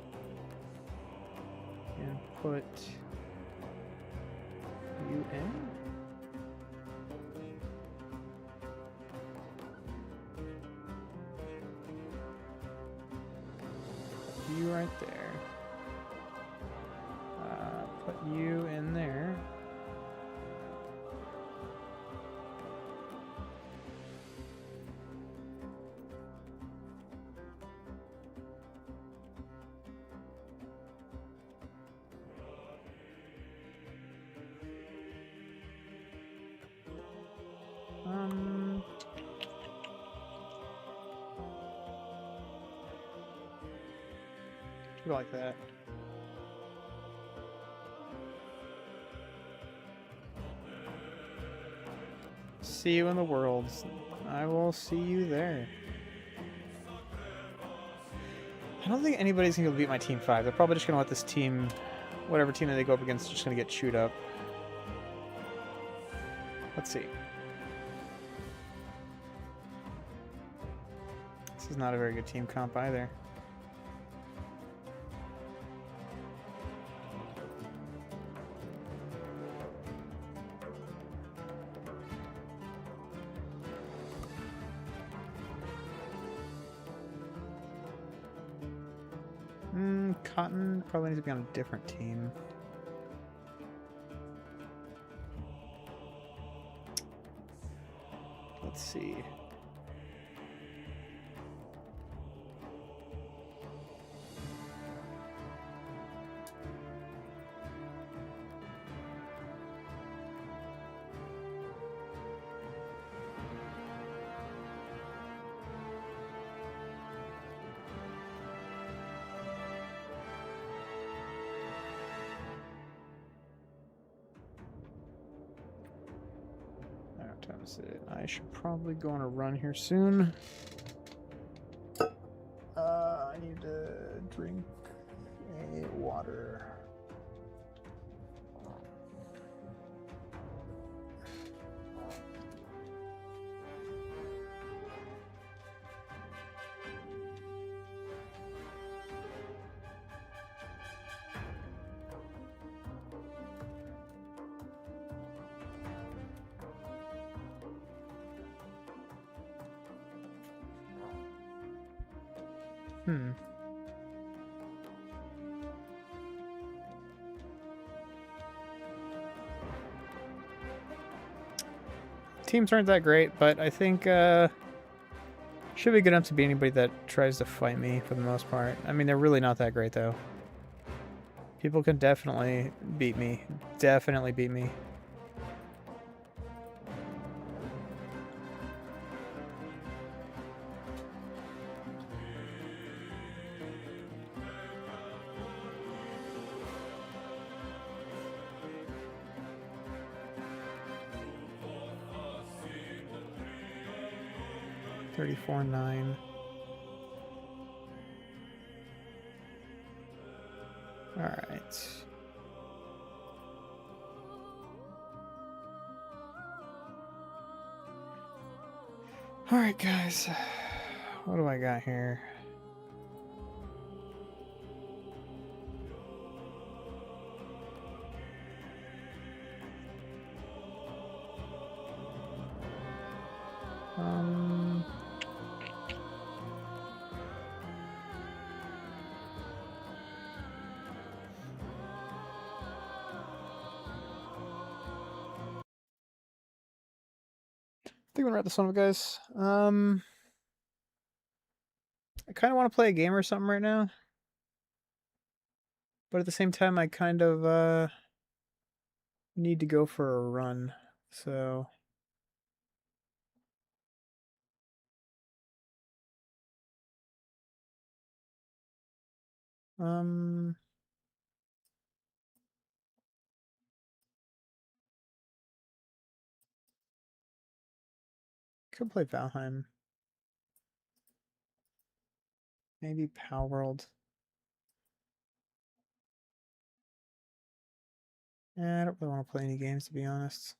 A: and put you in. You right there. Put you in there. Do like that. See you in the worlds. I will see you there. I don't think anybody's gonna beat my team 5. They're probably just gonna let this team, whatever team that they go up against, is just gonna get chewed up. Let's see. This is not a very good team comp either. Cotton probably needs to be on a different team. Let's see. I should probably go on a run here soon. I need to drink a water. Teams aren't that great, but I think should be good enough to beat anybody that tries to fight me for the most part. I mean, they're really not that great though. People can definitely beat me. Definitely beat me. $34.9. All right. Alright, guys. What do I got here? I think I'm gonna wrap this one up, guys. I kind of want to play a game or something right now, but at the same time, I kind of need to go for a run. So could play Valheim. Maybe Power World. I don't really want to play any games, to be honest.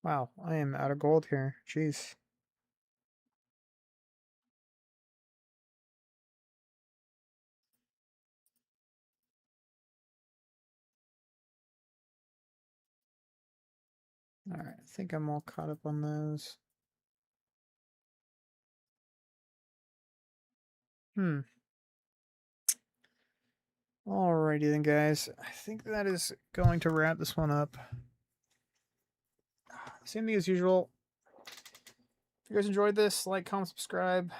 A: Wow, I am out of gold here. Jeez. Alright, I think I'm all caught up on those. Alrighty then, guys. I think that is going to wrap this one up. Same thing as usual. If you guys enjoyed this, like, comment, subscribe.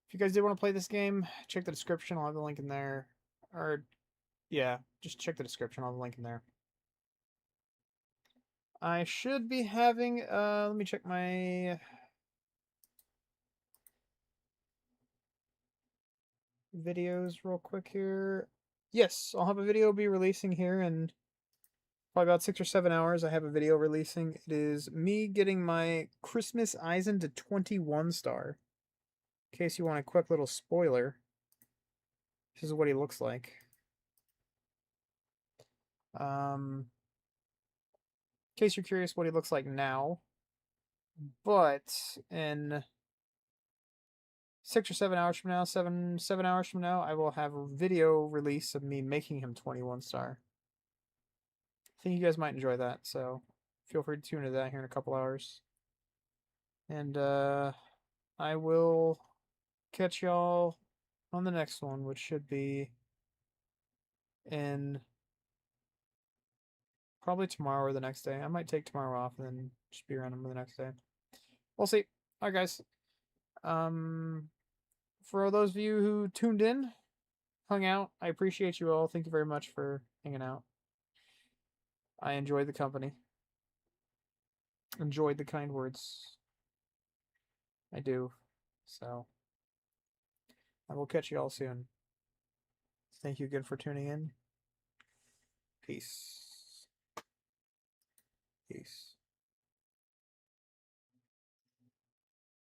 A: If you guys did want to play this game, check the description. I'll have the link in there. Or, yeah, just check the description. I'll have the link in there. I should be having, let me check my videos real quick here. Yes, I'll have a video be releasing here in probably about 6 or 7 hours. I have a video releasing. It is me getting my Christmas Eisen to 21 star. In case you want a quick little spoiler, this is what he looks like. In case you're curious what he looks like now, but in 6 or 7 hours from now, seven hours from now, I will have a video release of me making him 21 star. I think you guys might enjoy that, so feel free to tune into that here in a couple hours. And I will catch y'all on the next one, which should be in probably tomorrow or the next day. I might take tomorrow off and then just be around them the next day. We'll see. Alright, guys. For those of you who tuned in, hung out, I appreciate you all. Thank you very much for hanging out. I enjoyed the company. Enjoyed the kind words. I do. So, I will catch you all soon. Thank you again for tuning in. Peace. Peace.